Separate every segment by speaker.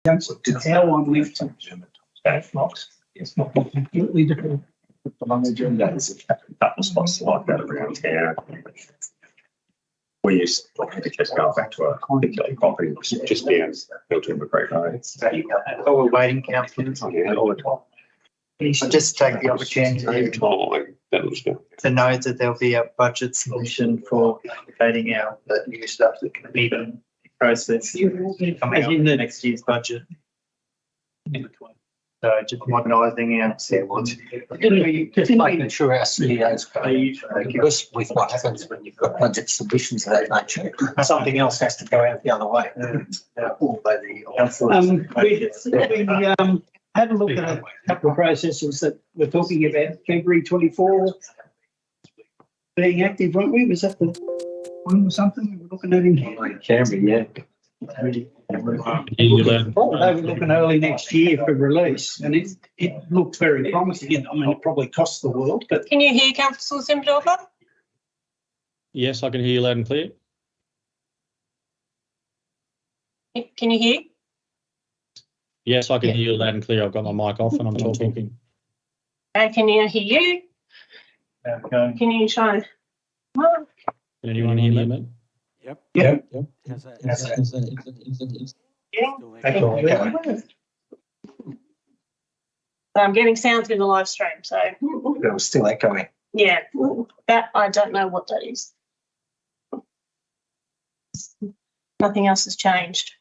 Speaker 1: How I'm left to it's not completely different.
Speaker 2: On the agenda is a couple of spots like that around town. We used to just go back to a particular property, which is just down Milton McCreek Road.
Speaker 3: While we're waiting, councillors, I'll just take the opportunity to note that there'll be a budget submission for activating our new stuff that can be in process coming up in the next year's budget. So just modernising our
Speaker 4: Just making sure our CEOs give us with what happens when you've got budget submissions of that nature. Something else has to go out the other way.
Speaker 1: We had a look at a couple of processes that we're talking about. February 24 being active, weren't we? Was that the one or something we were looking at in
Speaker 4: Canberra, yeah.
Speaker 1: They were looking early next year for release, and it looked very promising. I mean, it probably costs the world, but
Speaker 5: Can you hear Councillor Simpendorfer?
Speaker 6: Yes, I can hear you loud and clear.
Speaker 5: Can you hear?
Speaker 6: Yes, I can hear you loud and clear. I've got my mic off and I'm talking.
Speaker 5: Can you hear you?
Speaker 3: Okay.
Speaker 5: Can you try?
Speaker 6: Can anyone hear me?
Speaker 1: Yep.
Speaker 5: I'm getting sound through the live stream, so
Speaker 4: It was still echoing.
Speaker 5: yeah, that I don't know what that is. Nothing else has changed.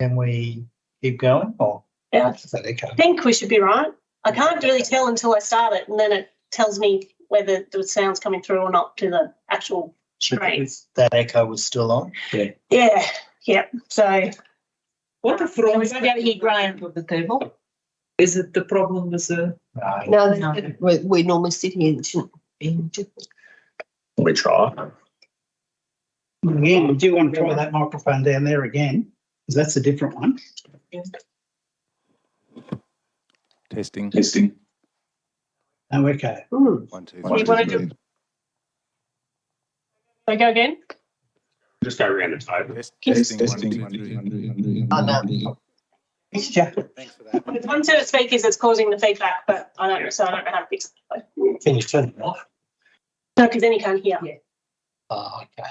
Speaker 3: Can we keep going? Or
Speaker 5: Yeah,
Speaker 4: Is that echo?
Speaker 5: I think we should be right. I can't really tell until I start it, and then it tells me whether the sound's coming through or not to the actual screen.
Speaker 3: that echo was still on?
Speaker 5: Yeah. So
Speaker 1: what the
Speaker 5: we won't be able to hear Graham.
Speaker 7: of the table.
Speaker 8: Is it the problem with the?
Speaker 7: No, we normally sit here and shouldn't be.
Speaker 2: We try.
Speaker 1: Again, do you want to try that microphone down there again? Because that's a different one.
Speaker 9: Testing.
Speaker 1: Oh, okay.
Speaker 9: 1, 2,
Speaker 5: You want to do? So go again.
Speaker 2: Just go around the table.
Speaker 9: Testing. 1, 2,
Speaker 7: Oh, no.
Speaker 4: Thanks, Jack.
Speaker 9: Thanks for that.
Speaker 5: It's one set of speakers that's causing the feedback, but I don't know how to fix it.
Speaker 4: Can you turn it off?
Speaker 5: No, because then you can't hear.
Speaker 7: Yeah.
Speaker 4: Oh, okay.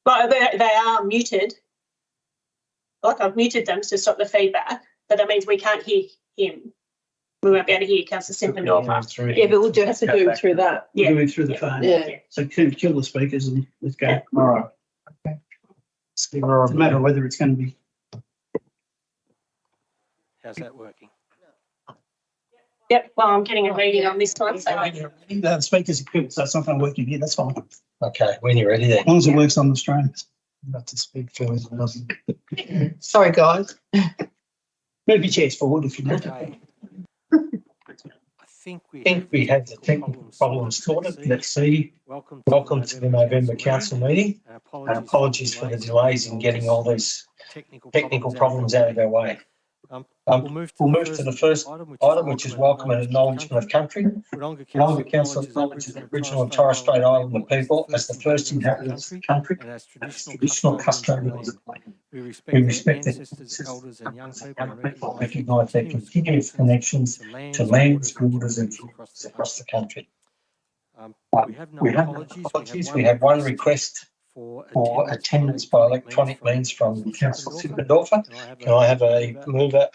Speaker 5: But they are muted. Like I've muted them to stop the feedback, but that means we can't hear him. We won't be able to hear Councillor Simpendorfer.
Speaker 7: Yeah, but we'll do have to do it through that.
Speaker 5: Yeah.
Speaker 1: Do it through the phone.
Speaker 7: Yeah.
Speaker 1: So kill the speakers and let's go.
Speaker 5: Yeah.
Speaker 1: All right. Okay. Doesn't matter whether it's going to be.
Speaker 8: How's that working?
Speaker 5: Yep. Well, I'm getting a reading on this one. So
Speaker 1: The speakers are good, so it's not going to work in here. That's fine.
Speaker 4: Okay, when you're ready then.
Speaker 1: As long as it works on the stream.
Speaker 3: Not to speak for it doesn't.
Speaker 7: Sorry, guys.
Speaker 1: Move your chairs forward if you want.
Speaker 8: Okay. I think
Speaker 4: We have the technical problems sorted. Let's see. Welcome to the November council meeting. And apologies for the delays in getting all these technical problems out of our way. We'll move to the first item, which is welcome and acknowledgement of country. Wodonga Council acknowledges the Aboriginal and Torres Strait Islander people as the first inhabitants of the country and as traditional custodians of the land. We respect their ancestors, elders and young people and recognise their continuous connections to lands, waters and forests across the country. We have no apologies. We have one request for attendance by electronic means from Councillor Simpendorfer. Can I have a mover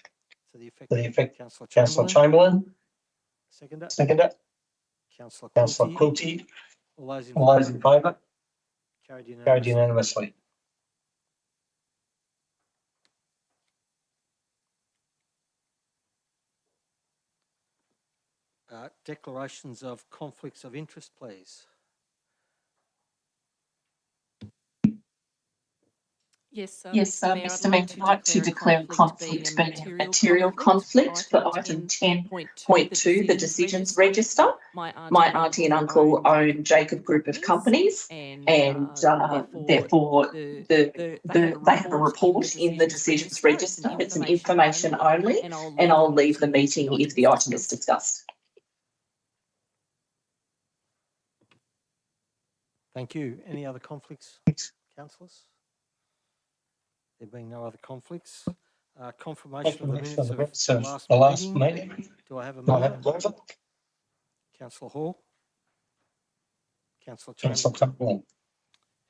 Speaker 4: to the effect Councillor Chamberlain? Seconder. Councillor Quilty. All those in favour? Carried unanimously.
Speaker 8: Declarations of conflicts of interest, please.
Speaker 10: Yes, Mr Mayor, I'd like to declare a conflict being a material conflict for item 10.2, the decisions register. My auntie and uncle own Jacob Group of companies and therefore they have a report in the decisions register. It's an information only and I'll leave the meeting if the item is discussed.
Speaker 8: Thank you. Any other conflicts, councillors? There being no other conflicts. Confirmation of the minutes of
Speaker 4: So
Speaker 8: the last meeting. Do I have a mover? Councillor Hall. Councillor Chamberlain.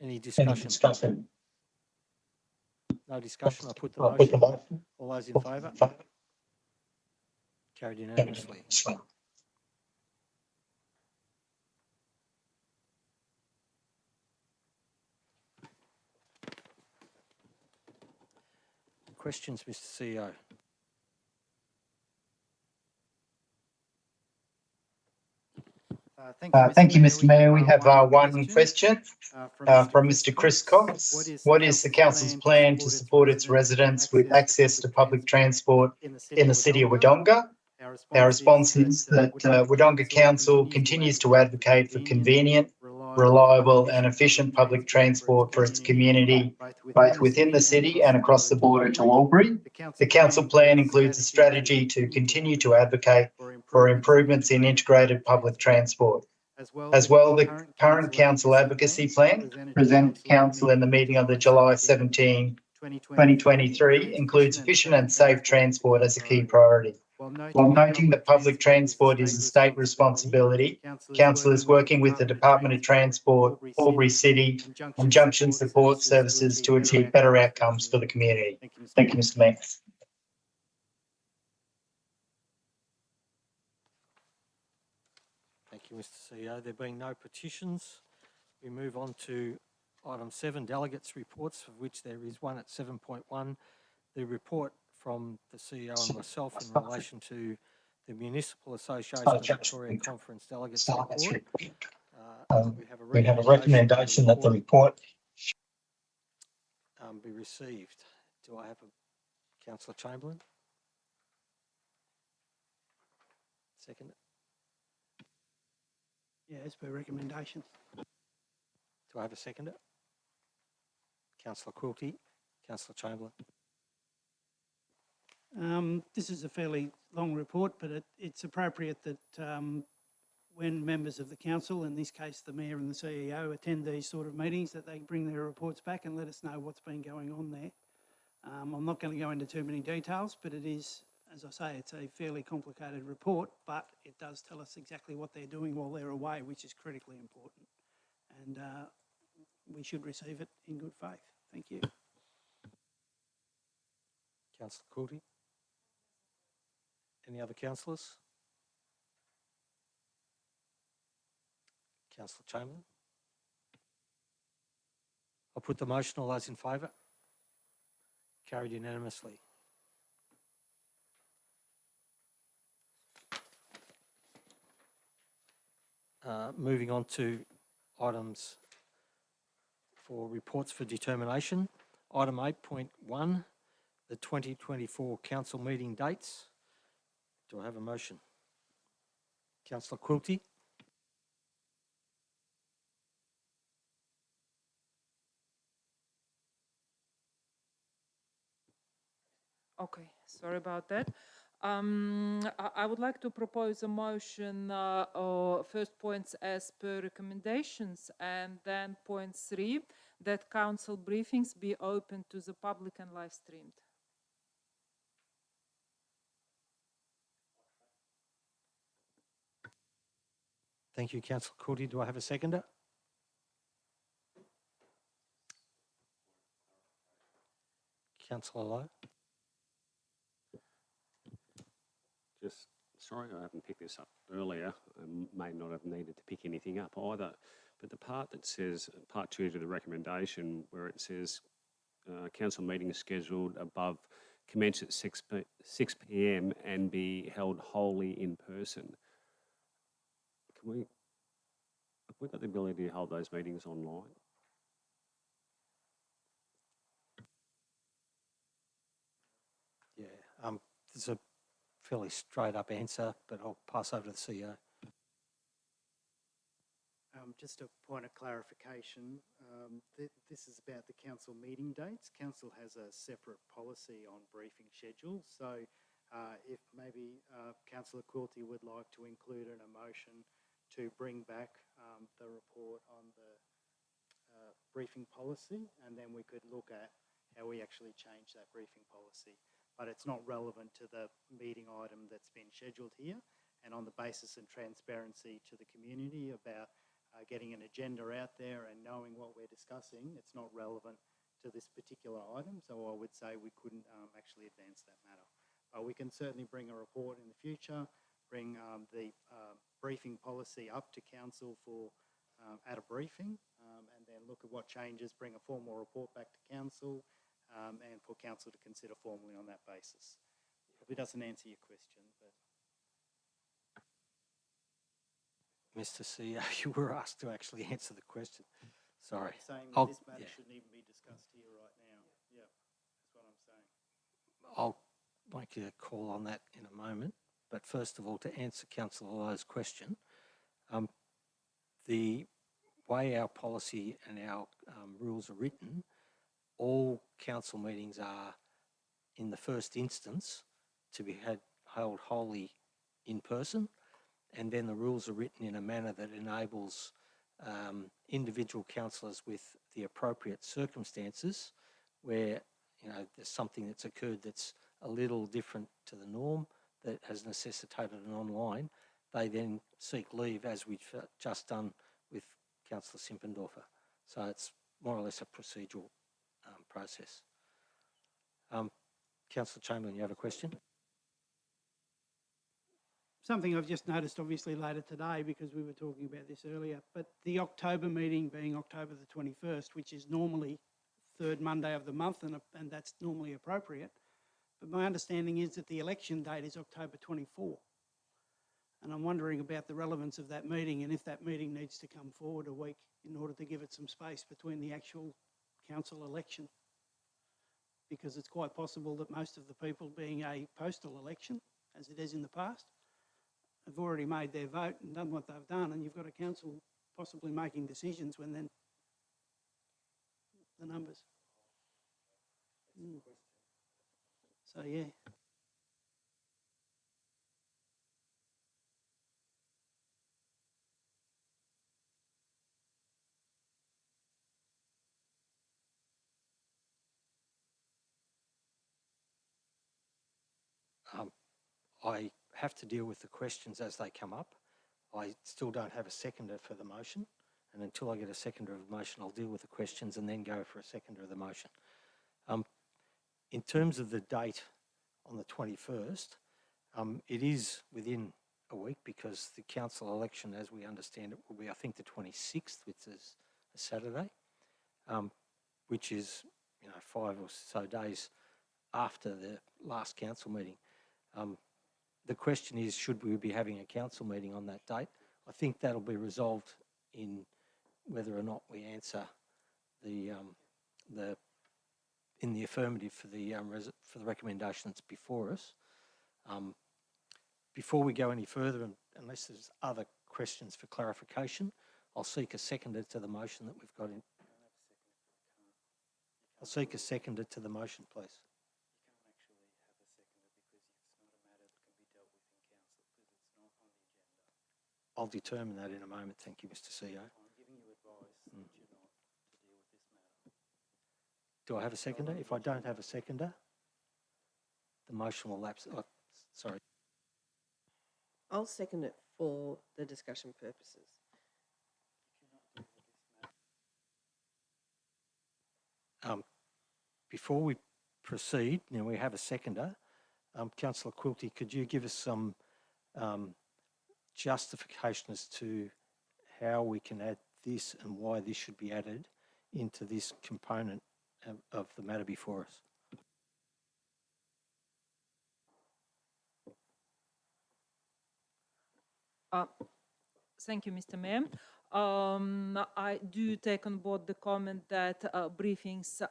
Speaker 8: Any discussion? No discussion. I put the motion. All those in favour? Carried unanimously. Questions, Mr. CEO?
Speaker 3: Thank you, Mr. Mayor. We have one question from Mr. Chris Cox. What is the council's plan to support its residents with access to public transport in the city of Wodonga? Our response is that Wodonga Council continues to advocate for convenient, reliable and efficient public transport for its community, both within the city and across the border to Albury. The council plan includes a strategy to continue to advocate for improvements in integrated public transport. As well, the current council advocacy plan presented to council in the meeting on the July 17, 2023 includes efficient and safe transport as a key priority. While noting that public transport is a state responsibility, council is working with the Department of Transport, Albury City and Junction Support Services to achieve better outcomes for the community. Thank you, Mr. Mayor.
Speaker 8: Thank you, Mr. CEO. There being no petitions, we move on to item 7, delegates reports, of which there is one at 7.1. The report from the CEO and myself in relation to the Municipal Association of Victoria Conference Delegates report.
Speaker 4: We have a recommendation that the report
Speaker 8: be received. Do I have a Councillor Chamberlain? Second.
Speaker 1: Yeah, as per recommendation.
Speaker 8: Do I have a seconder? Councillor Quilty, Councillor Chamberlain.
Speaker 1: This is a fairly long report, but it's appropriate that when members of the council, in this case the mayor and the CEO, attend these sort of meetings, that they bring their reports back and let us know what's been going on there. I'm not going to go into too many details, but it is, as I say, it's a fairly complicated report, but it does tell us exactly what they're doing while they're away, which is critically important. And we should receive it in good faith. Thank you.
Speaker 8: Councillor Quilty. Any other councillors? Councillor Chamberlain. I'll put the motion. All those in favour? Carried unanimously. Moving on to items for reports for determination. Item 8.1, the 2024 council meeting dates. Do I have a motion? Councillor Quilty.
Speaker 11: Okay, sorry about that. I would like to propose a motion, first points as per recommendations, and then point 3, that council briefings be open to the public and live streamed.
Speaker 8: Thank you, Councillor Quilty. Do I have a seconder? Councillor Lowe.
Speaker 2: Just sorry I haven't picked this up earlier. I may not have needed to pick anything up either. But the part that says, part 2 to the recommendation, where it says council meeting scheduled above commence at 6 p.m. and be held wholly in person. Have we got the ability to hold those meetings online?
Speaker 8: Yeah, there's a fairly straight up answer, but I'll pass over to the CEO.
Speaker 12: Just a point of clarification, this is about the council meeting dates. Council has a separate policy on briefing schedules, so if maybe Councillor Quilty would like to include an motion to bring back the report on the briefing policy, and then we could look at how we actually change that briefing policy. But it's not relevant to the meeting item that's been scheduled here. And on the basis and transparency to the community about getting an agenda out there and knowing what we're discussing, it's not relevant to this particular item. So I would say we couldn't actually advance that matter. But we can certainly bring a report in the future, bring the briefing policy up to council for at a briefing, and then look at what changes, bring a formal report back to council, and for council to consider formally on that basis. Probably doesn't answer your question, but.
Speaker 8: Mr. CEO, you were asked to actually answer the question. Sorry.
Speaker 12: I'm saying that
Speaker 8: I'll-
Speaker 12: this matter
Speaker 8: yeah.
Speaker 12: shouldn't even be discussed here right now. Yeah, that's what I'm saying.
Speaker 8: I'll make you a call on that in a moment. But first of all, to answer Councillor Lowe's question, the way our policy and our rules are written, all council meetings are, in the first instance, to be held wholly in person, and then the rules are written in a manner that enables individual councillors with the appropriate circumstances where, you know, there's something that's occurred that's a little different to the norm that has necessitated an online, they then seek leave, as we've just done with Councillor Simpendorfer. So it's more or less a procedural process. Councillor Chamberlain, you have a question?
Speaker 1: Something I've just noticed obviously later today, because we were talking about this earlier, but the October meeting being October the 21st, which is normally third Monday of the month, and that's normally appropriate. But my understanding is that the election date is October 24. And I'm wondering about the relevance of that meeting and if that meeting needs to come forward a week in order to give it some space between the actual council election. Because it's quite possible that most of the people, being a postal election, as it is in the past, have already made their vote and done what they've done, and you've got a council possibly making decisions when then the numbers. So, yeah.
Speaker 8: I have to deal with the questions as they come up. I still don't have a seconder for the motion, and until I get a seconder of the motion, I'll deal with the questions and then go for a seconder of the motion. In terms of the date on the 21st, it is within a week because the council election, as we understand it, will be, I think, the 26th, which is a Saturday, which is, you know, 5 or so days after the last council meeting. The question is, should we be having a council meeting on that date? I think that'll be resolved in whether or not we answer in the affirmative for the recommendation that's before us. Before we go any further, and unless there's other questions for clarification, I'll seek a seconder to the motion that we've got in. I'll seek a seconder to the motion, please. I'll determine that in a moment. Thank you, Mr. CEO.
Speaker 12: I'm giving you advice that you're not to deal with this matter.
Speaker 8: Do I have a seconder? If I don't have a seconder, the motion will lapse. Oh, sorry.
Speaker 7: I'll second it for the discussion purposes.
Speaker 8: Before we proceed, now we have a seconder. Councillor Quilty, could you give us some justification as to how we can add this and why this should be added into this component of the matter before us?
Speaker 11: Thank you, Mr. Mayor. I do take on board the comment that briefings,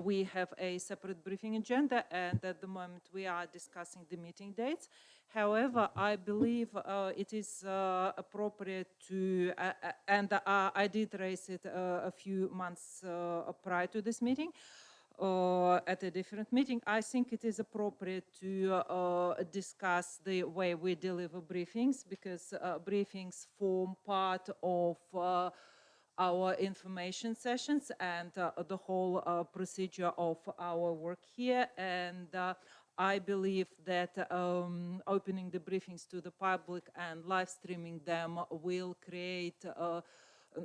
Speaker 11: we have a separate briefing agenda, and at the moment we are discussing the meeting dates. However, I believe it is appropriate to, and I did raise it a few months prior to this meeting, at a different meeting. I think it is appropriate to discuss the way we deliver briefings, because briefings form part of our information sessions and the whole procedure of our work here. And I believe that opening the briefings to the public and live streaming them will create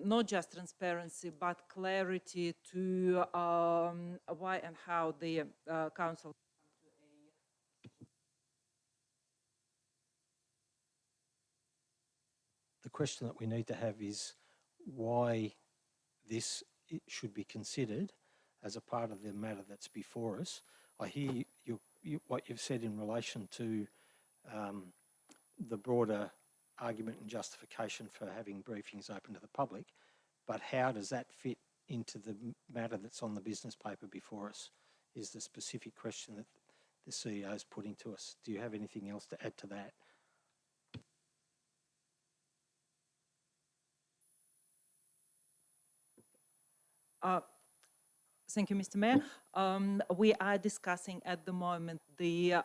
Speaker 11: not just transparency, but clarity to why and how the council.
Speaker 8: The question that we need to have is why this should be considered as a part of the matter that's before us. I hear what you've said in relation to the broader argument and justification for having briefings open to the public, but how does that fit into the matter that's on the business paper before us is the specific question that the CEO is putting to us. Do you have anything else to add to that?
Speaker 11: Thank you, Mr. Mayor. We are discussing at the moment the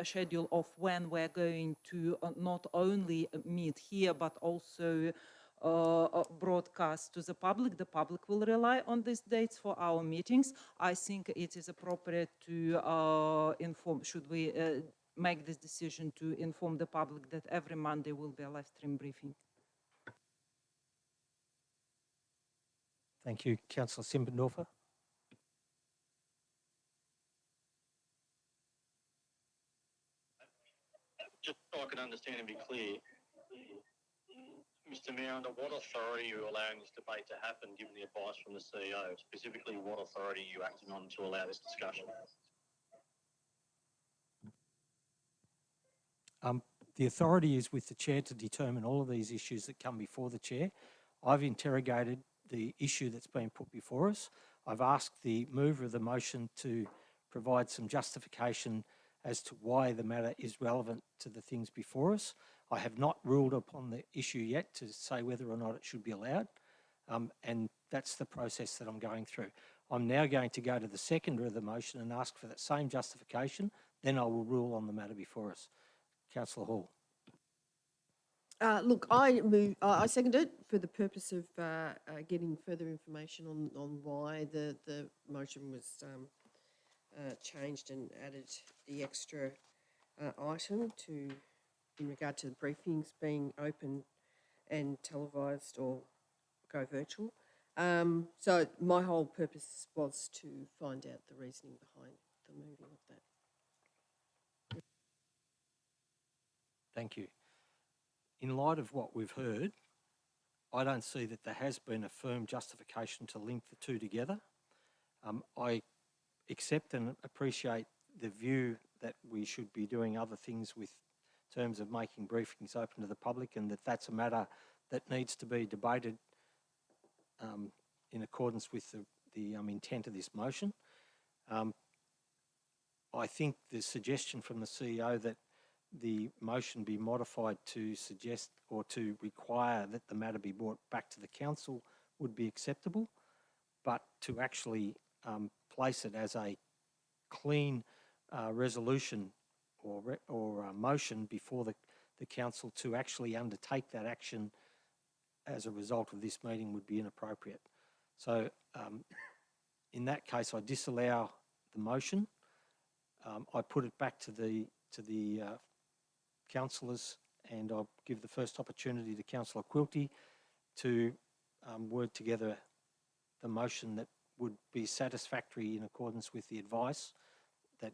Speaker 11: schedule of when we're going to not only meet here, but also broadcast to the public. The public will rely on these dates for our meetings. I think it is appropriate to inform, should we make this decision to inform the public that every Monday will be a live stream briefing.
Speaker 8: Thank you. Councillor Simbendorfer.
Speaker 13: Just so I can understand and be clear, Mr. Mayor, under what authority are you allowing this debate to happen, given the advice from the CEO? Specifically, what authority are you acting on to allow this discussion?
Speaker 8: The authority is with the chair to determine all of these issues that come before the chair. I've interrogated the issue that's been put before us. I've asked the mover of the motion to provide some justification as to why the matter is relevant to the things before us. I have not ruled upon the issue yet to say whether or not it should be allowed, and that's the process that I'm going through. I'm now going to go to the seconder of the motion and ask for that same justification, then I will rule on the matter before us. Councillor Hall.
Speaker 7: Look, I second it for the purpose of getting further information on why the motion was changed and added the extra item in regard to the briefings being open and televised or go virtual. So my whole purpose was to find out the reasoning behind the moving of that.
Speaker 8: Thank you. In light of what we've heard, I don't see that there has been a firm justification to link the two together. I accept and appreciate the view that we should be doing other things with terms of making briefings open to the public, and that's a matter that needs to be debated in accordance with the intent of this motion. I think the suggestion from the CEO that the motion be modified to suggest or to require that the matter be brought back to the council would be acceptable, but to actually place it as a clean resolution or motion before the council to actually undertake that action as a result of this meeting would be inappropriate. So in that case, I disallow the motion. I put it back to the councillors, and I'll give the first opportunity to Councillor Quilty to word together the motion that would be satisfactory in accordance with the advice that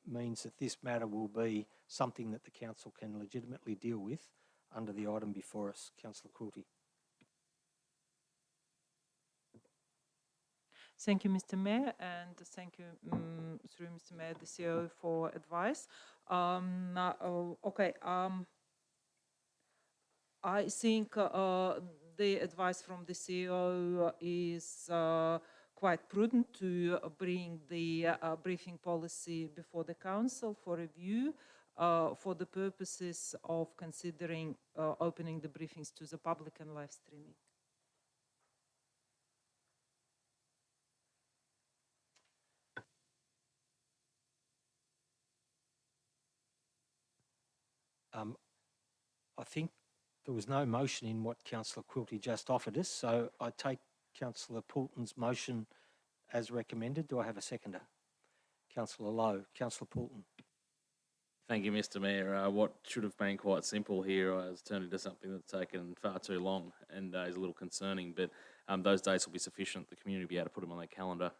Speaker 8: means that this matter will be something that the council can legitimately deal with under the item before us. Councillor Quilty.
Speaker 11: Thank you, Mr. Mayor, and thank you, through Mr. Mayor, the CEO, for advice. I think the advice from the CEO is quite prudent to bring the briefing policy before the council for review for the purposes of considering opening the briefings to the public and live streaming.
Speaker 8: I think There was no motion in what Councillor Quilty just offered us, so I take Councillor Poulton's motion as recommended. Do I have a seconder? Councillor Lowe. Councillor Poulton.
Speaker 14: Thank you, Mr. Mayor. What should have been quite simple here has turned into something that's taken far too long and is a little concerning, but those dates will be sufficient. The community will be able to put them on their calendar.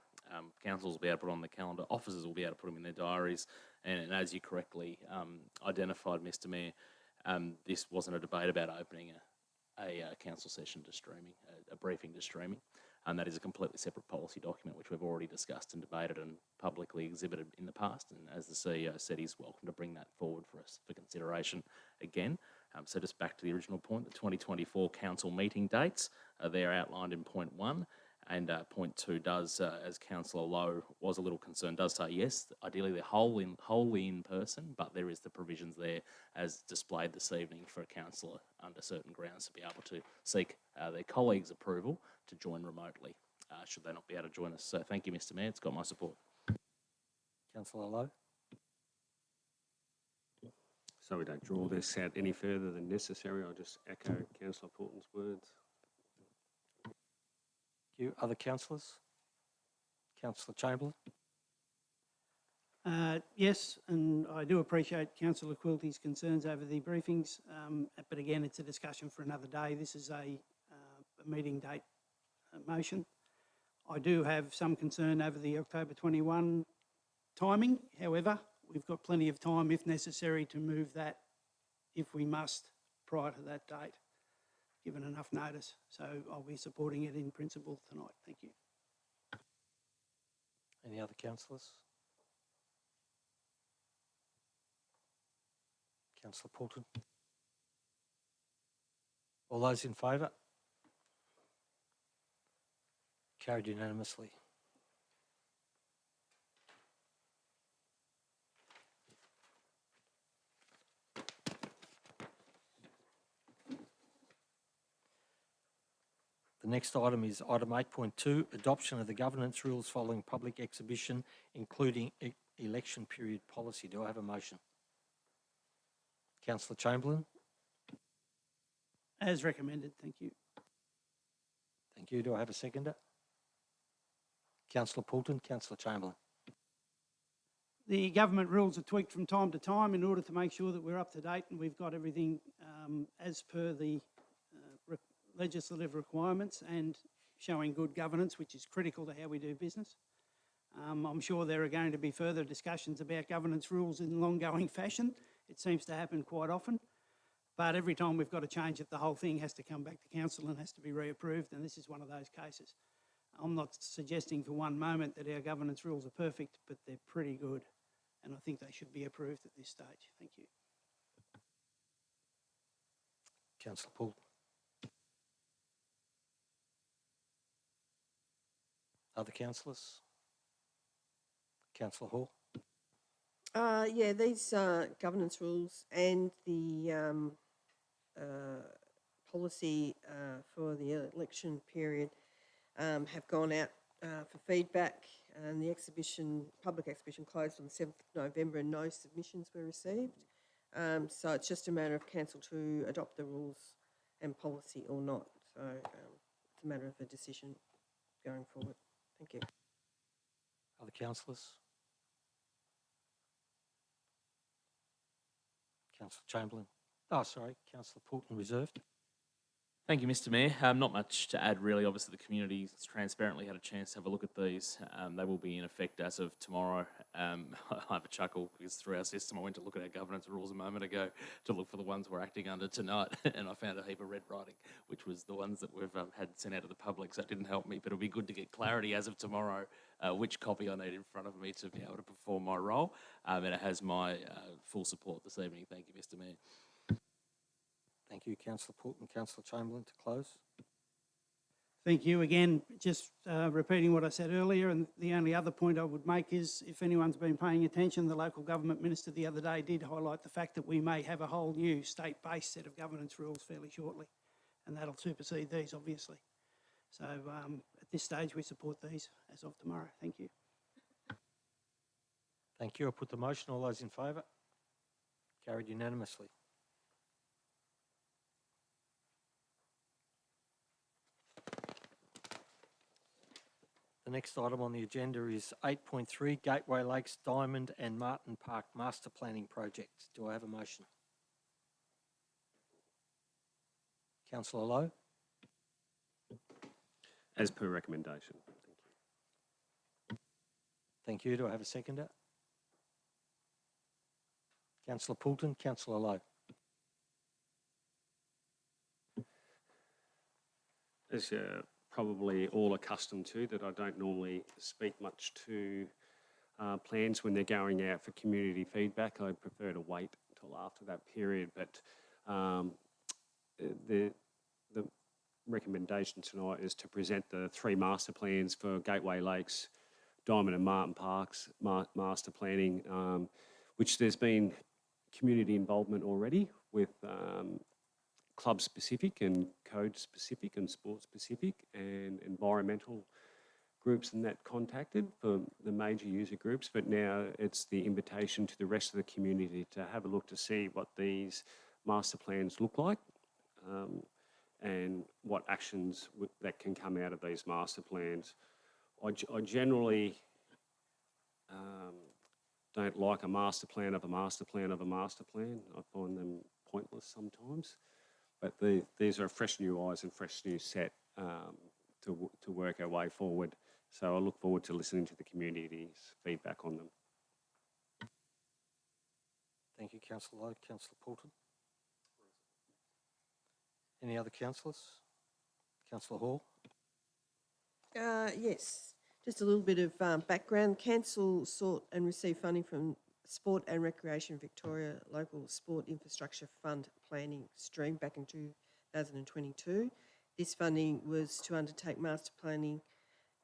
Speaker 14: Councils will be able to put them on the calendar. Officers will be able to put them in their diaries. And as you correctly identified, Mr. Mayor, this wasn't a debate about opening a council session to streaming, a briefing to streaming. And that is a completely separate policy document which we've already discussed and debated and publicly exhibited in the past. And as the CEO said, he's welcome to bring that forward for us for consideration again. So just back to the original point, the 2024 council meeting dates, they're outlined in point 1. And point 2 does, as Councillor Lowe was a little concerned, does say yes, ideally they're wholly in person, but there is the provisions there as displayed this evening for a councillor under certain grounds to be able to seek their colleagues' approval to join remotely, should they not be able to join us. So thank you, Mr. Mayor, it's got my support.
Speaker 8: Councillor Lowe.
Speaker 2: So we don't draw this out any further than necessary. I'll just echo Councillor Portman's words.
Speaker 8: You other councillors? Councillor Chamberlain.
Speaker 1: Yes, and I do appreciate Councillor Quilty's concerns over the briefings, but again, it's a discussion for another day. This is a meeting date motion. I do have some concern over the October 21 timing. However, we've got plenty of time, if necessary, to move that, if we must, prior to that date, given enough notice. So I'll be supporting it in principle tonight. Thank you.
Speaker 8: Any other councillors? Councillor Poulton. All those in favour? Carried unanimously. The next item is item 8.2, adoption of the governance rules following public exhibition, including election period policy. Do I have a motion? Councillor Chamberlain.
Speaker 1: As recommended, thank you.
Speaker 8: Thank you. Do I have a seconder? Councillor Poulton, Councillor Chamberlain.
Speaker 1: The government rules are tweaked from time to time in order to make sure that we're up to date and we've got everything as per the legislative requirements and showing good governance, which is critical to how we do business. I'm sure there are going to be further discussions about governance rules in an ongoing fashion. It seems to happen quite often. But every time we've got to change it, the whole thing has to come back to council and has to be reapproved, and this is one of those cases. I'm not suggesting for one moment that our governance rules are perfect, but they're pretty good, and I think they should be approved at this stage. Thank you.
Speaker 8: Councillor Poulton. Other councillors? Councillor Hall.
Speaker 7: Yeah, these governance rules and the policy for the election period have gone out for feedback, and the public exhibition closed on the 7th of November and no submissions were received. So it's just a matter of council to adopt the rules and policy or not. So it's a matter of a decision going forward. Thank you.
Speaker 8: Other councillors? Councillor Chamberlain. Oh, sorry, Councillor Poulton reserved.
Speaker 14: Thank you, Mr. Mayor. Not much to add, really. Obviously, the community has transparently had a chance to have a look at these. They will be in effect as of tomorrow. I have a chuckle because through our system, I went to look at our governance rules a moment ago to look for the ones we're acting under tonight, and I found a heap of red writing, which was the ones that we've had sent out to the public, so it didn't help me, but it'll be good to get clarity as of tomorrow which copy I need in front of me to be able to perform my role, and it has my full support this evening. Thank you, Mr. Mayor.
Speaker 8: Thank you, Councillor Poulton. Councillor Chamberlain to close.
Speaker 1: Thank you. Again, just repeating what I said earlier, and the only other point I would make is, if anyone's been paying attention, the local government minister the other day did highlight the fact that we may have a whole new state-based set of governance rules fairly shortly, and that'll supersede these, obviously. So at this stage, we support these as of tomorrow. Thank you.
Speaker 8: Thank you. I'll put the motion. All those in favour? Carried unanimously. The next item on the agenda is 8.3 Gateway Lakes Diamond and Martin Park Master Planning Project. Do I have a motion? Councillor Lowe.
Speaker 2: As per recommendation.
Speaker 8: Thank you. Do I have a seconder? Councillor Poulton, Councillor Lowe.
Speaker 2: As you're probably all accustomed to, that I don't normally speak much to plans when they're going out for community feedback. I prefer to wait until after that period, but the recommendation tonight is to present the 3 master plans for Gateway Lakes, Diamond and Martin Parks master planning, which there's been community involvement already with club specific and code specific and sport specific and environmental groups and that contacted for the major user groups, but now it's the invitation to the rest of the community to have a look to see what these master plans look like and what actions that can come out of these master plans. I generally don't like a master plan of a master plan of a master plan. I find them pointless sometimes. But these are fresh new eyes and fresh new set to work our way forward. So I look forward to listening to the community's feedback on them.
Speaker 8: Thank you, Councillor Lowe. Councillor Poulton. Any other councillors? Councillor Hall.
Speaker 7: Yes, just a little bit of background. Council sought and received funding from Sport and Recreation Victoria Local Sport Infrastructure Fund Planning Stream back in 2022. This funding was to undertake master planning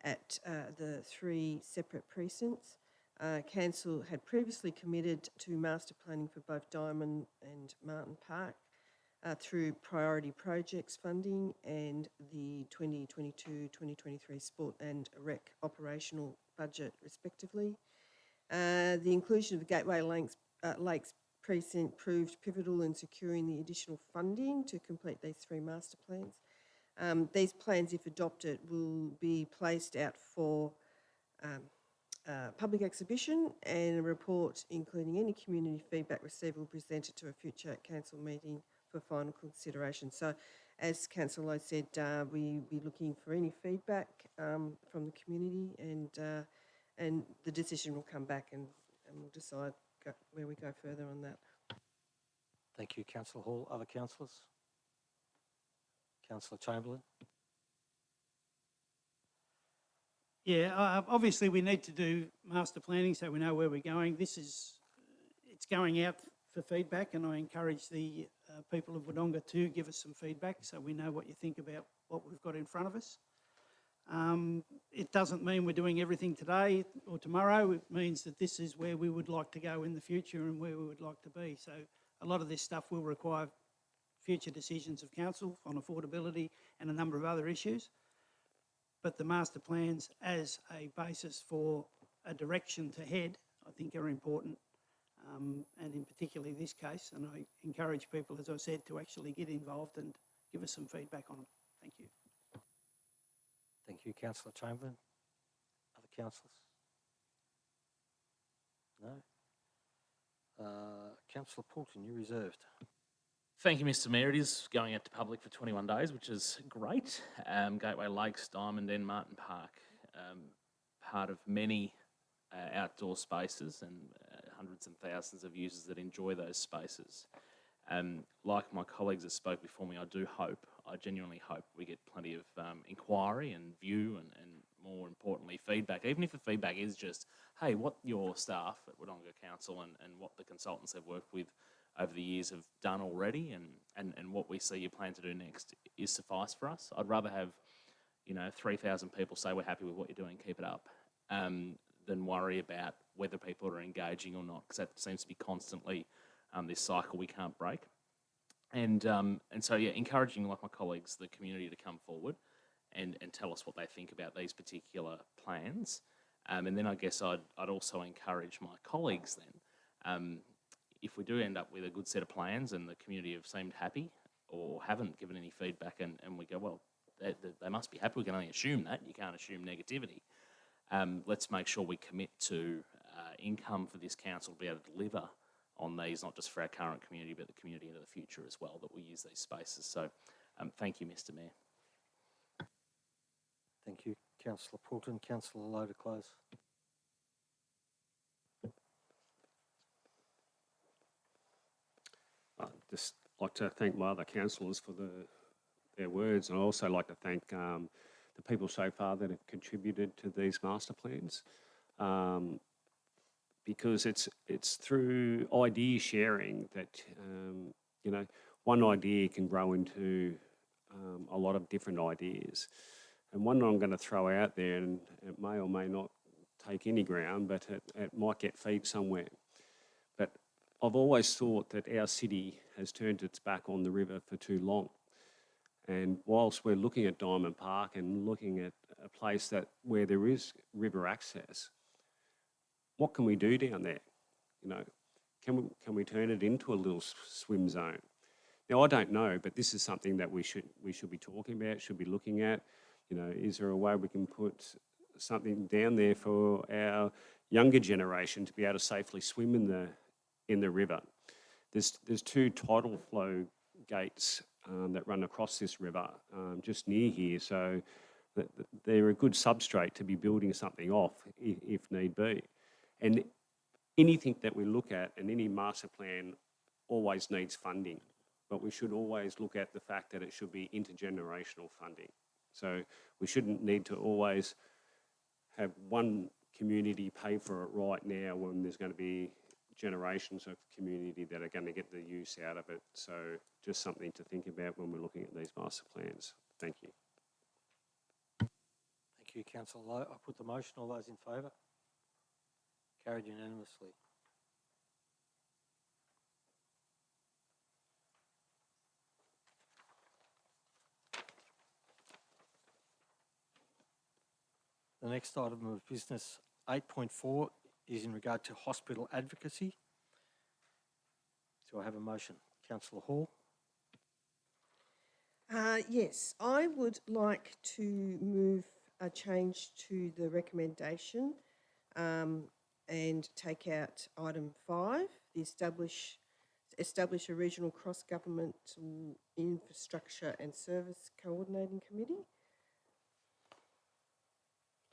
Speaker 7: at the 3 separate precincts. Council had previously committed to master planning for both Diamond and Martin Park through priority projects funding and the 2022-2023 Sport and Rec operational budget respectively. The inclusion of the Gateway Lakes precinct proved pivotal in securing the additional funding to complete these 3 master plans. These plans, if adopted, will be placed out for public exhibition, and a report including any community feedback received will be presented to a future council meeting for final consideration. So, as Councillor Lowe said, we'll be looking for any feedback from the community, and the decision will come back, and we'll decide where we go further on that.
Speaker 8: Thank you, Councillor Hall. Other councillors? Councillor Chamberlain.
Speaker 1: Yeah, obviously we need to do master planning so we know where we're going. It's going out for feedback, and I encourage the people of Wodonga to give us some feedback so we know what you think about what we've got in front of us. It doesn't mean we're doing everything today or tomorrow. It means that this is where we would like to go in the future and where we would like to be. So a lot of this stuff will require future decisions of council on affordability and a number of other issues. But the master plans as a basis for a direction to head, I think are important. And in particularly this case, and I encourage people, as I said, to actually get involved and give us some feedback on them. Thank you.
Speaker 8: Thank you, Councillor Chamberlain. Other councillors? No? Councillor Poulton, you're reserved.
Speaker 14: Thank you, Mr. Mayor. It is going out to public for 21 days, which is great. Gateway Lakes, Diamond and Martin Park, part of many outdoor spaces and hundreds and thousands of users that enjoy those spaces. Like my colleagues that spoke before me, I genuinely hope we get plenty of inquiry and view and more importantly feedback, even if the feedback is just, hey, what your staff at Wodonga Council and what the consultants have worked with over the years have done already and what we see you plan to do next is suffice for us. I'd rather have, 3,000 people say we're happy with what you're doing, keep it up, than worry about whether people are engaging or not, because that seems to be constantly this cycle we can't break. And so, yeah, encouraging, like my colleagues, the community to come forward and tell us what they think about these particular plans. And then I guess I'd also encourage my colleagues then, if we do end up with a good set of plans and the community have seemed happy or haven't given any feedback and we go, well, they must be happy, we can only assume that, you can't assume negativity. let's make sure we commit to income for this council to be able to deliver on these, not just for our current community, but the community into the future as well, that we use these spaces. So thank you, Mr Mayor.
Speaker 8: Thank you, Councillor Poulton. Councillor Lowe to close.
Speaker 2: I'd just like to thank my other councillors for their words, and I also like to thank the people so far that have contributed to these master plans, because it's through idea sharing that you know, one idea can grow into a lot of different ideas. And one I'm going to throw out there, and it may or may not take any ground, but it might get feed somewhere. But I've always thought that our city has turned its back on the river for too long. And whilst we're looking at Diamond Park and looking at a place where there is river access, what can we do down there? You know, can we turn it into a little swim zone? Now, I don't know, but this is something that we should be talking about, should be looking at. You know, is there a way we can put something down there for our younger generation to be able to safely swim in the river? There's two tidal flow gates that run across this river just near here, so they're a good substrate to be building something off if need be. And anything that we look at, and any master plan always needs funding, but we should always look at the fact that it should be intergenerational funding. So we shouldn't need to always have one community pay for it right now when there's going to be generations of community that are going to get the use out of it. So just something to think about when we're looking at these master plans. Thank you.
Speaker 8: Thank you, Councillor Lowe. I put the motion. All those in favour? Carried unanimously. The next item of business, 8.4, is in regard to hospital advocacy. Do I have a motion? Councillor Hall.
Speaker 7: Yes, I would like to move a change to the recommendation and take out item 5, the establish a regional cross-governmental infrastructure and service coordinating committee,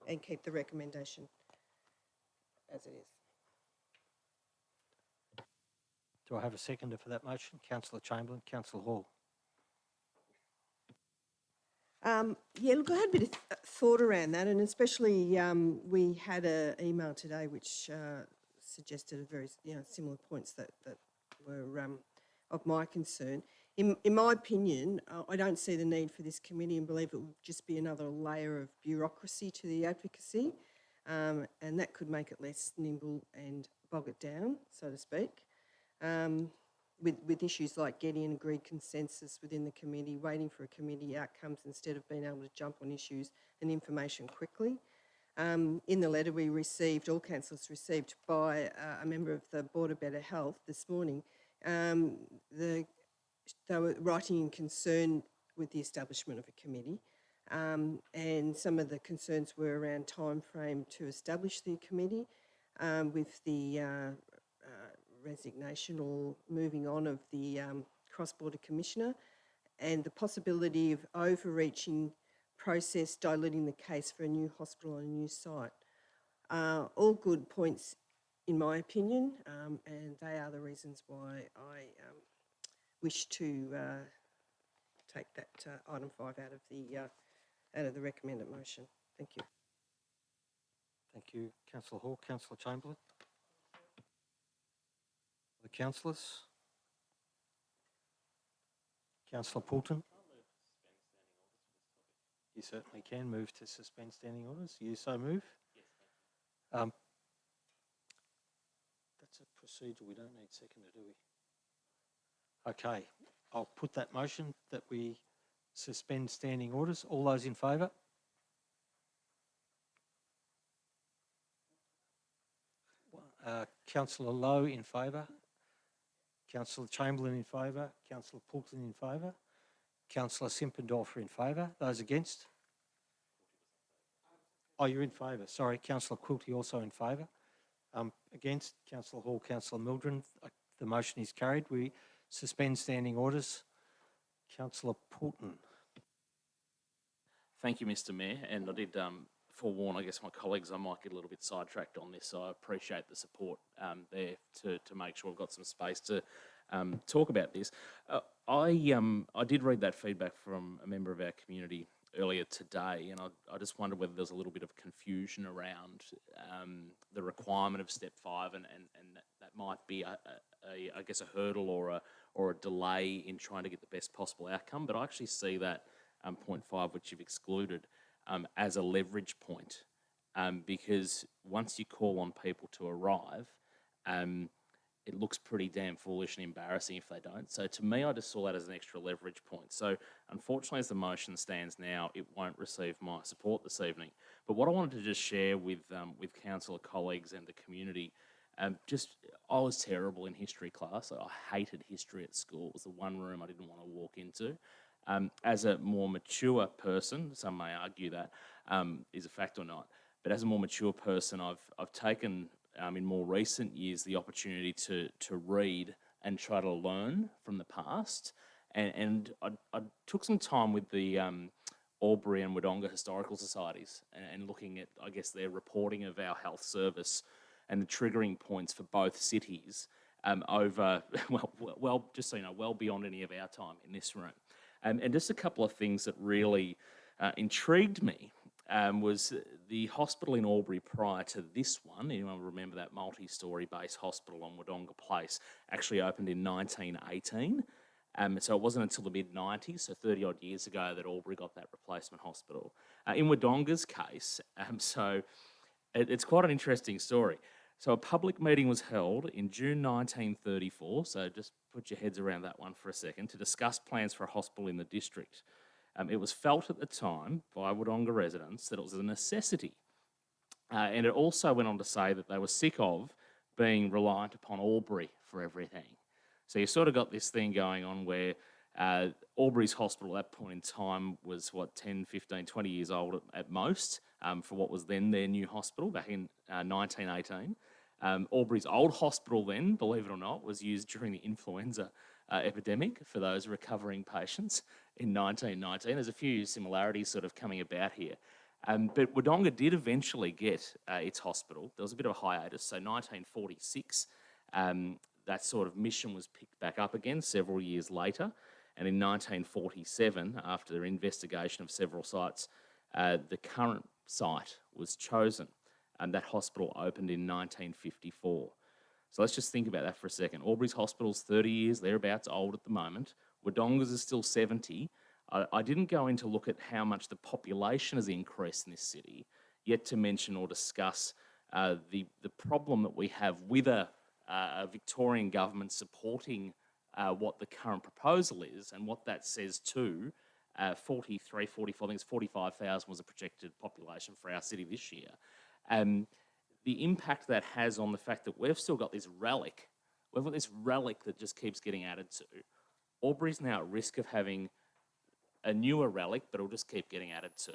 Speaker 7: and keep the recommendation as it is.
Speaker 8: Do I have a seconder for that motion? Councillor Chamberlain. Councillor Hall.
Speaker 7: Yeah, look, I had a bit of thought around that, and especially we had an email today which suggested very similar points that were of my concern. In my opinion, I don't see the need for this committee and believe it will just be another layer of bureaucracy to the advocacy, and that could make it less nimble and bog it down, so to speak. With issues like getting an agreed consensus within the committee, waiting for a committee outcomes instead of being able to jump on issues and information quickly. In the letter we received, all councillors received by a member of the Board of Better Health this morning, they were writing in concern with the establishment of a committee, and some of the concerns were around time frame to establish the committee, with the resignation or moving on of the cross-border commissioner, and the possibility of overreaching process diluting the case for a new hospital on a new site. All good points in my opinion, and they are the reasons why I wish to take that item 5 out of the recommended motion. Thank you.
Speaker 8: Thank you, Councillor Hall. Councillor Chamberlain. The councillors. Councillor Poulton. You certainly can move to suspend standing orders. You so move. That's a procedure. We don't need seconder, do we? Okay, I'll put that motion that we suspend standing orders. All those in favour? Councillor Lowe in favour. Councillor Chamberlain in favour. Councillor Poulton in favour. Councillor Simpendorfer in favour. Those against? Oh, you're in favour. Sorry, councillor Quilty also in favour. Against, councillor Hall, councillor Mildren. The motion is carried. We suspend standing orders. Councillor Poulton.
Speaker 14: Thank you, Mr. Mayor. And I did forewarn, I guess, my colleagues I might get a little bit sidetracked on this. So I appreciate the support there to make sure I've got some space to talk about this. I did read that feedback from a member of our community earlier today, and I just wonder whether there's a little bit of confusion around the requirement of step 5, and that might be I guess a hurdle or a delay in trying to get the best possible outcome. But I actually see that point 5, which you've excluded, as a leverage point, because once you call on people to arrive, it looks pretty damn foolish and embarrassing if they don't. So to me, I just saw that as an extra leverage point. So unfortunately, as the motion stands now, it won't receive my support this evening. But what I wanted to just share with councillor colleagues and the community, I was terrible in history class. I hated history at school. It was the one room I didn't want to walk into. As a more mature person, some may argue that is a fact or not, but as a more mature person, I've taken in more recent years the opportunity to read and try to learn from the past, and I took some time with the Albury and Wodonga historical societies and looking at, I guess, their reporting of our health service and the triggering points for both cities over just so you know, well beyond any of our time in this room. And just a couple of things that really intrigued me was the hospital in Albury prior to this one. Anyone remember that multi-storey base hospital on Wodonga Place actually opened in 1918. So it wasn't until the mid-90s, so 30 odd years ago, that Albury got that replacement hospital. In Wodonga's case, it's quite an interesting story. So a public meeting was held in June 1934, so just put your heads around that one for a second, to discuss plans for a hospital in the district. It was felt at the time by Wodonga residents that it was a necessity. And it also went on to say that they were sick of being reliant upon Albury for everything. So you sort of got this thing going on where Albury's hospital at that point in time was, 10, 15, 20 years old at most, for what was then their new hospital back in 1918. Albury's old hospital then, believe it or not, was used during the influenza epidemic for those recovering patients in 1919. There's a few similarities sort of coming about here. But Wodonga did eventually get its hospital. There was a bit of a hiatus. So 1946, that sort of mission was picked back up again several years later. And in 1947, after their investigation of several sites, the current site was chosen. And that hospital opened in 1954. So let's just think about that for a second. Albury's hospital's 30 years, thereabouts old at the moment. Wodonga's is still 70. I didn't go in to look at how much the population has increased in this city, yet to mention or discuss the problem that we have with a Victorian government supporting what the current proposal is and what that says to 43, 44, I think it's 45,000 was a projected population for our city this year. The impact that has on the fact that we've still got this relic, we've got this relic that just keeps getting added to. Albury's now at risk of having a newer relic, but it'll just keep getting added to.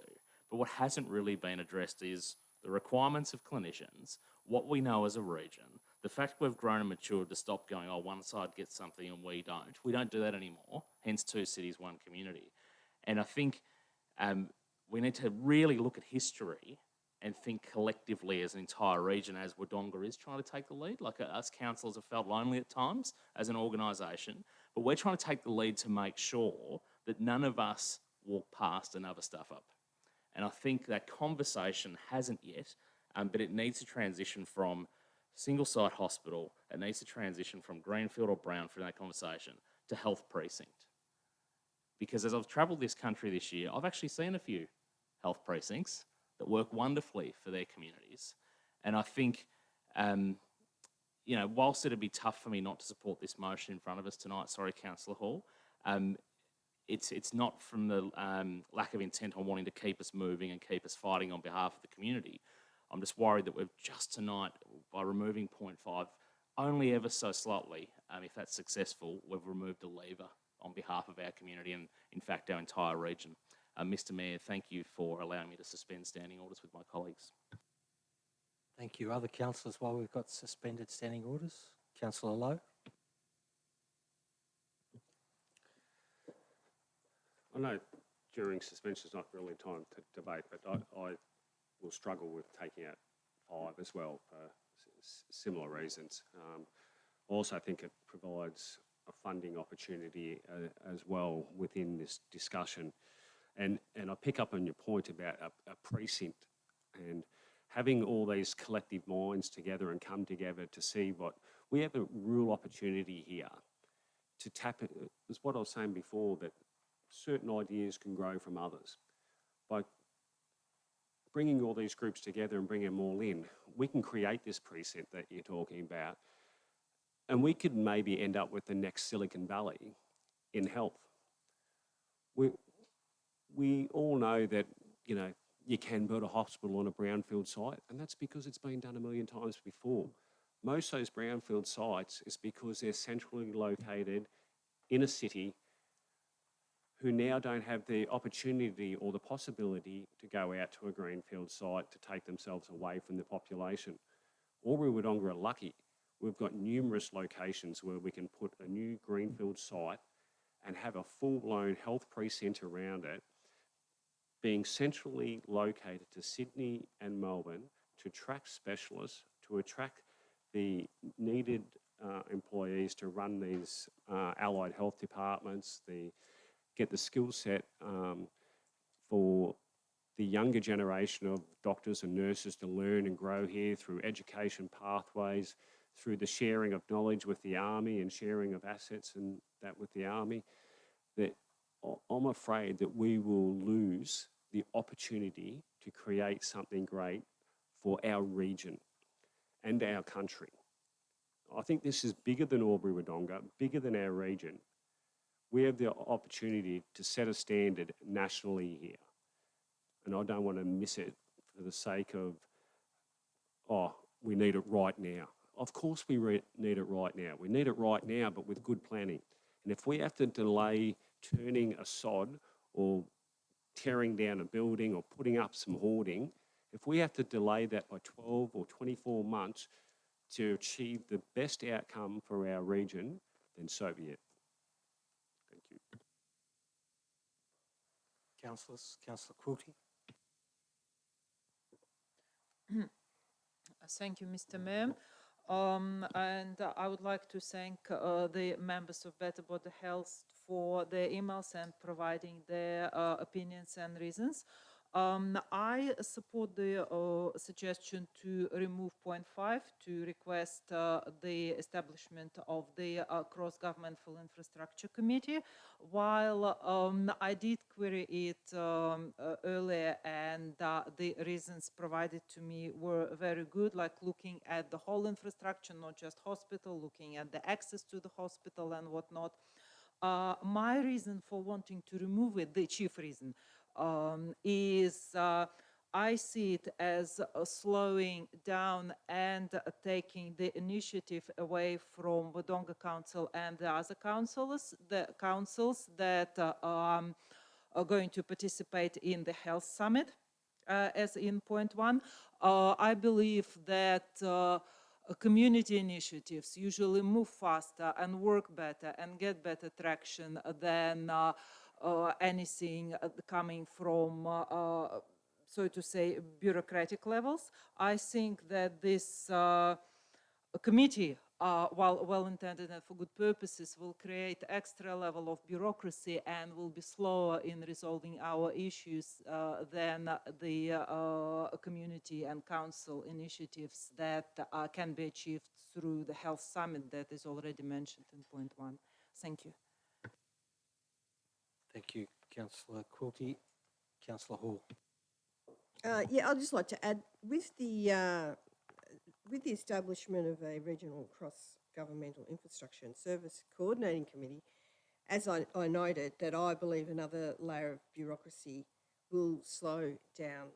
Speaker 14: But what hasn't really been addressed is the requirements of clinicians, what we know as a region, the fact we've grown and matured to stop going, oh, one side gets something and we don't. We don't do that anymore, hence 2 cities, 1 community. And I think we need to really look at history and think collectively as an entire region, as Wodonga is trying to take the lead. Like us councillors have felt lonely at times as an organisation, but we're trying to take the lead to make sure that none of us walk past another stuff up. And I think that conversation hasn't yet, but it needs to transition from single site hospital, it needs to transition from Greenfield or Brownfield in that conversation to health precinct. Because as I've travelled this country this year, I've actually seen a few health precincts that work wonderfully for their communities. And I think, whilst it'd be tough for me not to support this motion in front of us tonight, sorry, Councillor Hall, it's not from the lack of intent on wanting to keep us moving and keep us fighting on behalf of the community. I'm just worried that we've just tonight, by removing point 5, only ever so slightly, if that's successful, we've removed a lever on behalf of our community and, in fact, our entire region. Mr. Mayor, thank you for allowing me to suspend standing orders with my colleagues.
Speaker 8: Thank you. Other councillors, while we've got suspended standing orders? Councillor Lowe?
Speaker 2: I know during suspension is not really time to debate, but I will struggle with taking out 5 as well for similar reasons. I also think it provides a funding opportunity as well within this discussion. And I pick up on your point about a precinct and having all these collective minds together and come together to see what we have a real opportunity here to tap it. It's what I was saying before, that certain ideas can grow from others. By bringing all these groups together and bringing them all in, we can create this precinct that you're talking about, and we could maybe end up with the next Silicon Valley in health. We all know that, you know, you can build a hospital on a brownfield site, and that's because it's been done a million times before. Most of those brownfield sites is because they're centrally located in a city who now don't have the opportunity or the possibility to go out to a greenfield site to take themselves away from the population. Wodonga are lucky. We've got numerous locations where we can put a new greenfield site and have a full-blown health precinct around it, being centrally located to Sydney and Melbourne to attract specialists, to attract the needed employees to run these allied health departments, get the skill set for the younger generation of doctors and nurses to learn and grow here through education pathways, through the sharing of knowledge with the Army and sharing of assets and that with the Army, that I'm afraid that we will lose the opportunity to create something great for our region and our country. I think this is bigger than Wodonga, bigger than our region. We have the opportunity to set a standard nationally here. And I don't want to miss it for the sake of, oh, we need it right now. Of course we need it right now. We need it right now, but with good planning. And if we have to delay turning a sod or tearing down a building or putting up some hoarding, if we have to delay that by 12 or 24 months to achieve the best outcome for our region, then so be it. Thank you.
Speaker 8: Councillors, Councillor Quilty.
Speaker 11: Thank you, Mr. Mayor. And I would like to thank the members of Better Body Health for their emails and providing their opinions and reasons. I support the suggestion to remove point 5 to request the establishment of the Cross-Governmental Infrastructure Committee. While I did query it earlier, and the reasons provided to me were very good, like looking at the whole infrastructure, not just hospital, looking at the access to the hospital and whatnot. My reason for wanting to remove it, the chief reason, is I see it as slowing down and taking the initiative away from Wodonga Council and the other councils that are going to participate in the health summit, as in point 1. I believe that community initiatives usually move faster and work better and get better traction than anything coming from, so to say, bureaucratic levels. I think that this committee, while well-intended and for good purposes, will create extra level of bureaucracy and will be slower in resolving our issues than the community and council initiatives that can be achieved through the health summit that is already mentioned in point 1. Thank you.
Speaker 8: Thank you, Councillor Quilty. Councillor Hall.
Speaker 7: Yeah, I'd just like to add, with the establishment of a regional cross-governmental infrastructure and service coordinating committee, as I noted, that I believe another layer of bureaucracy will slow down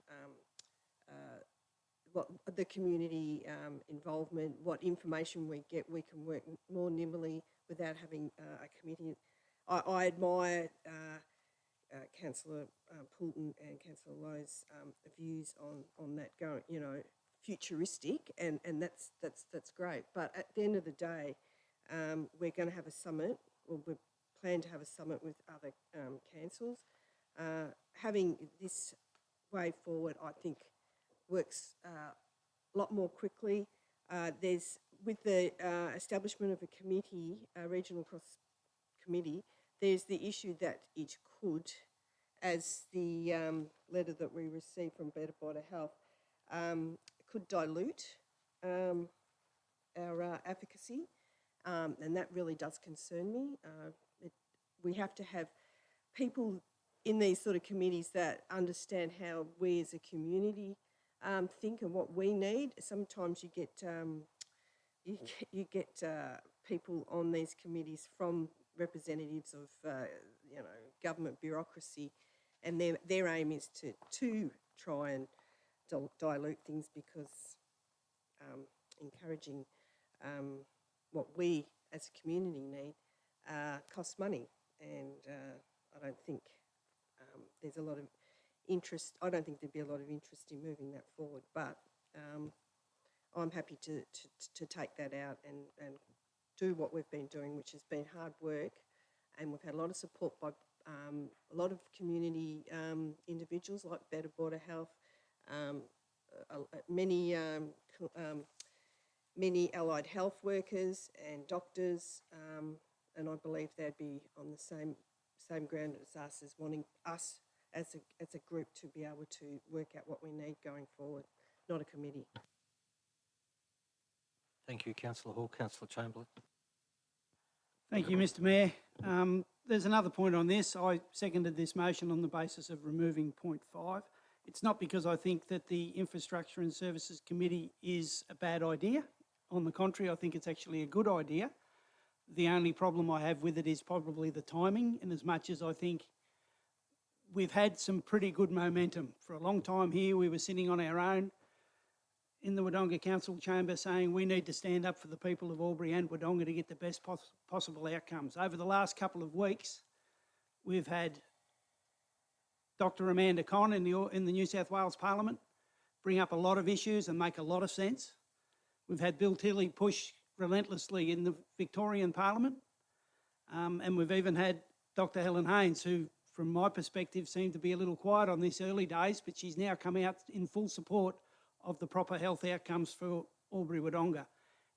Speaker 7: what the community involvement, what information we get. We can work more nimbly without having a committee. I admire Councillor Poulton and Councillor Lowe's views on that going, futuristic, and that's great. But at the end of the day, we're going to have a summit, or we plan to have a summit with other councils. Having this way forward, I think, works a lot more quickly. There's, with the establishment of a committee, a regional cross committee, there's the issue that it could, as the letter that we received from Better Border Health, could dilute our advocacy, and that really does concern me. We have to have people in these sort of committees that understand how we as a community think and what we need. Sometimes you get people on these committees from representatives of government bureaucracy, and their aim is to try and dilute things, because encouraging what we as a community need costs money, and I don't think there's a lot of interest. I don't think there'd be a lot of interest in moving that forward, but I'm happy to take that out and do what we've been doing, which has been hard work, and we've had a lot of support by a lot of community individuals like Better Border Health, many allied health workers and doctors, and I believe they'd be on the same ground as us, as wanting us as a group to be able to work out what we need going forward, not a committee.
Speaker 8: Thank you, Councillor Hall. Councillor Chamberlain.
Speaker 1: Thank you, Mr Mayor. There's another point on this. I seconded this motion on the basis of removing point 5. It's not because I think that the Infrastructure and Services Committee is a bad idea. On the contrary, I think it's actually a good idea. The only problem I have with it is probably the timing, in as much as I think we've had some pretty good momentum. For a long time here, we were sitting on our own in the Wodonga Council chamber saying we need to stand up for the people of Albury and Wodonga to get the best possible outcomes. Over the last couple of weeks, we've had Dr Amanda Conn in the New South Wales Parliament bring up a lot of issues and make a lot of sense. We've had Bill Tilley push relentlessly in the Victorian Parliament, and we've even had Dr Helen Haynes, who from my perspective seemed to be a little quiet on these early days, but she's now come out in full support of the proper health outcomes for Albury Wodonga.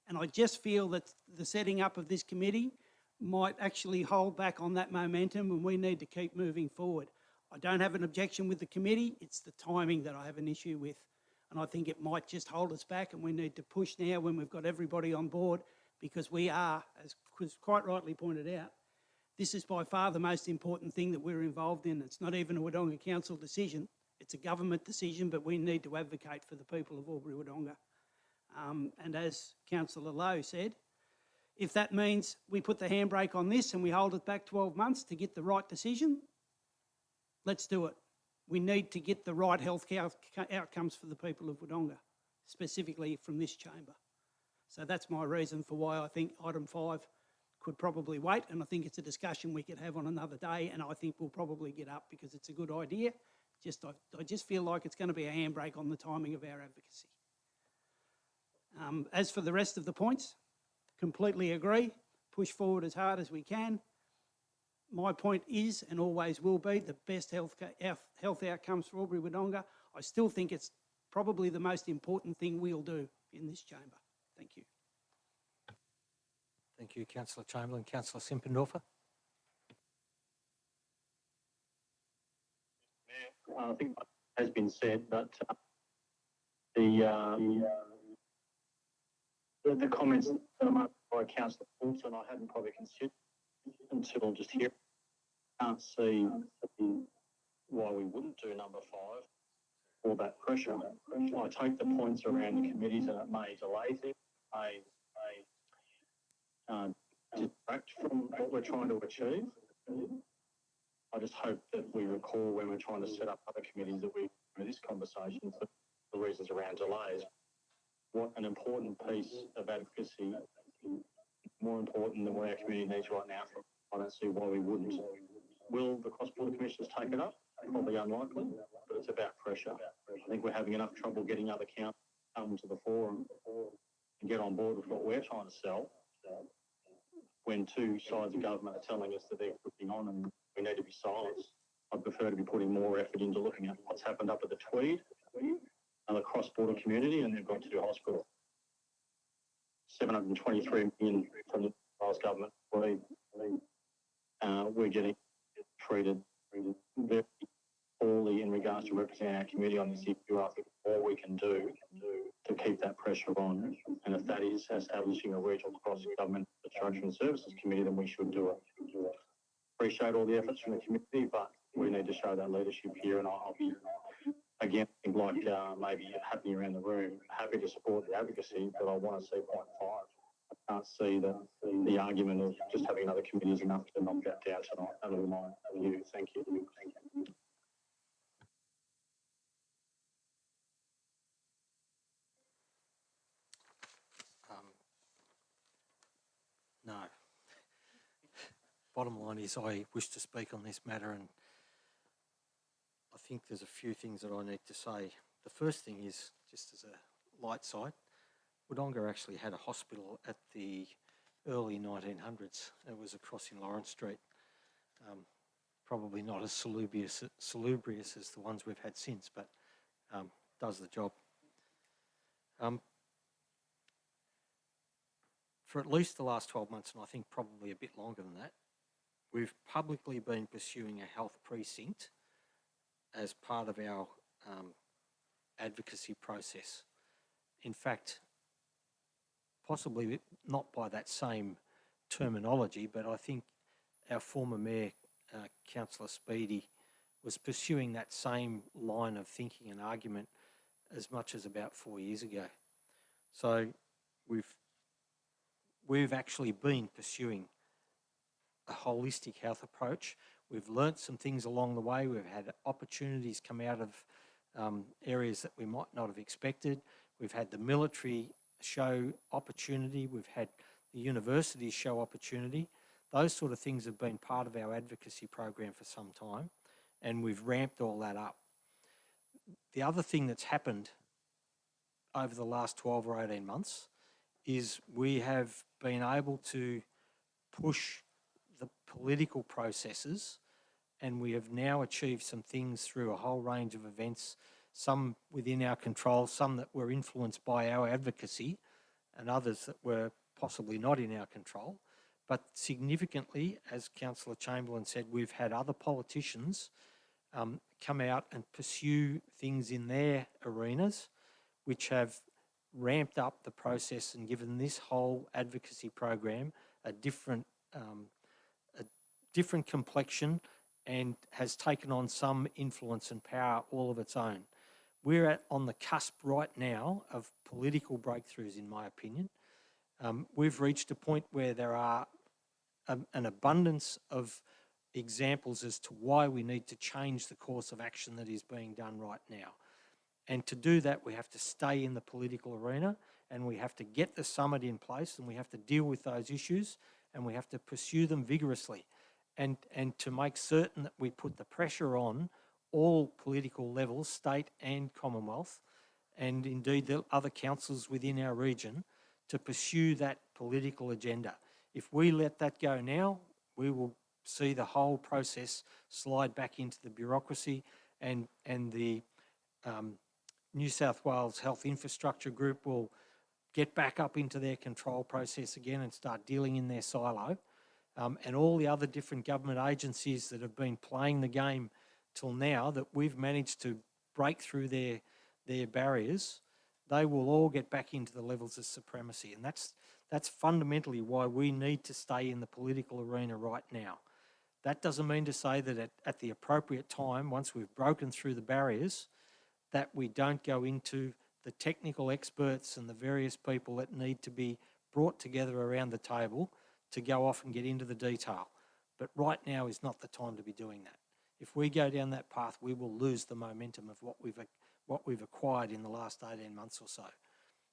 Speaker 1: And I just feel that the setting up of this committee might actually hold back on that momentum, and we need to keep moving forward. I don't have an objection with the committee, it's the timing that I have an issue with. And I think it might just hold us back, and we need to push now when we've got everybody on board, because we are, as was quite rightly pointed out, this is by far the most important thing that we're involved in. It's not even a Wodonga Council decision. It's a government decision, but we need to advocate for the people of Albury Wodonga. And as Councillor Lowe said, if that means we put the handbrake on this and we hold it back 12 months to get the right decision, let's do it. We need to get the right health outcomes for the people of Wodonga, specifically from this chamber. So that's my reason for why I think item 5 could probably wait, and I think it's a discussion we could have on another day, and I think we'll probably get up because it's a good idea. I just feel like it's going to be a handbrake on the timing of our advocacy. As for the rest of the points, completely agree, push forward as hard as we can. My point is, and always will be, the best health outcomes for Albury Wodonga. I still think it's probably the most important thing we'll do in this chamber. Thank you.
Speaker 8: Thank you, Councillor Chamberlain. Councillor Simpendorfer.
Speaker 13: I think what has been said, but the comments that are made by Councillor Poulton, I hadn't probably considered until just here. Can't see why we wouldn't do number 5 or that pressure. I take the points around the committees, and it may delay things, may distract from what we're trying to achieve. I just hope that we recall when we're trying to set up other committees that we have this conversation for the reasons around delays. What an important piece of advocacy, more important than what our community needs right now. I don't see why we wouldn't Will the cross-border commissioners take it up? Probably unlikely, but it's about pressure. I think we're having enough trouble getting other councils to come to the forum and get on board with what we're trying to sell when two sides of government are telling us that they're pushing on and we need to be silenced. I'd prefer to be putting more effort into looking at what's happened up at the Tweed and the cross-border community, and they've got two hospitals. 723 million from the last government. We're getting treated very poorly in regards to representing our community on this issue. I think all we can do to keep that pressure on, and if that is establishing a regional cross-government infrastructure and services committee, then we should do it. Appreciate all the efforts from the community, but we need to show that leadership here, and I'll be, again, like maybe happening around the room, happy to support the advocacy, but I want to see 0.5. I can't see that the argument of just having another committee is enough to knock that down tonight. That will be my view. Thank you.
Speaker 8: No. Bottom line is I wish to speak on this matter, and I think there's a few things that I need to say. The first thing is, just as a light side, Wodonga actually had a hospital at the early 1900s. It was across in Lawrence Street. Probably not as salubrious as the ones we've had since, but does the job. For at least the last 12 months, and I think probably a bit longer than that, we've publicly been pursuing a health precinct as part of our advocacy process. In fact, possibly not by that same terminology, but I think our former Mayor, Councillor Speedy, was pursuing that same line of thinking and argument as much as about 4 years ago. So we've actually been pursuing a holistic health approach. We've learnt some things along the way. We've had opportunities come out of areas that we might not have expected. We've had the military show opportunity. We've had the universities show opportunity. Those sort of things have been part of our advocacy program for some time, and we've ramped all that up. The other thing that's happened over the last 12 or 18 months is we have been able to push the political processes, and we have now achieved some things through a whole range of events, some within our control, some that were influenced by our advocacy, and others that were possibly not in our control. But significantly, as Councillor Chamberlain said, we've had other politicians come out and pursue things in their arenas, which have ramped up the process and given this whole advocacy program a different complexion, and has taken on some influence and power all of its own. We're on the cusp right now of political breakthroughs, in my opinion. We've reached a point where there are an abundance of examples as to why we need to change the course of action that is being done right now. And to do that, we have to stay in the political arena, and we have to get the summit in place, and we have to deal with those issues, and we have to pursue them vigorously. And to make certain that we put the pressure on all political levels, state and Commonwealth, and indeed the other councils within our region, to pursue that political agenda. If we let that go now, we will see the whole process slide back into the bureaucracy, and the New South Wales Health Infrastructure Group will get back up into their control process again and start dealing in their silo. And all the other different government agencies that have been playing the game till now, that we've managed to break through their barriers, they will all get back into the levels of supremacy. And that's fundamentally why we need to stay in the political arena right now. That doesn't mean to say that at the appropriate time, once we've broken through the barriers, that we don't go into the technical experts and the various people that need to be brought together around the table to go off and get into the detail. But right now is not the time to be doing that. If we go down that path, we will lose the momentum of what we've acquired in the last 18 months or so.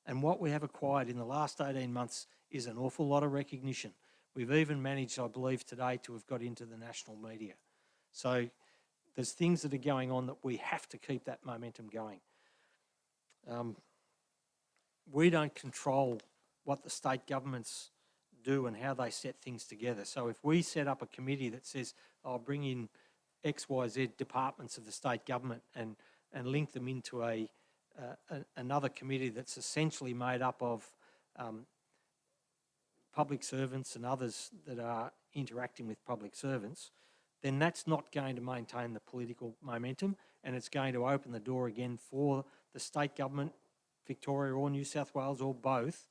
Speaker 8: And what we have acquired in the last 18 months is an awful lot of recognition. We've even managed, I believe, today to have got into the national media. So there's things that are going on that we have to keep that momentum going. We don't control what the state governments do and how they set things together. So if we set up a committee that says, I'll bring in X, Y, Z departments of the state government and link them into another committee that's essentially made up of public servants and others that are interacting with public servants, then that's not going to maintain the political momentum, and it's going to open the door again for the state government, Victoria or New South Wales or both,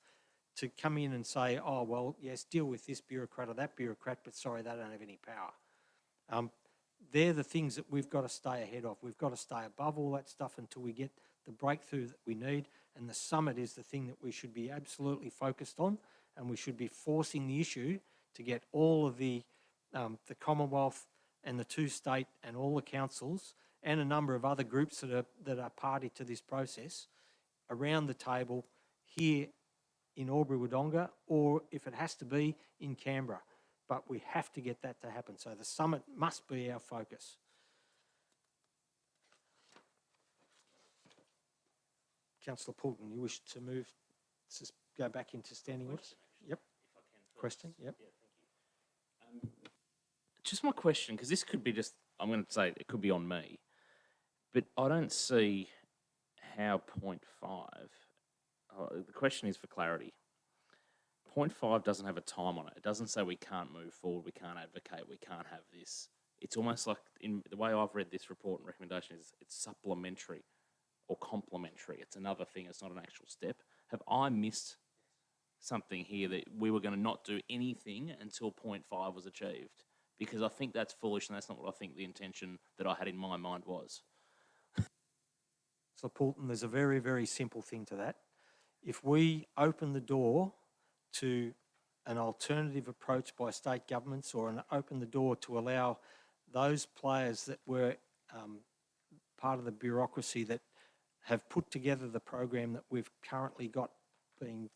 Speaker 8: to come in and say, oh, well, yes, deal with this bureaucrat or that bureaucrat, but sorry, they don't have any power. They're the things that we've got to stay ahead of. We've got to stay above all that stuff until we get the breakthrough that we need, and the summit is the thing that we should be absolutely focused on, and we should be forcing the issue to get all of the Commonwealth and the two state and all the councils and a number of other groups that are party to this process around the table here in Albury-Wodonga, or if it has to be in Canberra. But we have to get that to happen. So the summit must be our focus. Councillor Poulton, you wish to move, to go back into standing orders? Yep. Question? Yep.
Speaker 14: Just my question, because this could be just, I'm going to say it could be on me, but I don't see how 0.5, the question is for clarity. 0.5 doesn't have a time on it. It doesn't say we can't move forward, we can't advocate, we can't have this. It's almost like, in the way I've read this report and recommendation, is it's supplementary or complementary. It's another thing, it's not an actual step. Have I missed something here that we were going to not do anything until 0.5 was achieved? Because I think that's foolish, and that's not what I think the intention that I had in my mind was.
Speaker 8: So Poulton, there's a very, very simple thing to that. If we open the door to an alternative approach by state governments, or open the door to allow those players that were part of the bureaucracy that have put together the program that we've currently got being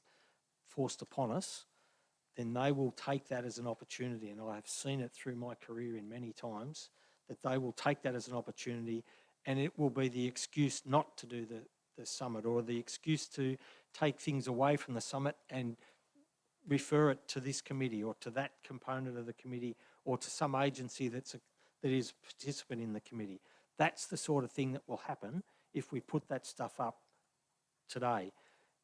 Speaker 8: forced upon us, then they will take that as an opportunity, and I have seen it through my career in many times, that they will take that as an opportunity, and it will be the excuse not to do the summit, or the excuse to take things away from the summit and refer it to this committee or to that component of the committee or to some agency that is a participant in the committee. That's the sort of thing that will happen if we put that stuff up today.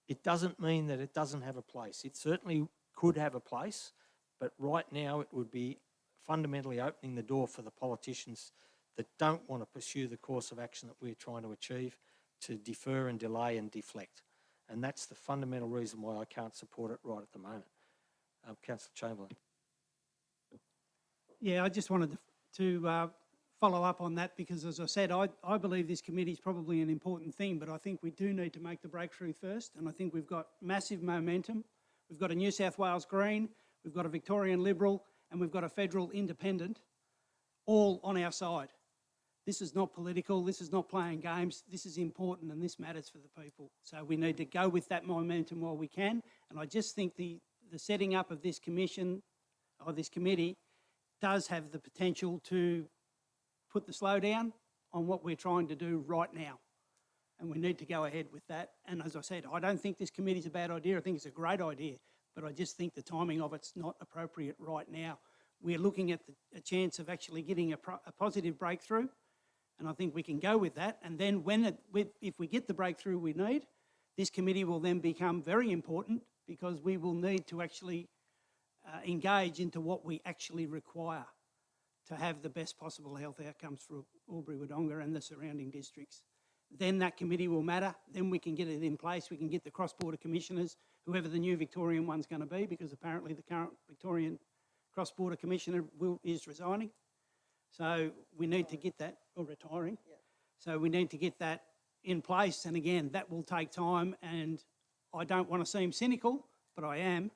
Speaker 8: It doesn't mean that it doesn't have a place. It certainly could have a place, but right now it would be fundamentally opening the door for the politicians that don't want to pursue the course of action that we're trying to achieve, to defer and delay and deflect. And that's the fundamental reason why I can't support it right at the moment. Councillor Chamberlain.
Speaker 1: Yeah, I just wanted to follow up on that, because as I said, I believe this committee is probably an important thing, but I think we do need to make the breakthrough first, and I think we've got massive momentum. We've got a New South Wales Green, we've got a Victorian Liberal, and we've got a federal independent, all on our side. This is not political, this is not playing games, this is important, and this matters for the people. So we need to go with that momentum while we can, and I just think the setting up of this commission, or this committee, does have the potential to put the slow down on what we're trying to do right now. And we need to go ahead with that. And as I said, I don't think this committee is a bad idea. I think it's a great idea, but I just think the timing of it's not appropriate right now. We're looking at a chance of actually getting a positive breakthrough, and I think we can go with that. And then if we get the breakthrough we need, this committee will then become very important, because we will need to actually engage into what we actually require to have the best possible health outcomes for Albury-Wodonga and the surrounding districts. Then that committee will matter. Then we can get it in place. We can get the cross-border commissioners, whoever the new Victorian one's going to be, because apparently the current Victorian cross-border commissioner is resigning. So we need to get that, or retiring. Yeah. So we need to get that in place. And again, that will take time, and I don't want to seem cynical, but I am.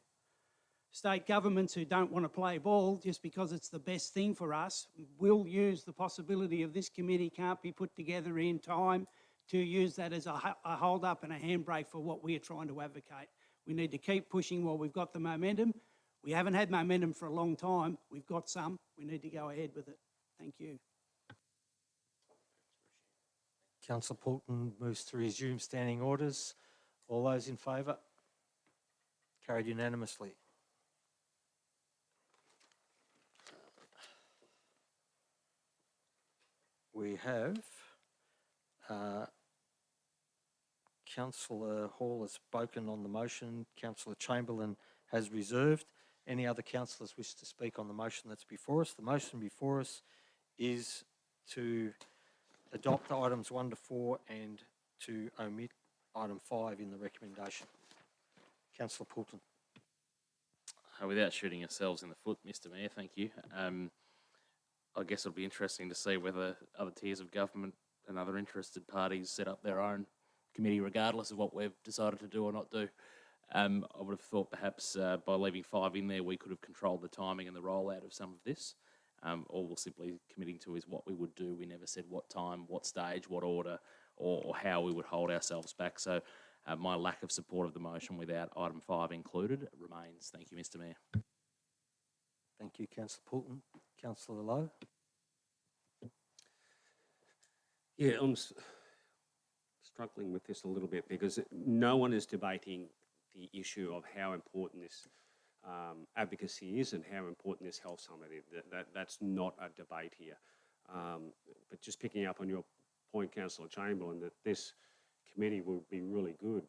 Speaker 1: State governments who don't want to play ball just because it's the best thing for us will use the possibility of this committee can't be put together in time to use that as a hold up and a handbrake for what we are trying to advocate. We need to keep pushing while we've got the momentum. We haven't had momentum for a long time. We've got some. We need to go ahead with it. Thank you.
Speaker 8: Councillor Poulton moves to resume standing orders. All those in favour? Carried unanimously. We have Councillor Hall has spoken on the motion. Councillor Chamberlain has reserved. Any other councillors wish to speak on the motion that's before us? The motion before us is to adopt items 1 to 4 and to omit item 5 in the recommendation. Councillor Poulton.
Speaker 14: Without shooting ourselves in the foot, Mr Mayor, thank you. I guess it'll be interesting to see whether other tiers of government and other interested parties set up their own committee regardless of what we've decided to do or not do. I would have thought perhaps by leaving 5 in there we could have controlled the timing and the rollout of some of this. All we're simply committing to is what we would do. We never said what time, what stage, what order, or how we would hold ourselves back. So my lack of support of the motion without item 5 included remains. Thank you, Mr Mayor.
Speaker 8: Thank you, Councillor Poulton. Councillor Lowe.
Speaker 2: Yeah, I'm struggling with this a little bit because no one is debating the issue of how important this advocacy is and how important this health summit is. That's not a debate here. But just picking up on your point, Councillor Chamberlain, that this committee will be really good,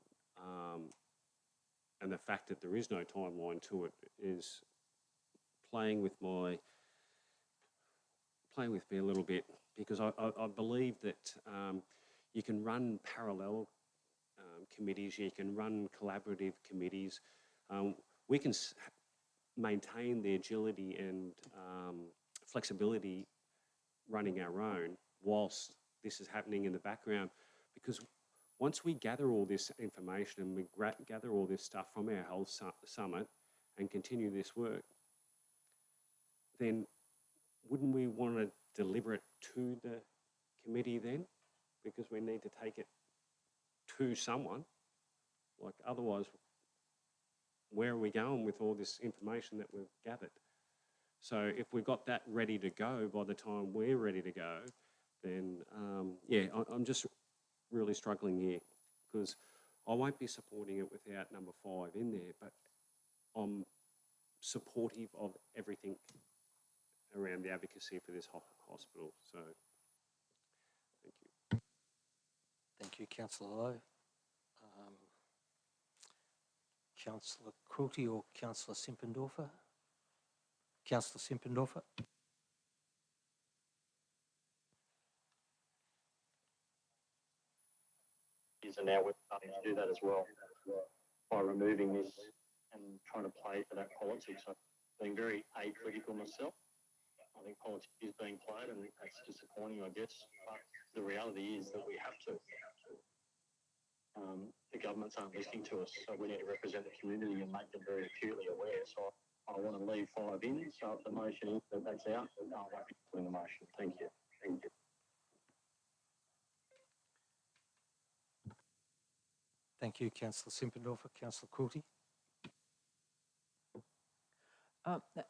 Speaker 2: and the fact that there is no timeline to it is playing with me a little bit, because I believe that you can run parallel committees, you can run collaborative committees. We can maintain the agility and flexibility running our own whilst this is happening in the background, because once we gather all this information and we gather all this stuff from our health summit and continue this work, then wouldn't we want to deliver it to the committee then? Because we need to take it to someone. Like, otherwise, where are we going with all this information that we've gathered? So if we've got that ready to go by the time we're ready to go, then yeah, I'm just really struggling here, because I won't be supporting it without number 5 in there, but I'm supportive of everything around the advocacy for this hospital. So thank you.
Speaker 8: Thank you, Councillor Lowe. Councillor Quilty or Councillor Simpendorfer? Councillor Simpendorfer.
Speaker 13: And now we're starting to do that as well by removing this and trying to play to that politics. I'm being very acritical myself. I think politics is being played, and that's disappointing, I guess. But the reality is that we have to. The governments aren't listening to us, so we need to represent the community and make them very acutely aware. So I want to leave 5 in. So if the motion is that that's out, I won't be putting the motion. Thank you. Thank you.
Speaker 8: Thank you, Councillor Simpendorfer. Councillor Quilty.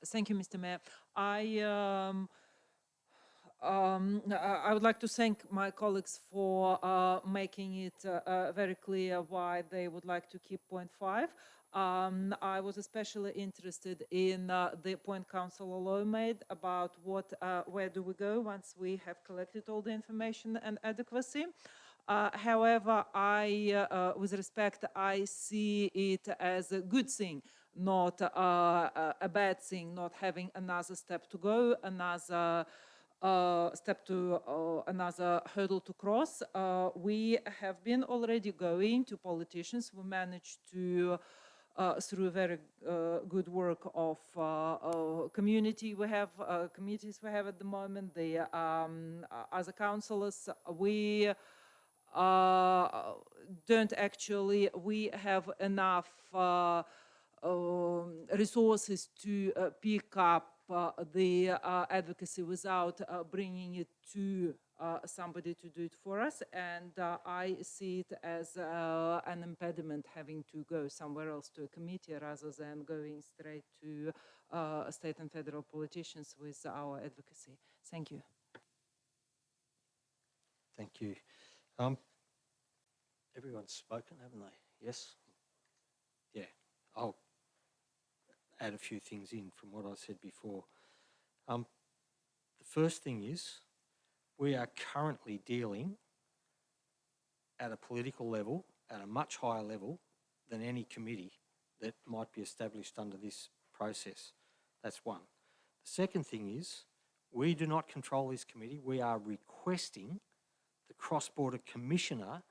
Speaker 11: Thank you, Mr. Mayor. I would like to thank my colleagues for making it very clear why they would like to keep point 5. I was especially interested in the point Councillor Lowe made about where do we go once we have collected all the information and adequacy. However, with respect, I see it as a good thing, not a bad thing, not having another step to go, another another hurdle to cross. We have been already going to politicians. We managed to, through very good work of community we have, committees we have at the moment, the other councillors, we don't actually, we have enough resources to pick up the advocacy without bringing it to somebody to do it for us, and I see it as an impediment having to go somewhere else to a committee rather than going straight to state and federal politicians with our advocacy. Thank you.
Speaker 8: Thank you. Everyone's spoken, haven't they? Yes? Yeah, I'll add a few things in from what I said before. The first thing is we are currently dealing at a political level, at a much higher level than any committee that might be established under this process. That's one. The second thing is we do not control this committee. We are requesting the Cross-Border Commissioner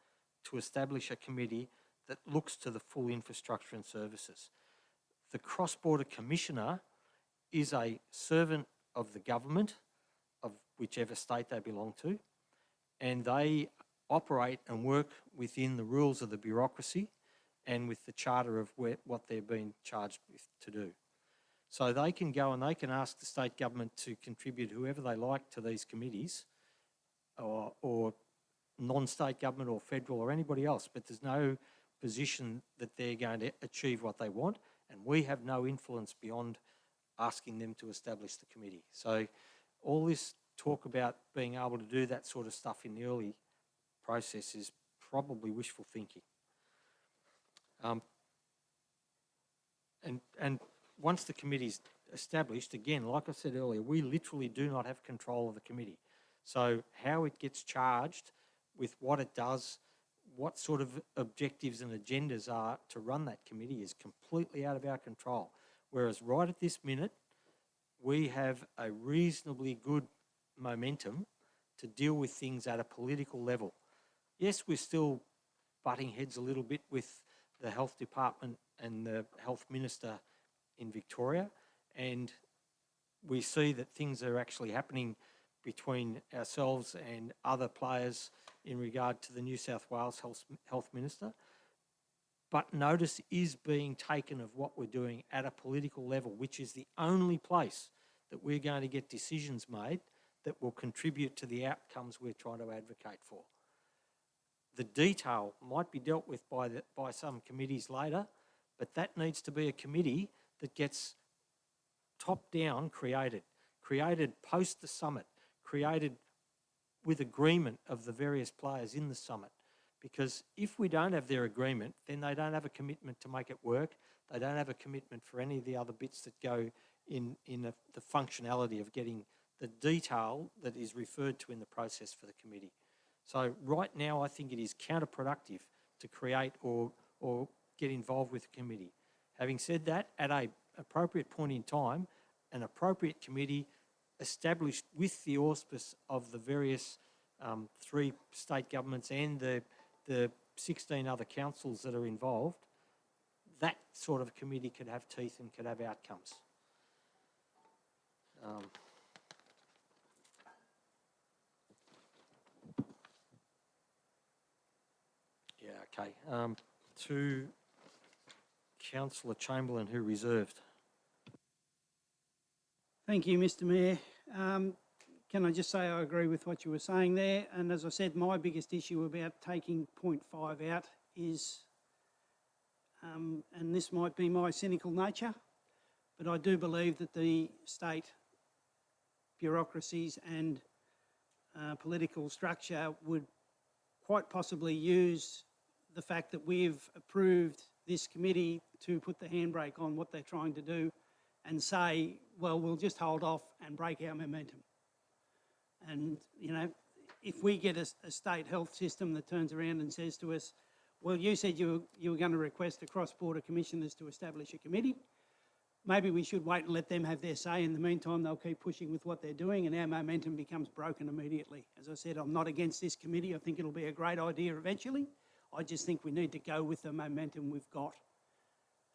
Speaker 8: to establish a committee that looks to the full infrastructure and services. The Cross-Border Commissioner is a servant of the government of whichever state they belong to, and they operate and work within the rules of the bureaucracy and with the charter of what they're being charged with to do. So they can go and they can ask the state government to contribute whoever they like to these committees, or non-state government or federal or anybody else, but there's no position that they're going to achieve what they want, and we have no influence beyond asking them to establish the committee. So all this talk about being able to do that sort of stuff in the early process is probably wishful thinking. And once the committee's established, again, like I said earlier, we literally do not have control of the committee. So how it gets charged with what it does, what sort of objectives and agendas are to run that committee is completely out of our control. Whereas right at this minute, we have a reasonably good momentum to deal with things at a political level. Yes, we're still butting heads a little bit with the Health Department and the Health Minister in Victoria, and we see that things are actually happening between ourselves and other players in regard to the New South Wales Health Minister. But notice is being taken of what we're doing at a political level, which is the only place that we're going to get decisions made that will contribute to the outcomes we're trying to advocate for. The detail might be dealt with by some committees later, but that needs to be a committee that gets top-down created post the summit, created with agreement of the various players in the summit. Because if we don't have their agreement, then they don't have a commitment to make it work. They don't have a commitment for any of the other bits that go in the functionality of getting the detail that is referred to in the process for the committee. So right now, I think it is counterproductive to create or get involved with a committee. Having said that, at an appropriate point in time, an appropriate committee established with the auspice of the various 3 state governments and the 16 other councils that are involved, that sort of committee could have teeth and could have outcomes. Okay. To Councillor Chamberlain, who reserved.
Speaker 1: Thank you, Mr. Mayor. Can I just say I agree with what you were saying there? And as I said, my biggest issue about taking 0.5 out is, and this might be my cynical nature, but I do believe that the state bureaucracies and political structure would quite possibly use the fact that we've approved this committee to put the handbrake on what they're trying to do and say, well, we'll just hold off and break our momentum. And, you know, if we get a state health system that turns around and says to us, well, you said you were going to request the cross-border commissioners to establish a committee, maybe we should wait and let them have their say. In the meantime, they'll keep pushing with what they're doing and our momentum becomes broken immediately. As I said, I'm not against this committee. I think it'll be a great idea eventually. I just think we need to go with the momentum we've got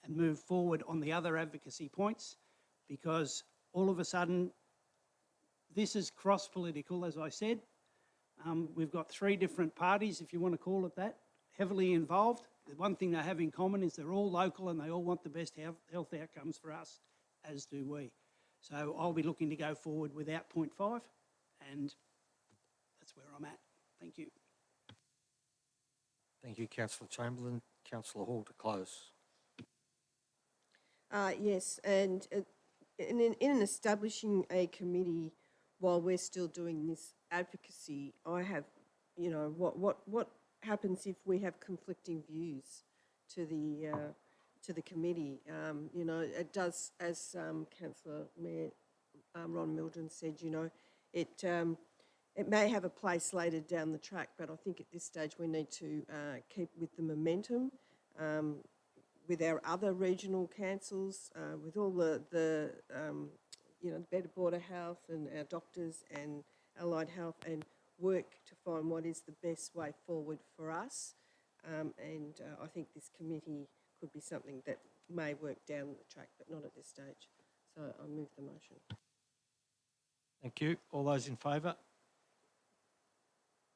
Speaker 1: and move forward on the other advocacy points, because all of a sudden, this is cross-political, as I said. We've got 3 different parties, if you want to call it that, heavily involved. The one thing they have in common is they're all local and they all want the best health outcomes for us, as do we. So I'll be looking to go forward without 0.5, and that's where I'm at. Thank you.
Speaker 8: Thank you, Councillor Chamberlain. Councillor Hall to close.
Speaker 7: Yes, and in establishing a committee while we're still doing this advocacy, I have you know, what happens if we have conflicting views to the committee? You know, it does, as Councillor Mayor Ron Mildren said, you know, it may have a place later down the track, but I think at this stage we need to keep with the momentum with our other regional councils, with all the you know, Better Border Health and our doctors and allied health, and work to find what is the best way forward for us. And I think this committee could be something that may work down the track, but not at this stage. So I move the motion.
Speaker 8: Thank you. All those in favour?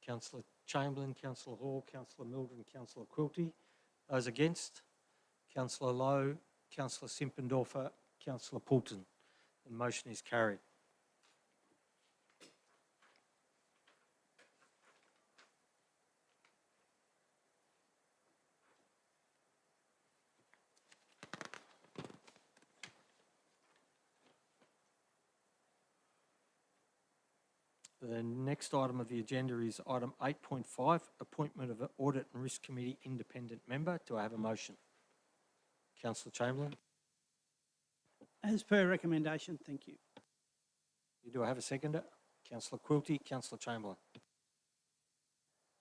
Speaker 8: Councillor Chamberlain, Councillor Hall, Councillor Mildren, Councillor Quilty. Those against? Councillor Lowe, Councillor Simpendorfer, Councillor Poulton. The motion is carried. The next item of the agenda is item 8.5, appointment of an Audit and Risk Committee independent member. Do I have a motion? Councillor Chamberlain.
Speaker 1: As per recommendation, thank you.
Speaker 8: Do I have a seconder? Councillor Quilty, Councillor Chamberlain.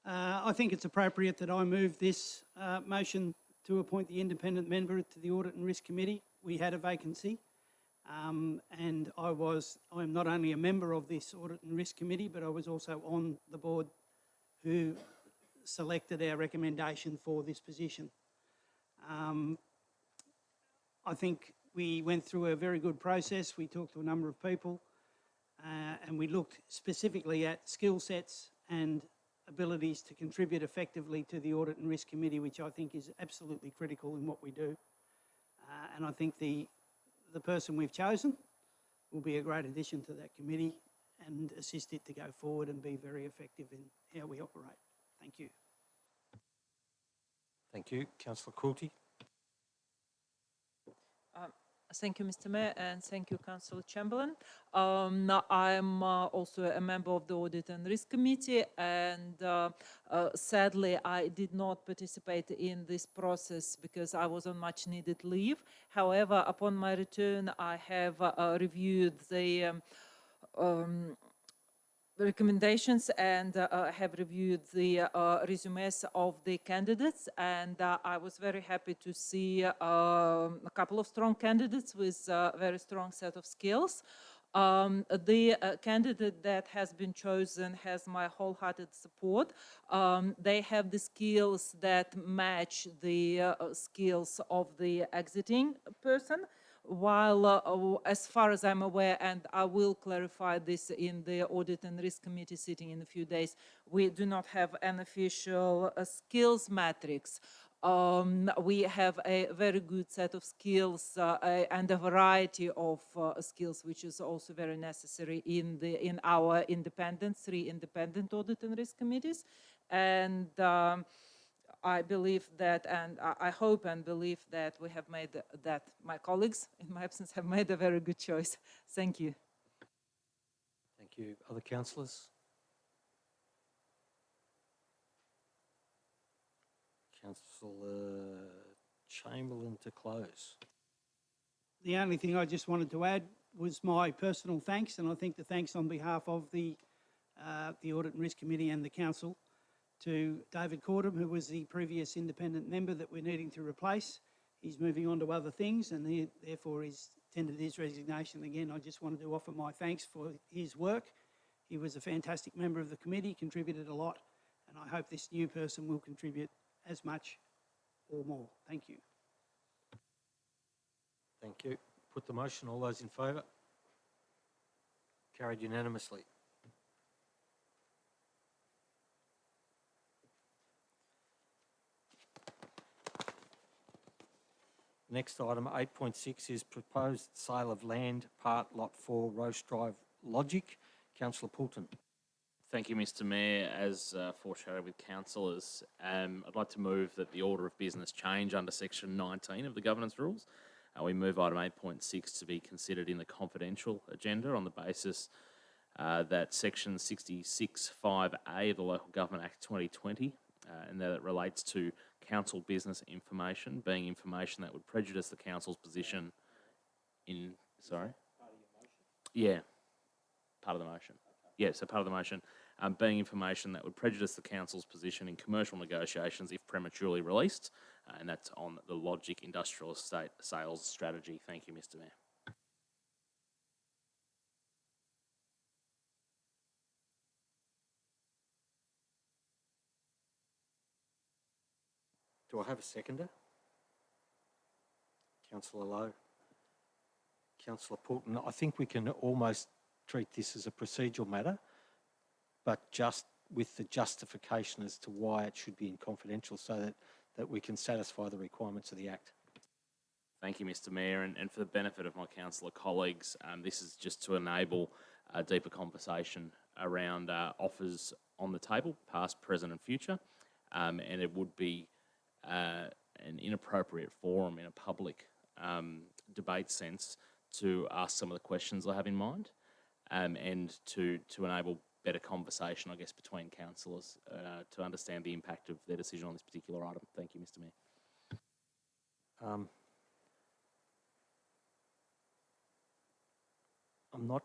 Speaker 1: I think it's appropriate that I move this motion to appoint the independent member to the Audit and Risk Committee. We had a vacancy, and I am not only a member of this Audit and Risk Committee, but I was also on the board who selected our recommendation for this position. I think we went through a very good process. We talked to a number of people, and we looked specifically at skill sets and abilities to contribute effectively to the Audit and Risk Committee, which I think is absolutely critical in what we do. And I think the person we've chosen will be a great addition to that committee and assist it to go forward and be very effective in how we operate. Thank you.
Speaker 8: Thank you. Councillor Quilty.
Speaker 11: Thank you, Mr. Mayor, and thank you, Councillor Chamberlain. I'm also a member of the Audit and Risk Committee, and sadly, I did not participate in this process because I was on much needed leave. However, upon my return, I have reviewed the recommendations and have reviewed the resumes of the candidates, and I was very happy to see a couple of strong candidates with a very strong set of skills. The candidate that has been chosen has my wholehearted support. They have the skills that match the skills of the exiting person. While, as far as I'm aware, and I will clarify this in the Audit and Risk Committee sitting in a few days, we do not have an official skills matrix. We have a very good set of skills and a variety of skills, which is also very necessary in our three independent Audit and Risk Committees. And I believe that, and I hope and believe that we have made that, my colleagues in my absence have made a very good choice. Thank you.
Speaker 8: Thank you. Other councillors? Councillor Chamberlain to close.
Speaker 1: The only thing I just wanted to add was my personal thanks, and I think the thanks on behalf of the Audit and Risk Committee and the Council to David Cordham, who was the previous independent member that we're needing to replace. He's moving on to other things, and therefore he's tendered his resignation. Again, I just wanted to offer my thanks for his work. He was a fantastic member of the committee, contributed a lot, and I hope this new person will contribute as much or more. Thank you.
Speaker 8: Thank you. Put the motion. All those in favour? Carried unanimously. Next item, 8.6, is proposed sale of land, part lot 4, Roche Drive, Logic. Councillor Poulton.
Speaker 14: Thank you, Mr. Mayor. As foreshadowed with councillors, I'd like to move that the order of business change under section 19 of the governance rules. We move item 8.6 to be considered in the confidential agenda on the basis that Section 66(5)(a) of the Local Government Act 2020, and that it relates to council business information, being information that would prejudice the council's position in, sorry? Yeah, part of the motion. Yeah, so part of the motion, being information that would prejudice the council's position in commercial negotiations if prematurely released, and that's on the Logic Industrial Estate Sales Strategy. Thank you, Mr. Mayor.
Speaker 8: Do I have a seconder? Councillor Lowe. Councillor Poulton, I think we can almost treat this as a procedural matter, but just with the justification as to why it should be in confidential so that we can satisfy the requirements of the Act.
Speaker 14: Thank you, Mr. Mayor, and for the benefit of my councillor colleagues, this is just to enable a deeper conversation around offers on the table, past, present and future, and it would be an inappropriate forum in a public debate sense to ask some of the questions I have in mind, and to enable better conversation, I guess, between councillors to understand the impact of their decision on this particular item. Thank you, Mr. Mayor.
Speaker 8: I'm not...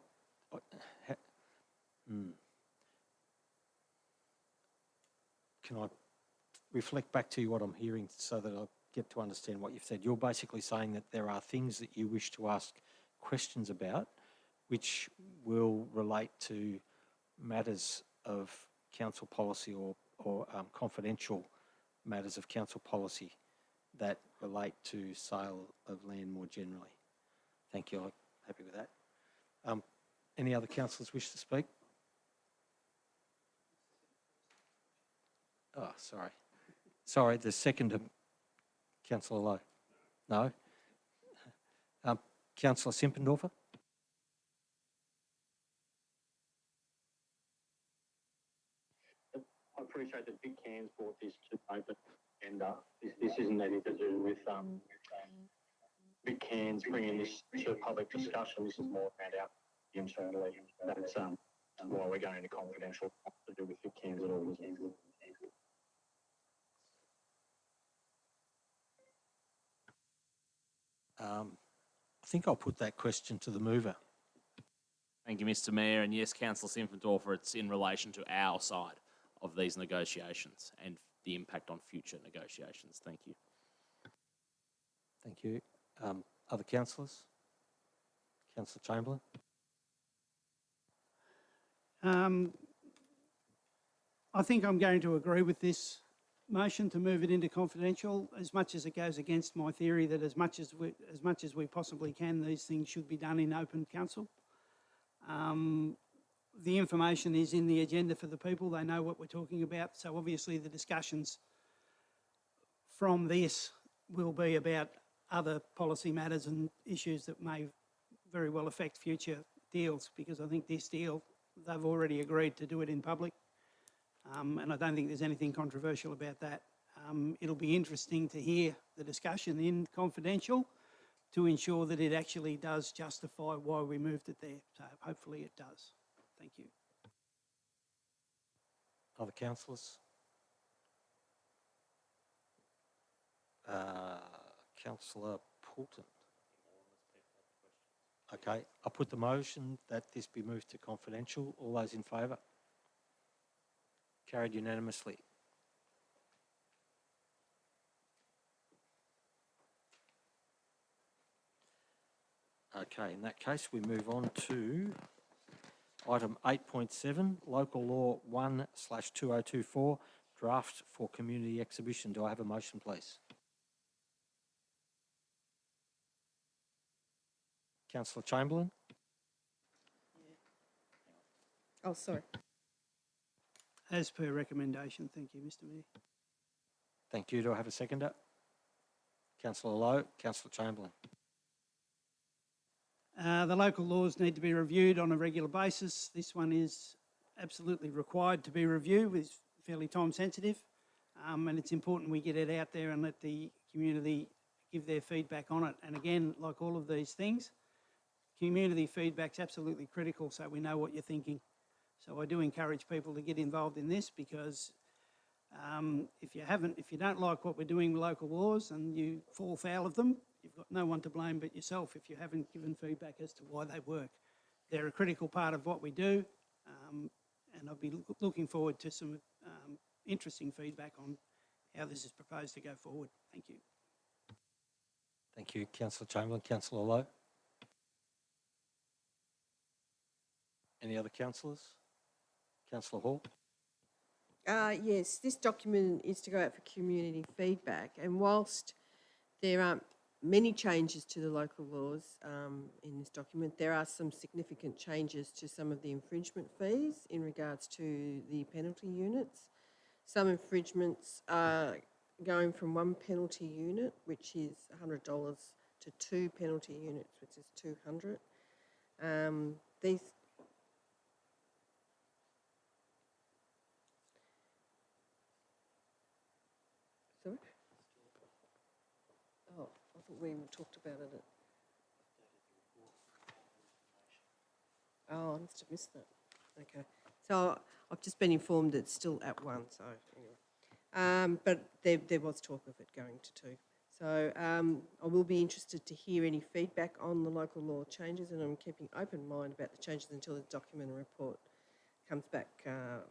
Speaker 8: Can I reflect back to you what I'm hearing so that I get to understand what you've said? You're basically saying that there are things that you wish to ask questions about which will relate to matters of council policy or confidential matters of council policy that relate to sale of land more generally. Thank you. I'm happy with that. Any other councillors wish to speak? Oh, sorry. Sorry, the second, Councillor Lowe. No? Councillor Simpendorfer?
Speaker 13: I appreciate that Big Cans brought this to open, and this isn't anything to do with Big Cans bringing this to public discussion. This is more about our internally. That's why we're going into confidential, to do with Big Cans at all.
Speaker 8: I think I'll put that question to the mover.
Speaker 14: Thank you, Mr. Mayor. And yes, Councillor Simpendorfer, it's in relation to our side of these negotiations and the impact on future negotiations. Thank you.
Speaker 8: Thank you. Other councillors? Councillor Chamberlain?
Speaker 1: I think I'm going to agree with this motion to move it into confidential, as much as it goes against my theory that as much as we possibly can, these things should be done in open council. The information is in the agenda for the people. They know what we're talking about. So obviously the discussions from this will be about other policy matters and issues that may very well affect future deals, because I think this deal, they've already agreed to do it in public. And I don't think there's anything controversial about that. It'll be interesting to hear the discussion in confidential to ensure that it actually does justify why we moved it there. So hopefully it does. Thank you.
Speaker 8: Other councillors? Councillor Poulton. Okay, I'll put the motion that this be moved to confidential. All those in favour? Carried unanimously. Okay, in that case, we move on to item 8.7, Local Law 1/2024, Draft for Community Exhibition. Do I have a motion, please? Councillor Chamberlain?
Speaker 7: Oh, sorry.
Speaker 1: As per recommendation. Thank you, Mr. Mayor.
Speaker 8: Thank you. Do I have a seconder? Councillor Lowe, Councillor Chamberlain.
Speaker 1: The local laws need to be reviewed on a regular basis. This one is absolutely required to be reviewed. It's fairly time sensitive, and it's important we get it out there and let the community give their feedback on it. And again, like all of these things, community feedback's absolutely critical so we know what you're thinking. So I do encourage people to get involved in this because if you don't like what we're doing with local laws and you fall foul of them, you've got no one to blame but yourself if you haven't given feedback as to why they work. They're a critical part of what we do, and I'll be looking forward to some interesting feedback on how this is proposed to go forward. Thank you.
Speaker 8: Thank you, Councillor Chamberlain. Councillor Lowe. Any other councillors? Councillor Hall.
Speaker 7: Yes, this document is to go out for community feedback, and whilst there aren't many changes to the local laws in this document, there are some significant changes to some of the infringement fees in regards to the penalty units. Some infringements are going from one penalty unit, which is $100, to two penalty units, which is $200. These Sorry? Oh, I thought we talked about it. Oh, I must have missed that. Okay. So I've just been informed it's still at one, so anyway. But there was talk of it going to two. So I will be interested to hear any feedback on the local law changes, and I'm keeping open mind about the changes until the document and report comes back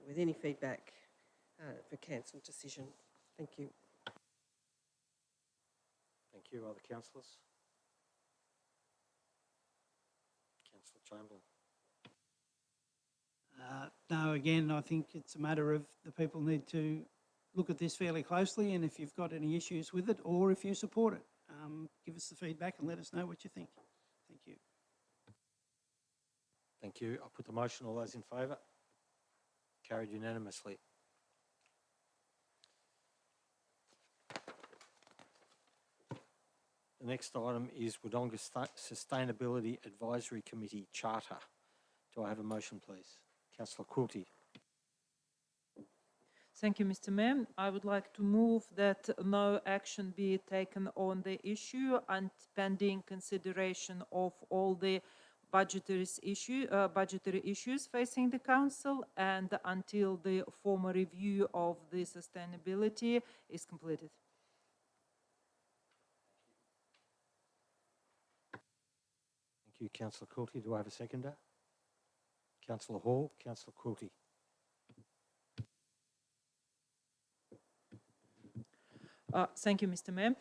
Speaker 7: with any feedback for council decision. Thank you.
Speaker 8: Thank you. Other councillors? Councillor Chamberlain.
Speaker 1: No, again, I think it's a matter of the people need to look at this fairly closely, and if you've got any issues with it or if you support it, give us the feedback and let us know what you think. Thank you.
Speaker 8: Thank you. I'll put the motion. All those in favour? Carried unanimously. The next item is Wodonga Sustainability Advisory Committee Charter. Do I have a motion, please? Councillor Quilty.
Speaker 11: Thank you, Mr. Mayor. I would like to move that no action be taken on the issue and pending consideration of all the budgetary issues facing the council, and until the formal review of the sustainability is completed.
Speaker 8: Thank you, Councillor Quilty. Do I have a seconder? Councillor Hall. Councillor Quilty.
Speaker 11: Thank you, Mr. Mayor.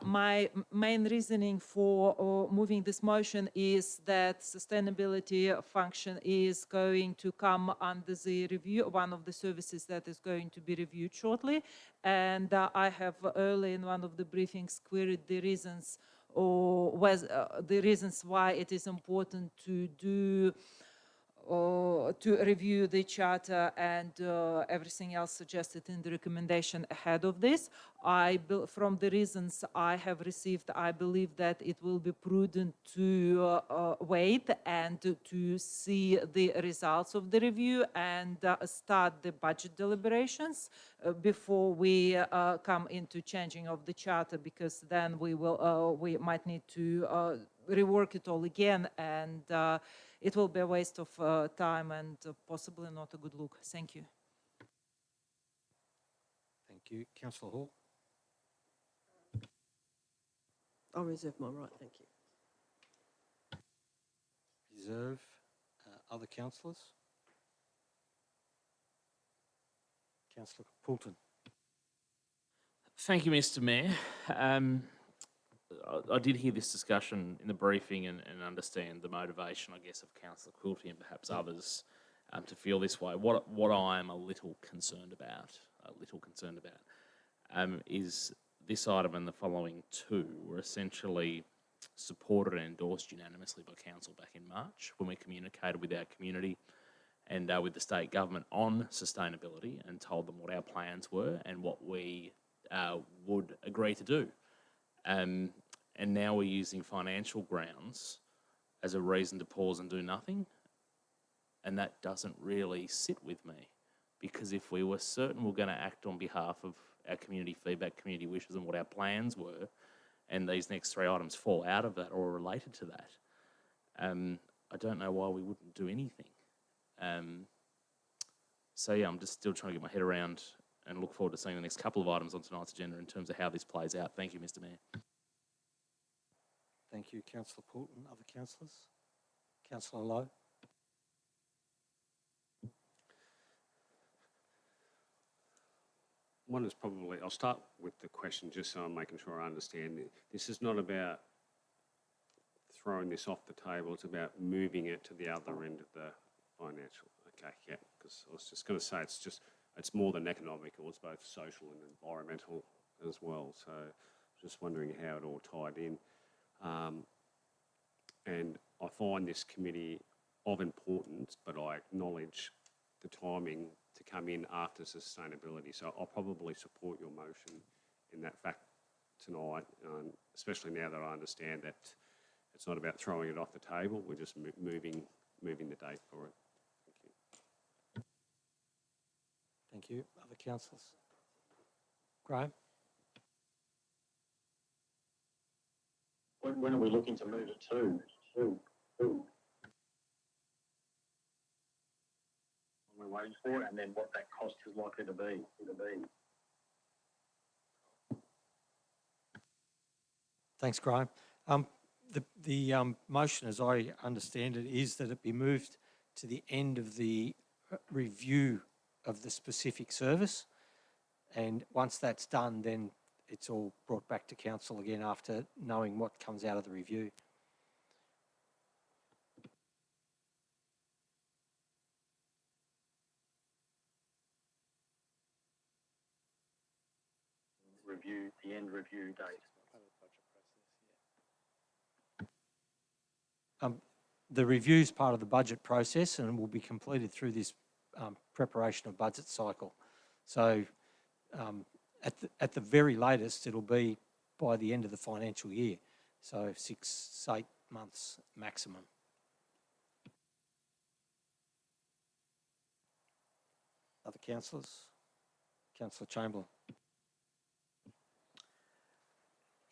Speaker 11: My main reasoning for moving this motion is that sustainability function is going to come under the review, one of the services that is going to be reviewed shortly. And I have early in one of the briefings queried the reasons why it is important to do to review the charter and everything else suggested in the recommendation ahead of this. From the reasons I have received, I believe that it will be prudent to wait and to see the results of the review and start the budget deliberations before we come into changing of the charter, because then we might need to rework it all again, and it will be a waste of time and possibly not a good look. Thank you.
Speaker 8: Thank you. Councillor Hall.
Speaker 7: I'll reserve my right, thank you.
Speaker 8: Reserve. Other councillors? Councillor Poulton.
Speaker 14: Thank you, Mr. Mayor. I did hear this discussion in the briefing and understand the motivation, I guess, of Councillor Quilty and perhaps others to feel this way. What I am a little concerned about, is this item and the following two were essentially supported and endorsed unanimously by Council back in March when we communicated with our community and with the state government on sustainability and told them what our plans were and what we would agree to do. And now we're using financial grounds as a reason to pause and do nothing. And that doesn't really sit with me, because if we were certain we're going to act on behalf of our community feedback, community wishes and what our plans were, and these next three items fall out of that or are related to that, I don't know why we wouldn't do anything. So yeah, I'm just still trying to get my head around and look forward to seeing the next couple of items on tonight's agenda in terms of how this plays out. Thank you, Mr. Mayor.
Speaker 8: Thank you, Councillor Poulton. Other councillors? Councillor Lowe?
Speaker 2: One is probably, I'll start with the question just so I'm making sure I understand it. This is not about throwing this off the table, it's about moving it to the other end of the financial. Okay, yeah, because I was just going to say it's more than economical, it's both social and environmental as well. So just wondering how it all tied in. And I find this committee of importance, but I acknowledge the timing to come in after sustainability. So I'll probably support your motion in that fact tonight, especially now that I understand that it's not about throwing it off the table, we're just moving the date for it. Thank you.
Speaker 8: Thank you. Other councillors? Graham?
Speaker 13: When are we looking to move it to? We're waiting for it, and then what that cost is likely to be.
Speaker 8: Thanks, Graham. The motion, as I understand it, is that it be moved to the end of the review of the specific service. And once that's done, then it's all brought back to council again after knowing what comes out of the review.
Speaker 13: The end review date.
Speaker 8: The review is part of the budget process and will be completed through this preparation of budget cycle. So at the very latest, it'll be by the end of the financial year. So 6-8 months maximum. Other councillors? Councillor Chamberlain.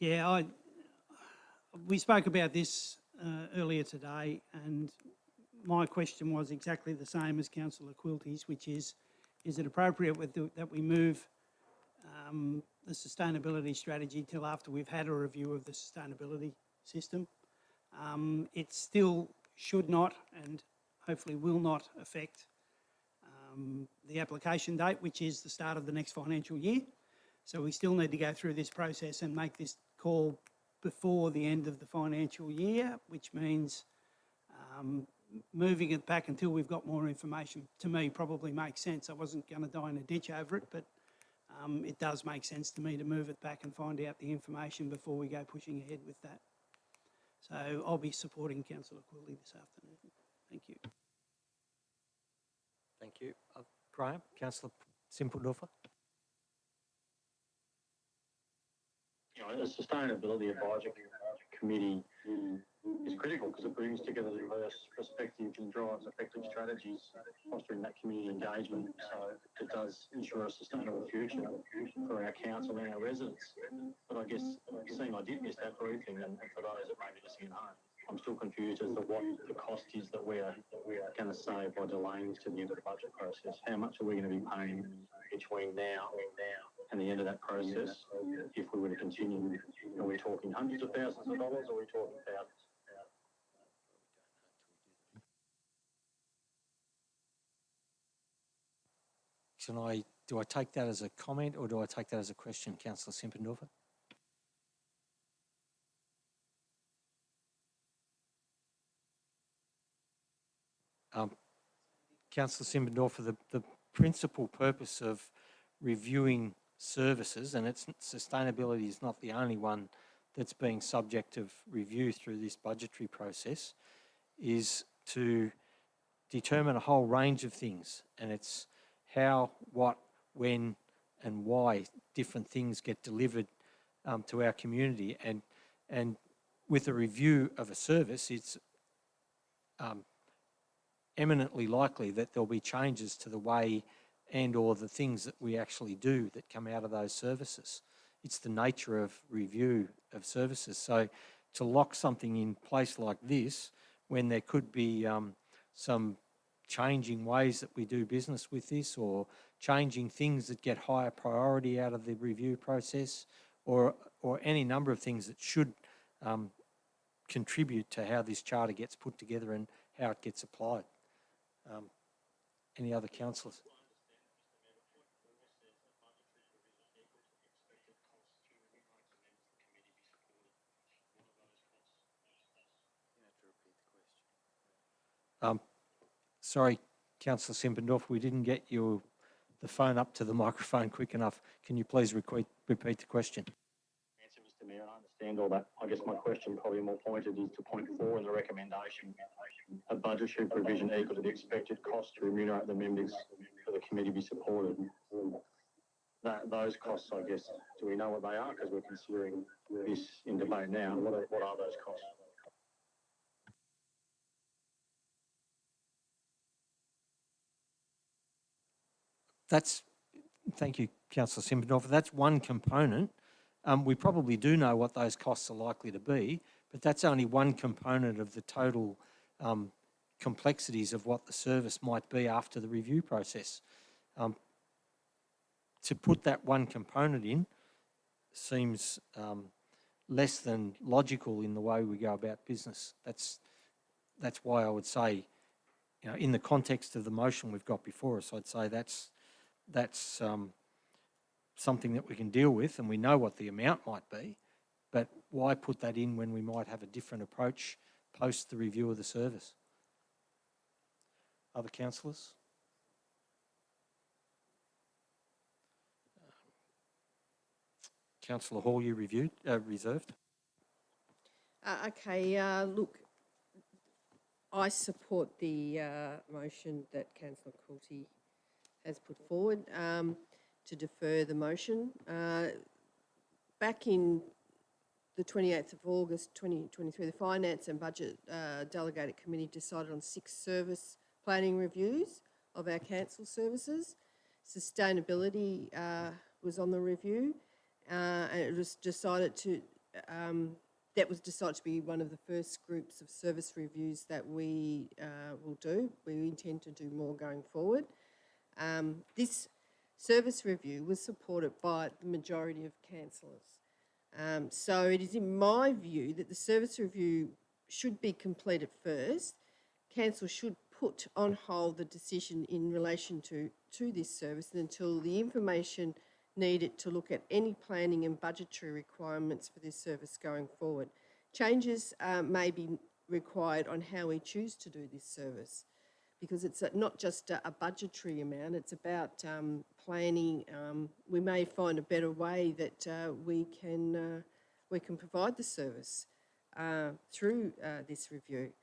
Speaker 1: Yeah, we spoke about this earlier today, and my question was exactly the same as Councillor Quilty's, which is it appropriate that we move the sustainability strategy till after we've had a review of the sustainability system? It still should not and hopefully will not affect the application date, which is the start of the next financial year. So we still need to go through this process and make this call before the end of the financial year, which means moving it back until we've got more information, to me, probably makes sense. I wasn't going to die in a ditch over it, but it does make sense to me to move it back and find out the information before we go pushing ahead with that. So I'll be supporting Councillor Quilty this afternoon. Thank you.
Speaker 8: Thank you. Graham, Councillor Simpledorfer.
Speaker 13: The Sustainability Advisory Committee is critical because it brings together diverse perspectives and drives effective strategies, fostering that community engagement. So it does ensure a sustainable future for our council and our residents. But I guess, seeing I did miss that briefing, and for those that may be listening at home, I'm still confused as to what the cost is that we are going to save by delaying this to the end of the budget process. How much are we going to be paying between now and the end of that process if we were to continue? Are we talking hundreds of thousands of dollars, or are we talking thousands?
Speaker 8: Do I take that as a comment or do I take that as a question, Councillor Simpendorfer? Councillor Simpendorfer, the principal purpose of reviewing services, and sustainability is not the only one that's being subject of review through this budgetary process, is to determine a whole range of things, and it's how, what, when and why different things get delivered to our community. And with a review of a service, it's eminently likely that there'll be changes to the way and or the things that we actually do that come out of those services. It's the nature of review of services. So to lock something in place like this when there could be some changing ways that we do business with this, or changing things that get higher priority out of the review process, or any number of things that should contribute to how this charter gets put together and how it gets applied. Any other councillors? Sorry, Councillor Simpendorf, we didn't get the phone up to the microphone quick enough. Can you please repeat the question?
Speaker 13: Answer, Mr. Mayor, I understand all that. I guess my question, probably more pointed, is to point 4 in the recommendation, a budgetary provision equal to the expected cost to remunerate the members for the committee be supported. Those costs, I guess, do we know what they are? Because we're considering this in debate now. What are those costs?
Speaker 8: Thank you, Councillor Simpendorf. That's one component. We probably do know what those costs are likely to be, but that's only one component of the total complexities of what the service might be after the review process. To put that one component in seems less than logical in the way we go about business. That's why I would say, in the context of the motion we've got before us, I'd say that's something that we can deal with, and we know what the amount might be, but why put that in when we might have a different approach post the review of the service? Other councillors? Councillor Hall, you reserved?
Speaker 7: Okay, look, I support the motion that Councillor Coulty has put forward to defer the motion. Back in the 28th of August 2023, the Finance and Budget Delegated Committee decided on 6 service planning reviews of our council services. Sustainability was on the review, and it was decided to that was decided to be one of the first groups of service reviews that we will do. We intend to do more going forward. This service review was supported by the majority of councillors. So it is in my view that the service review should be completed first. Council should put on hold the decision in relation to this service until the information needed to look at any planning and budgetary requirements for this service going forward. Changes may be required on how we choose to do this service, because it's not just a budgetary amount, it's about planning. We may find a better way that we can provide the service through this review.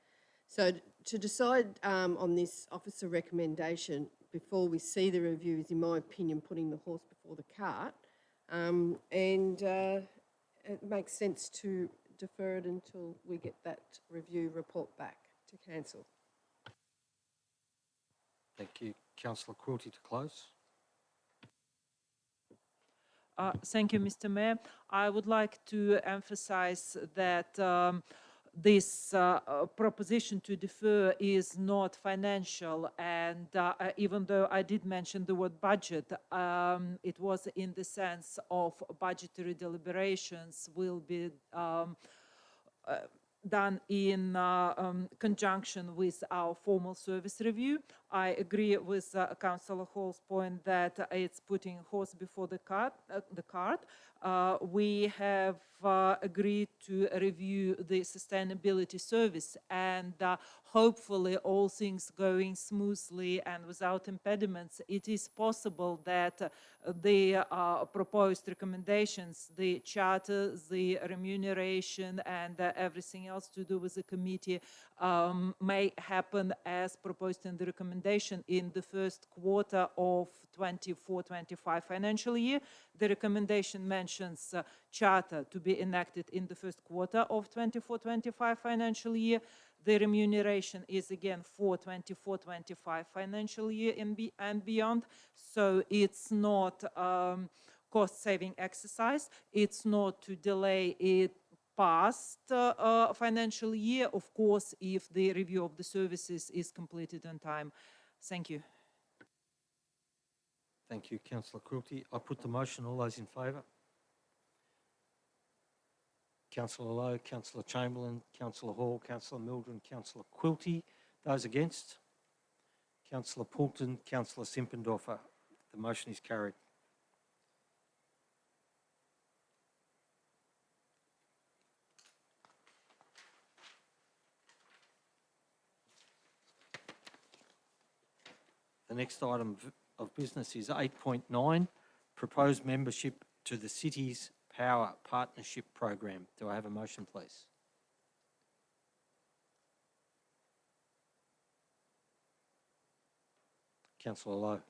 Speaker 7: So to decide on this officer recommendation before we see the review is, in my opinion, putting the horse before the cart, and it makes sense to defer it until we get that review report back to council.
Speaker 8: Thank you. Councillor Quilty to close.
Speaker 11: Thank you, Mr. Mayor. I would like to emphasize that this proposition to defer is not financial, and even though I did mention the word budget, it was in the sense of budgetary deliberations will be done in conjunction with our formal service review. I agree with Councillor Hall's point that it's putting horse before the cart. We have agreed to review the sustainability service, and hopefully all things going smoothly and without impediments, it is possible that the proposed recommendations, the charter, the remuneration, and everything else to do with the committee may happen as proposed in the recommendation in the first quarter of 24-25 financial year. The recommendation mentions charter to be enacted in the first quarter of 24-25 financial year. The remuneration is again for 24-25 financial year and beyond. So it's not cost-saving exercise. It's not to delay it past financial year, of course, if the review of the services is completed on time. Thank you.
Speaker 8: Thank you, councillor Quilty. I put the motion. All those in favour? Councillor Lowe, Councillor Chamberlain, Councillor Hall, Councillor Mildren, Councillor Quilty. Those against? Councillor Poulton, Councillor Simpendorfer. The motion is carried. The next item of business is 8.9, proposed membership to the City's Power Partnership Program. Do I have a motion, please? Councillor Lowe.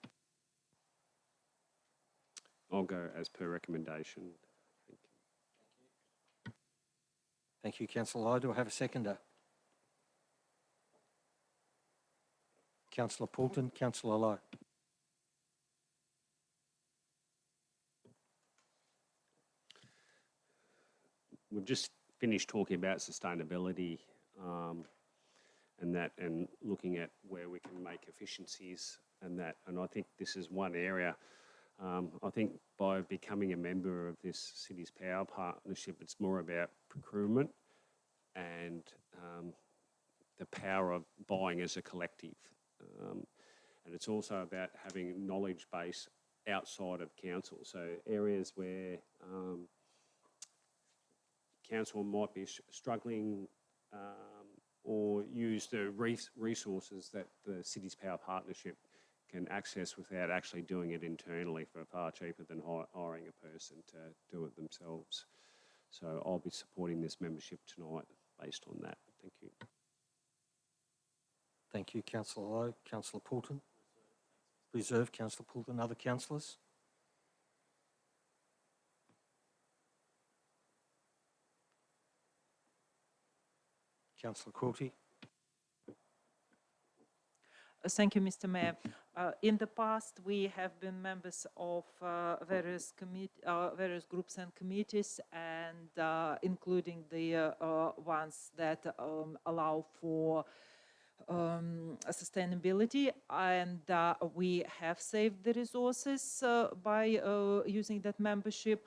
Speaker 2: I'll go as per recommendation. Thank you.
Speaker 8: Thank you, Councillor Lowe. Do I have a seconder? Councillor Poulton, Councillor Lowe.
Speaker 2: We've just finished talking about sustainability and looking at where we can make efficiencies and I think this is one area. I think by becoming a member of this City's Power Partnership, it's more about procurement and the power of buying as a collective. And it's also about having knowledge base outside of council. So areas where council might be struggling or use the resources that the City's Power Partnership can access without actually doing it internally for far cheaper than hiring a person to do it themselves. So I'll be supporting this membership tonight based on that. Thank you.
Speaker 8: Thank you, Councillor Lowe. Councillor Poulton. Reserve, Councillor Poulton. Other councillors? Councillor Quilty.
Speaker 11: Thank you, Mr. Mayor. In the past, we have been members of various groups and committees, and including the ones that allow for sustainability, and we have saved the resources by using that membership.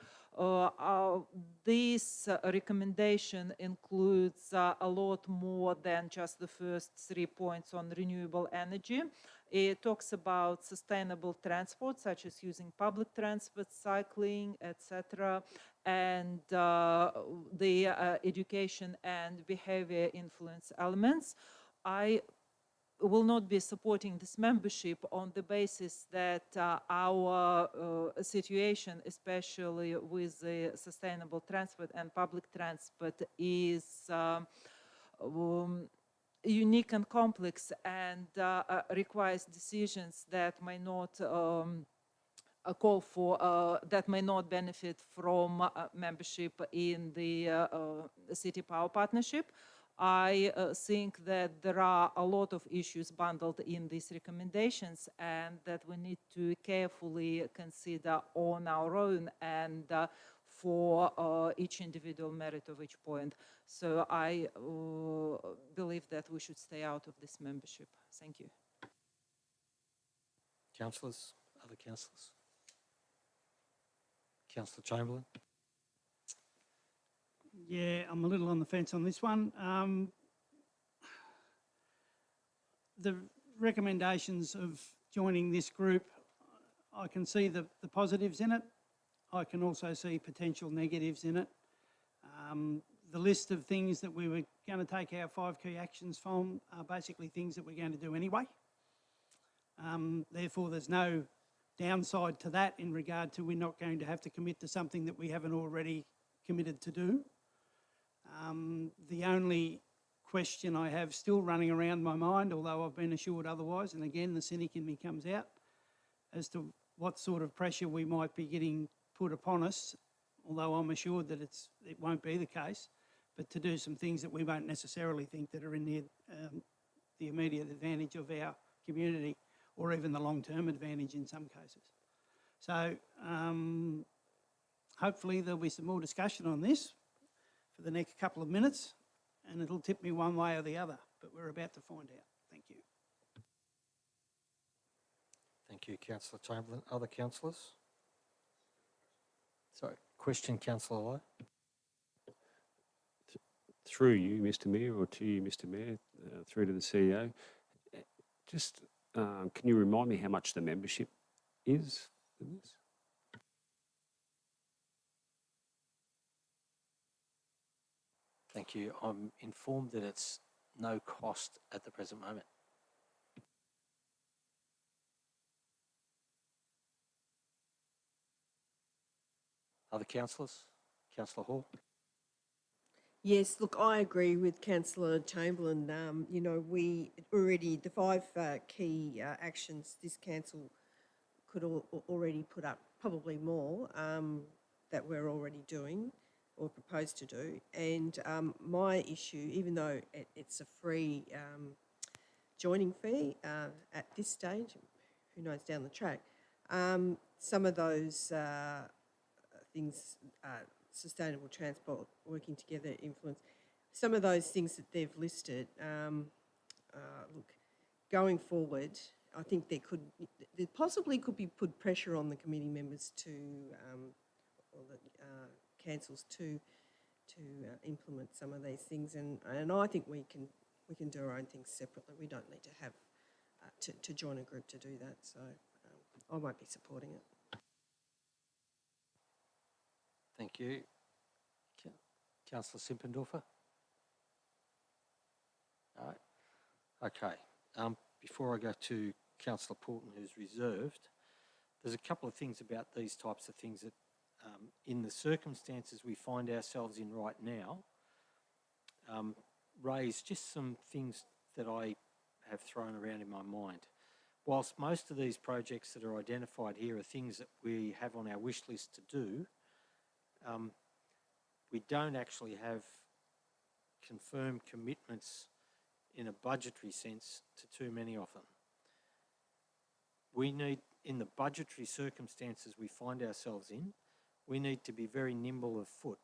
Speaker 11: This recommendation includes a lot more than just the first 3 points on renewable energy. It talks about sustainable transport, such as using public transport, cycling, etc., and the education and behavior influence elements. I will not be supporting this membership on the basis that our situation, especially with the sustainable transport and public transport, is unique and complex and requires decisions that may not call for, that may not benefit from membership in the City Power Partnership. I think that there are a lot of issues bundled in these recommendations and that we need to carefully consider on our own and for each individual merit of each point. So I believe that we should stay out of this membership. Thank you.
Speaker 8: Councillors, other councillors? Councillor Chamberlain.
Speaker 1: Yeah, I'm a little on the fence on this one. The recommendations of joining this group, I can see the positives in it. I can also see potential negatives in it. The list of things that we were going to take our 5 key actions from are basically things that we're going to do anyway. Therefore, there's no downside to that in regard to we're not going to have to commit to something that we haven't already committed to do. The only question I have still running around my mind, although I've been assured otherwise, and again the cynic in me comes out, as to what sort of pressure we might be getting put upon us, although I'm assured that it won't be the case, but to do some things that we won't necessarily think that are in the immediate advantage of our community, or even the long-term advantage in some cases. So hopefully there'll be some more discussion on this. for the next couple of minutes, and it'll tip me one way or the other, but we're about to find out. Thank you.
Speaker 8: Thank you, Councillor Chamberlain. Other councillors? Sorry, question, Councillor Lowe.
Speaker 2: Through you, Mr. Mayor, or to you, Mr. Mayor, through to the CEO, just can you remind me how much the membership is for this?
Speaker 8: Thank you. I'm informed that it's no cost at the present moment. Other councillors? Councillor Hall?
Speaker 7: Yes, look, I agree with Councillor Chamberlain. You know, we already, the 5 key actions this council could already put up, probably more, that we're already doing or proposed to do. And my issue, even though it's a free joining fee at this stage, who knows down the track, some of those things, sustainable transport, working together, influence, some of those things that they've listed, look, going forward, I think there possibly could be put pressure on the committee members to, or the councils to implement some of these things, and I think we can do our own things separately. We don't need to have to join a group to do that. So I won't be supporting it.
Speaker 8: Thank you. Councillor Simpendorfer? All right. Okay. Before I go to Councillor Poulton, who's reserved, there's a couple of things about these types of things that, in the circumstances we find ourselves in right now, raise just some things that I have thrown around in my mind. Whilst most of these projects that are identified here are things that we have on our wish list to do, we don't actually have confirmed commitments in a budgetary sense to too many of them. We need, in the budgetary circumstances we find ourselves in, we need to be very nimble of foot.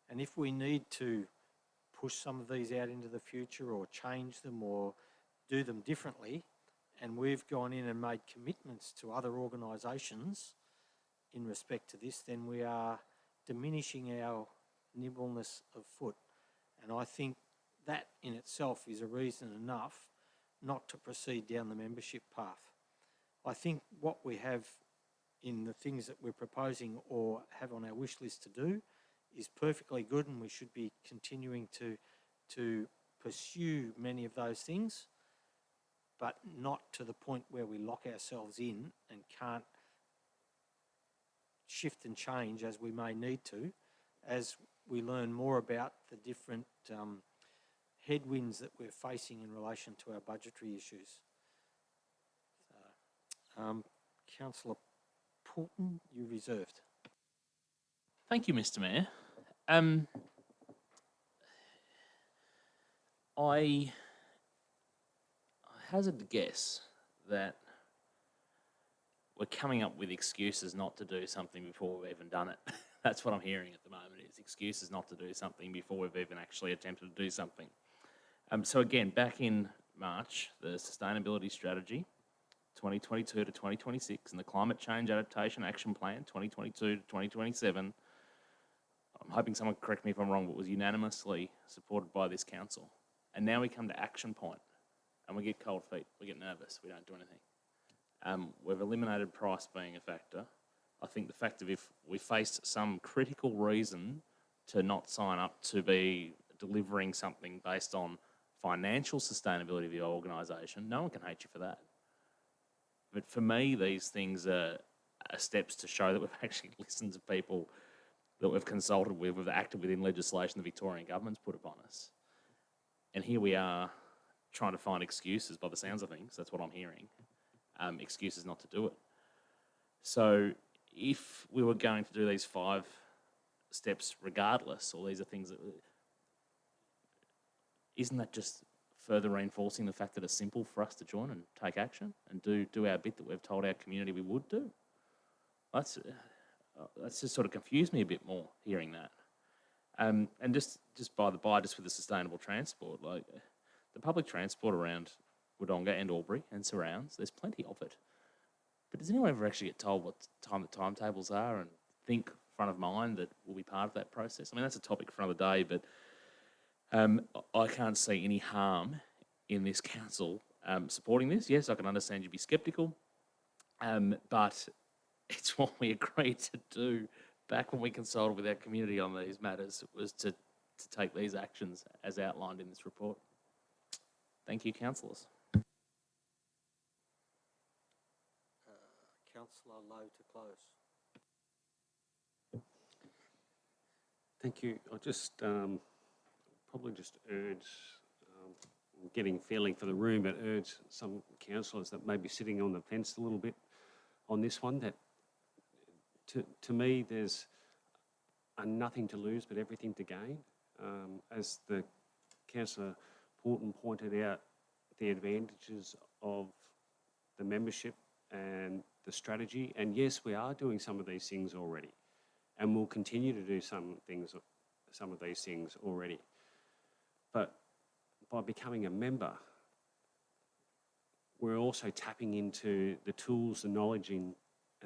Speaker 8: And if we need to push some of these out into the future or change them or do them differently, and we've gone in and made commitments to other organisations in respect to this, then we are diminishing our nimbleness of foot. And I think that in itself is a reason enough not to proceed down the membership path. I think what we have in the things that we're proposing or have on our wish list to do is perfectly good, and we should be continuing to pursue many of those things, but not to the point where we lock ourselves in and can't shift and change as we may need to, as we learn more about the different headwinds that we're facing in relation to our budgetary issues. Councillor Poulton, you reserved.
Speaker 14: Thank you, Mr. Mayor. I hazard to guess that we're coming up with excuses not to do something before we've even done it. That's what I'm hearing at the moment, is excuses not to do something before we've even actually attempted to do something. So again, back in March, the Sustainability Strategy 2022 to 2026 and the Climate Change Adaptation Action Plan 2022 to 2027, I'm hoping someone correct me if I'm wrong, but was unanimously supported by this council. And now we come to action point and we get cold feet, we get nervous, we don't do anything. We've eliminated price being a factor. I think the fact that if we faced some critical reason to not sign up to be delivering something based on financial sustainability of the organisation, no one can hate you for that. But for me, these things are steps to show that we've actually listened to people that we've consulted with, we've acted within legislation the Victorian government's put upon us. And here we are trying to find excuses, by the sounds of things, that's what I'm hearing, excuses not to do it. So if we were going to do these 5 steps regardless, or these are things that, isn't that just further reinforcing the fact that it's simple for us to join and take action and do our bit that we've told our community we would do? That's just sort of confused me a bit more hearing that. And just by the by, just with the sustainable transport, like the public transport around Wodonga and Albury and surrounds, there's plenty of it. But does anyone ever actually get told what time the timetables are and think front of mind that will be part of that process? I mean, that's a topic for another day, but I can't see any harm in this council supporting this. Yes, I can understand you'd be sceptical, but it's what we agreed to do back when we consulted with our community on these matters, was to take these actions as outlined in this report. Thank you, councillors.
Speaker 8: Councillor Lowe to close.
Speaker 2: Thank you. I'll just probably just urge, getting feeling for the room, but urge some councillors that may be sitting on the fence a little bit on this one, that to me there's nothing to lose but everything to gain. As the Councillor Porton pointed out, the advantages of the membership and the strategy, and yes, we are doing some of these things already, and we'll continue to do some of these things already. But by becoming a member, we're also tapping into the tools, the knowledge, and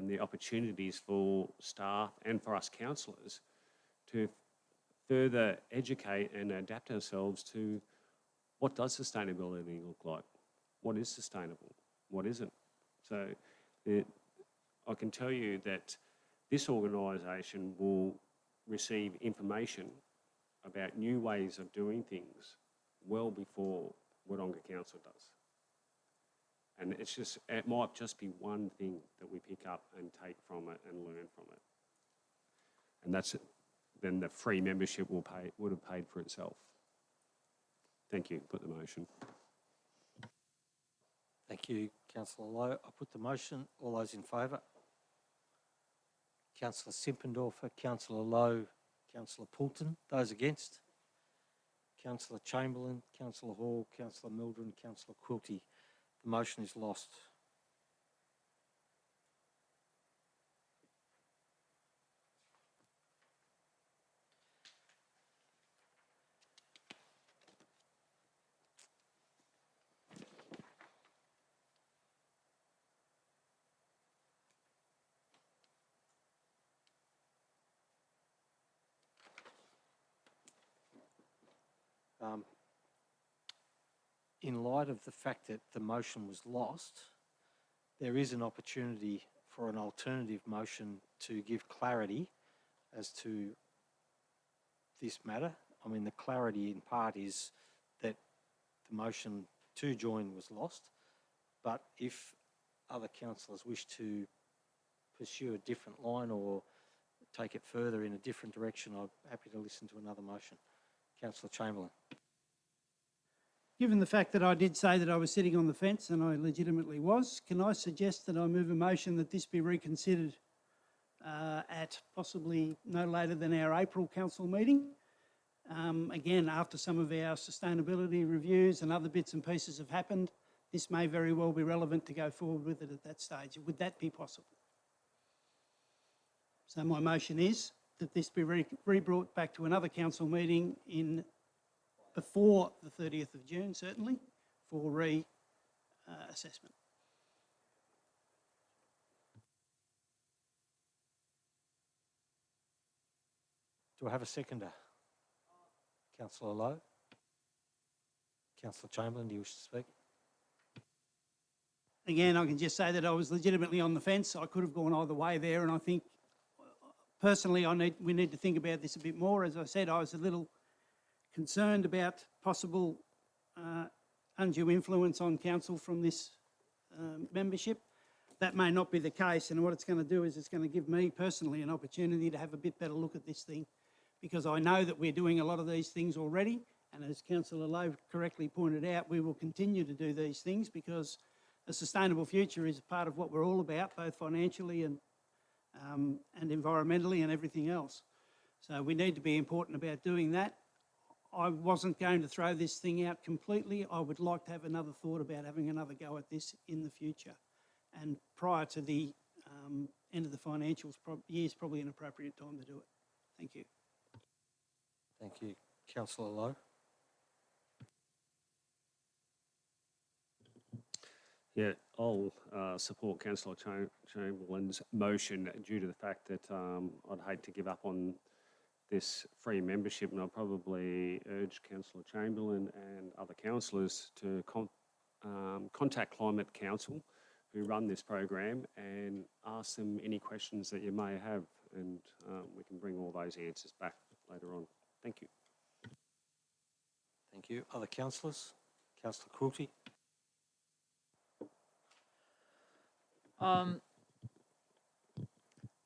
Speaker 2: the opportunities for staff and for us councillors to further educate and adapt ourselves to what does sustainability look like, what is sustainable, what isn't. So I can tell you that this organisation will receive information about new ways of doing things well before Wodonga Council does. And it might just be one thing that we pick up and take from it and learn from it. And that's it. Then the free membership would have paid for itself. Thank you. Put the motion.
Speaker 8: Thank you, Councillor Lowe. I put the motion. All those in favour? Councillor Simpendorfer, Councillor Lowe, Councillor Poulton. Those against? Councillor Chamberlain, Councillor Hall, Councillor Mildren, Councillor Quilty. The motion is lost. In light of the fact that the motion was lost, there is an opportunity for an alternative motion to give clarity as to this matter. I mean, the clarity in part is that the motion to join was lost, but if other councillors wish to pursue a different line or take it further in a different direction, I'm happy to listen to another motion. Councillor Chamberlain.
Speaker 1: Given the fact that I did say that I was sitting on the fence, and I legitimately was, can I suggest that I move a motion that this be reconsidered at possibly no later than our April council meeting? Again, after some of our sustainability reviews and other bits and pieces have happened, this may very well be relevant to go forward with it at that stage. Would that be possible? So my motion is that this be re-brought back to another council meeting before the 30th of June, certainly, for re-assessment.
Speaker 8: Do I have a seconder? Councillor Lowe? Councillor Chamberlain, do you wish to speak?
Speaker 1: Again, I can just say that I was legitimately on the fence. I could have gone either way there, and I think, personally, we need to think about this a bit more. As I said, I was a little concerned about possible undue influence on council from this membership. That may not be the case, and what it's going to do is it's going to give me personally an opportunity to have a bit better look at this thing, because I know that we're doing a lot of these things already, and as Councillor Lowe correctly pointed out, we will continue to do these things because a sustainable future is part of what we're all about, both financially and environmentally and everything else. So we need to be important about doing that. I wasn't going to throw this thing out completely. I would like to have another thought about having another go at this in the future. And prior to the end of the financial year is probably an appropriate time to do it. Thank you.
Speaker 8: Thank you. Councillor Lowe.
Speaker 2: Yeah, I'll support Councillor Chamberlain's motion due to the fact that I'd hate to give up on this free membership, and I'll probably urge Councillor Chamberlain and other councillors to contact Climate Council, who run this program, and ask them any questions that you may have, and we can bring all those answers back later on. Thank you.
Speaker 8: Thank you. Other councillors? Councillor Quilty.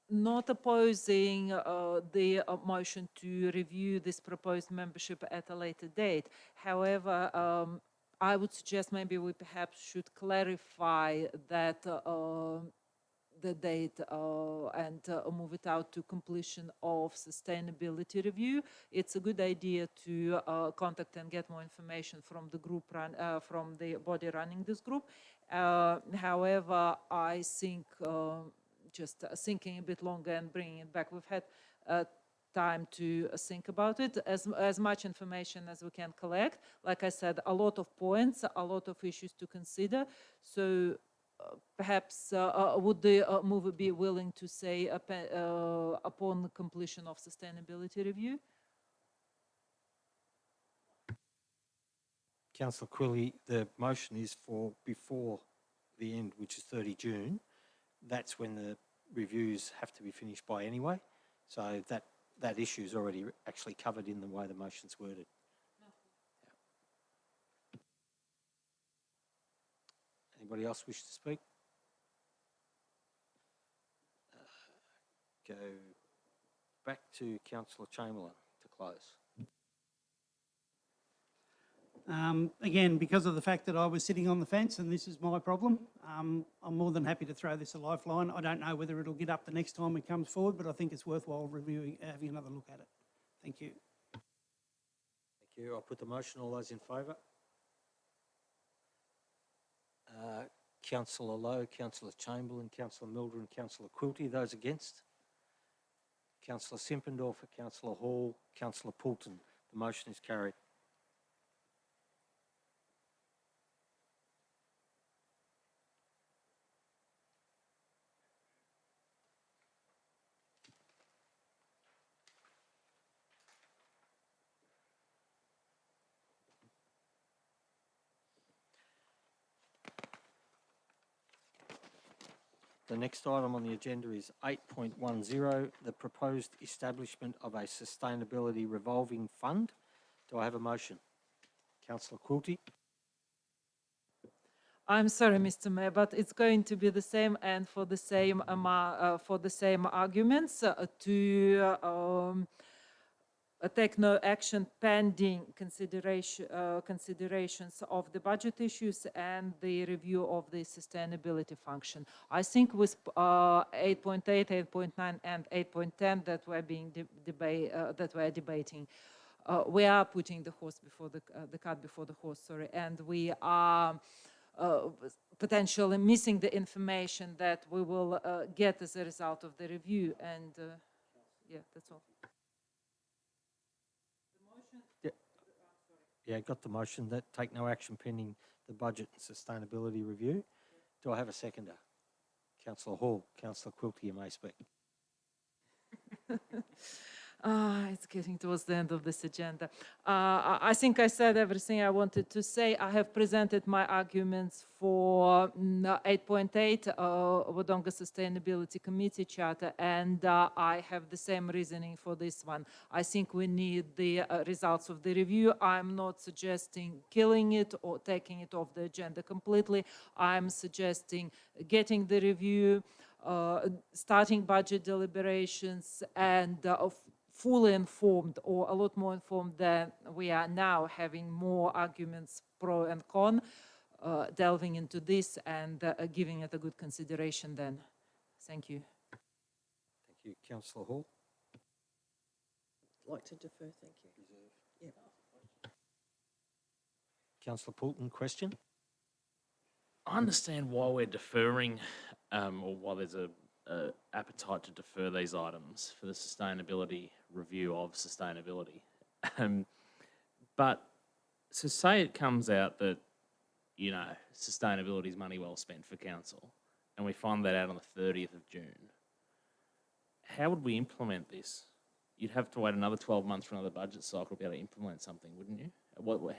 Speaker 11: Not opposing the motion to review this proposed membership at a later date. However, I would suggest maybe we perhaps should clarify that the date and move it out to completion of sustainability review. It's a good idea to contact and get more information from the group from the body running this group. However, I think just thinking a bit longer and bringing it back, we've had time to think about it, as much information as we can collect. Like I said, a lot of points, a lot of issues to consider. So perhaps would the mover be willing to say upon completion of sustainability review?
Speaker 8: Councillor Quilly, the motion is for before the end, which is 30 June. That's when the reviews have to be finished by anyway. So that issue is already actually covered in the way the motion's worded. Anybody else wish to speak? Go back to Councillor Chamberlain to close.
Speaker 1: Again, because of the fact that I was sitting on the fence and this is my problem, I'm more than happy to throw this a lifeline. I don't know whether it'll get up the next time it comes forward, but I think it's worthwhile having another look at it. Thank you.
Speaker 8: Thank you. I'll put the motion. All those in favour? Councillor Lowe, Councillor Chamberlain, Councillor Mildred, Councillor Quilty. Those against? Councillor Simpendorfer, Councillor Hall, Councillor Poulton. The motion is carried. The next item on the agenda is 8.10, the proposed establishment of a sustainability revolving fund. Do I have a motion? Councillor Quilty.
Speaker 11: I'm sorry, Mr. Mayor, but it's going to be the same and for the same arguments to take no action pending considerations of the budget issues and the review of the sustainability function. I think with 8.8, 8.9, and 8.10 that we're debating, we are putting the horse before the cart before the horse. Sorry, and we are potentially missing the information that we will get as a result of the review. And yeah, that's all.
Speaker 8: Yeah, got the motion that take no action pending the budget and sustainability review. Do I have a seconder? Councillor Hall, Councillor Quilty, you may speak.
Speaker 11: It's getting towards the end of this agenda. I think I said everything I wanted to say. I have presented my arguments for 8.8, Wodonga Sustainability Committee Charter, and I have the same reasoning for this one. I think we need the results of the review. I'm not suggesting killing it or taking it off the agenda completely. I'm suggesting getting the review, starting budget deliberations, and fully informed, or a lot more informed than we are now, having more arguments pro and con, delving into this and giving it a good consideration then. Thank you.
Speaker 8: Thank you. Councillor Hall.
Speaker 7: I'd like to defer, thank you. Yeah.
Speaker 8: Councillor Poulton, question?
Speaker 14: I understand why we're deferring, or why there's a appetite to defer these items for the sustainability review of sustainability. But so say it comes out that, you know, sustainability is money well spent for council, and we find that out on the 30th of June. How would we implement this? You'd have to wait another 12 months for another budget cycle to be able to implement something, wouldn't you?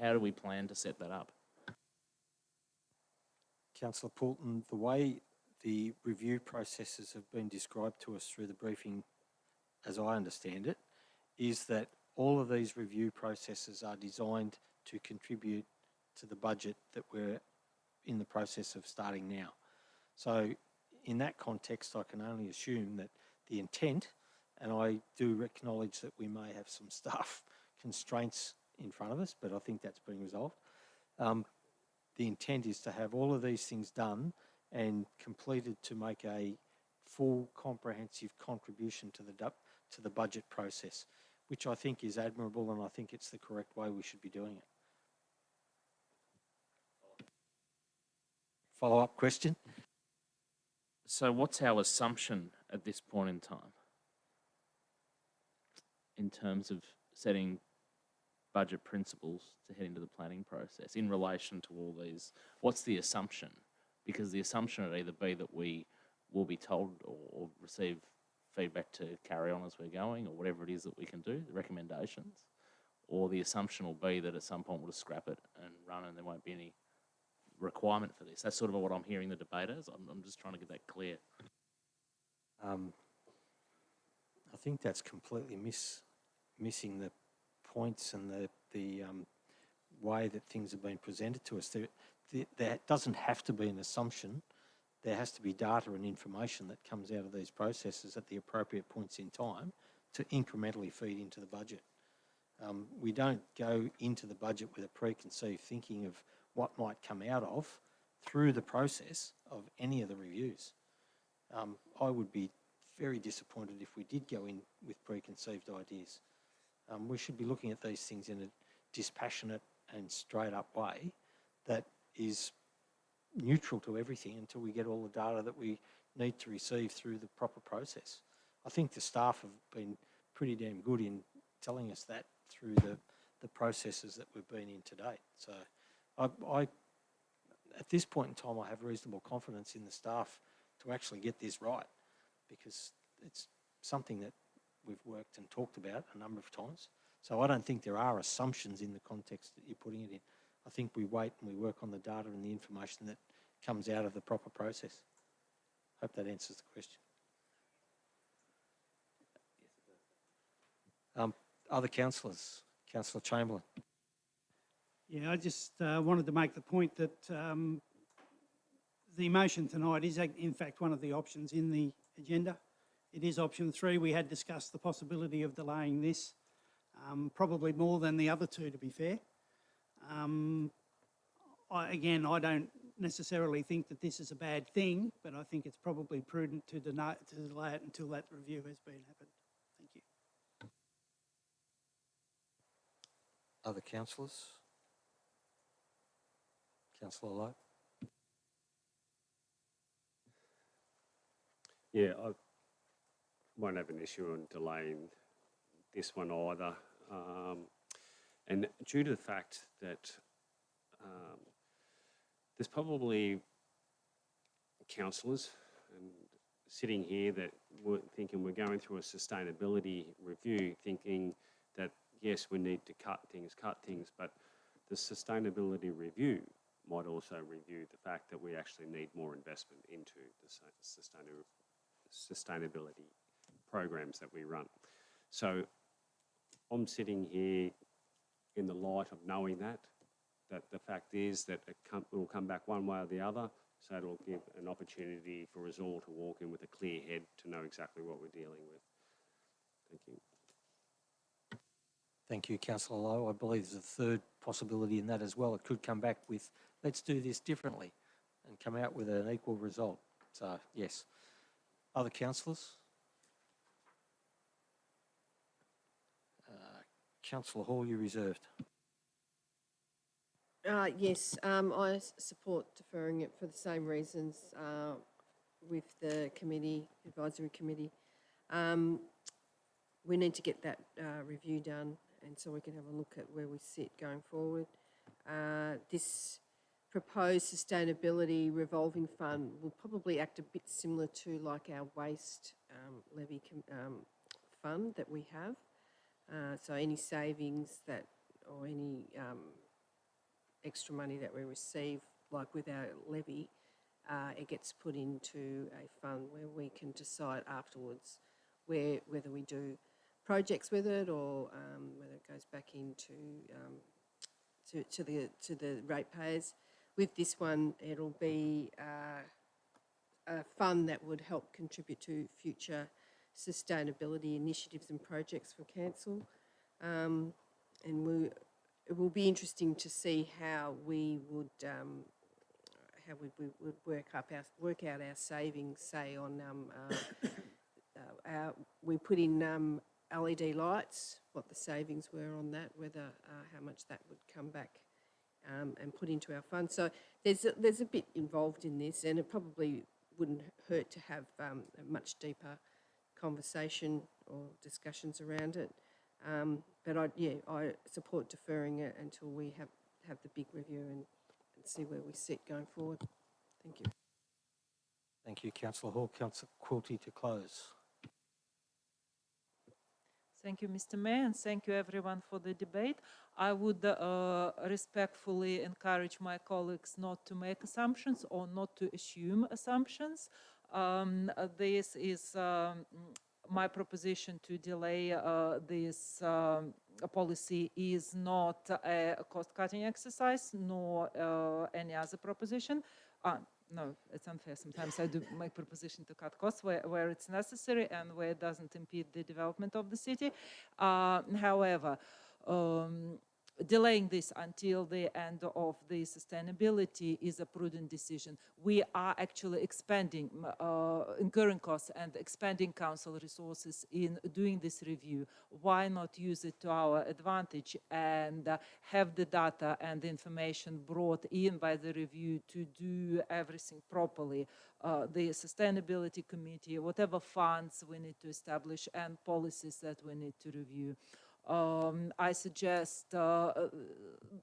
Speaker 14: How do we plan to set that up?
Speaker 8: Councillor Poulton, the way the review processes have been described to us through the briefing, as I understand it, is that all of these review processes are designed to contribute to the budget that we're in the process of starting now. So in that context, I can only assume that the intent, and I do acknowledge that we may have some staff constraints in front of us, but I think that's being resolved. The intent is to have all of these things done and completed to make a full comprehensive contribution to the budget process, which I think is admirable, and I think it's the correct way we should be doing it. Follow-up question?
Speaker 14: So what's our assumption at this point in time in terms of setting budget principles to head into the planning process in relation to all these? What's the assumption? Because the assumption would either be that we will be told or receive feedback to carry on as we're going, or whatever it is that we can do, the recommendations, or the assumption will be that at some point we'll just scrap it and run and there won't be any requirement for this. That's sort of what I'm hearing the debate as. I'm just trying to get that clear.
Speaker 8: I think that's completely missing the points and the way that things have been presented to us. There doesn't have to be an assumption. There has to be data and information that comes out of these processes at the appropriate points in time to incrementally feed into the budget. We don't go into the budget with a preconceived thinking of what might come out of through the process of any of the reviews. I would be very disappointed if we did go in with preconceived ideas. We should be looking at these things in a dispassionate and straight up way that is neutral to everything until we get all the data that we need to receive through the proper process. I think the staff have been pretty damn good in telling us that through the processes that we've been in to date. So I at this point in time, I have reasonable confidence in the staff to actually get this right, because it's something that we've worked and talked about a number of times. So I don't think there are assumptions in the context that you're putting it in. I think we wait and we work on the data and the information that comes out of the proper process. Hope that answers the question. Other councillors? Councillor Chamberlain.
Speaker 1: Yeah, I just wanted to make the point that the motion tonight is in fact one of the options in the agenda. It is option 3. We had discussed the possibility of delaying this, probably more than the other two, to be fair. I don't necessarily think that this is a bad thing, but I think it's probably prudent to delay it until that review has been happened. Thank you.
Speaker 8: Other councillors? Councillor Lowe.
Speaker 2: Yeah, I won't have an issue on delaying this one either. And due to the fact that there's probably councillors sitting here that were thinking we're going through a sustainability review, thinking that, yes, we need to cut things, but the sustainability review might also review the fact that we actually need more investment into the sustainability programs that we run. So I'm sitting here in the light of knowing that the fact is that it will come back one way or the other, so it'll give an opportunity for us all to walk in with a clear head to know exactly what we're dealing with. Thank you.
Speaker 8: Thank you, Councillor Lowe. I believe there's a third possibility in that as well. It could come back with, let's do this differently, and come out with an equal result. So, yes. Other councillors? Councillor Hall, you reserved.
Speaker 7: Yes, I support deferring it for the same reasons with the committee, advisory committee. We need to get that review done and so we can have a look at where we sit going forward. This proposed sustainability revolving fund will probably act a bit similar to like our waste levy fund that we have. So any savings that or any extra money that we receive, like with our levy, it gets put into a fund where we can decide afterwards whether we do projects with it or whether it goes back into to the ratepayers. With this one, it'll be a fund that would help contribute to future sustainability initiatives and projects for council, and it will be interesting to see how we would work out our savings. Say on we put in LED lights, what the savings were on that, whether how much that would come back and put into our fund. So there's a bit involved in this, and it probably wouldn't hurt to have a much deeper conversation or discussions around it. But I support deferring it until we have the big review and see where we sit going forward. Thank you.
Speaker 8: Thank you, Councillor Hall. Councillor Quilty to close.
Speaker 11: Thank you, Mr. Mayor, and thank you everyone for the debate. I would respectfully encourage my colleagues not to make assumptions or not to assume assumptions. This is my proposition to delay this policy is not a cost-cutting exercise nor any other proposition. No, it's unfair. Sometimes I do make proposition to cut costs where it's necessary and where it doesn't impede the development of the city. However, delaying this until the end of the sustainability is a prudent decision. We are actually expanding, incurring costs and expanding council resources in doing this review. Why not use it to our advantage and have the data and the information brought in by the review to do everything properly? The sustainability committee, whatever funds we need to establish and policies that we need to review. I suggest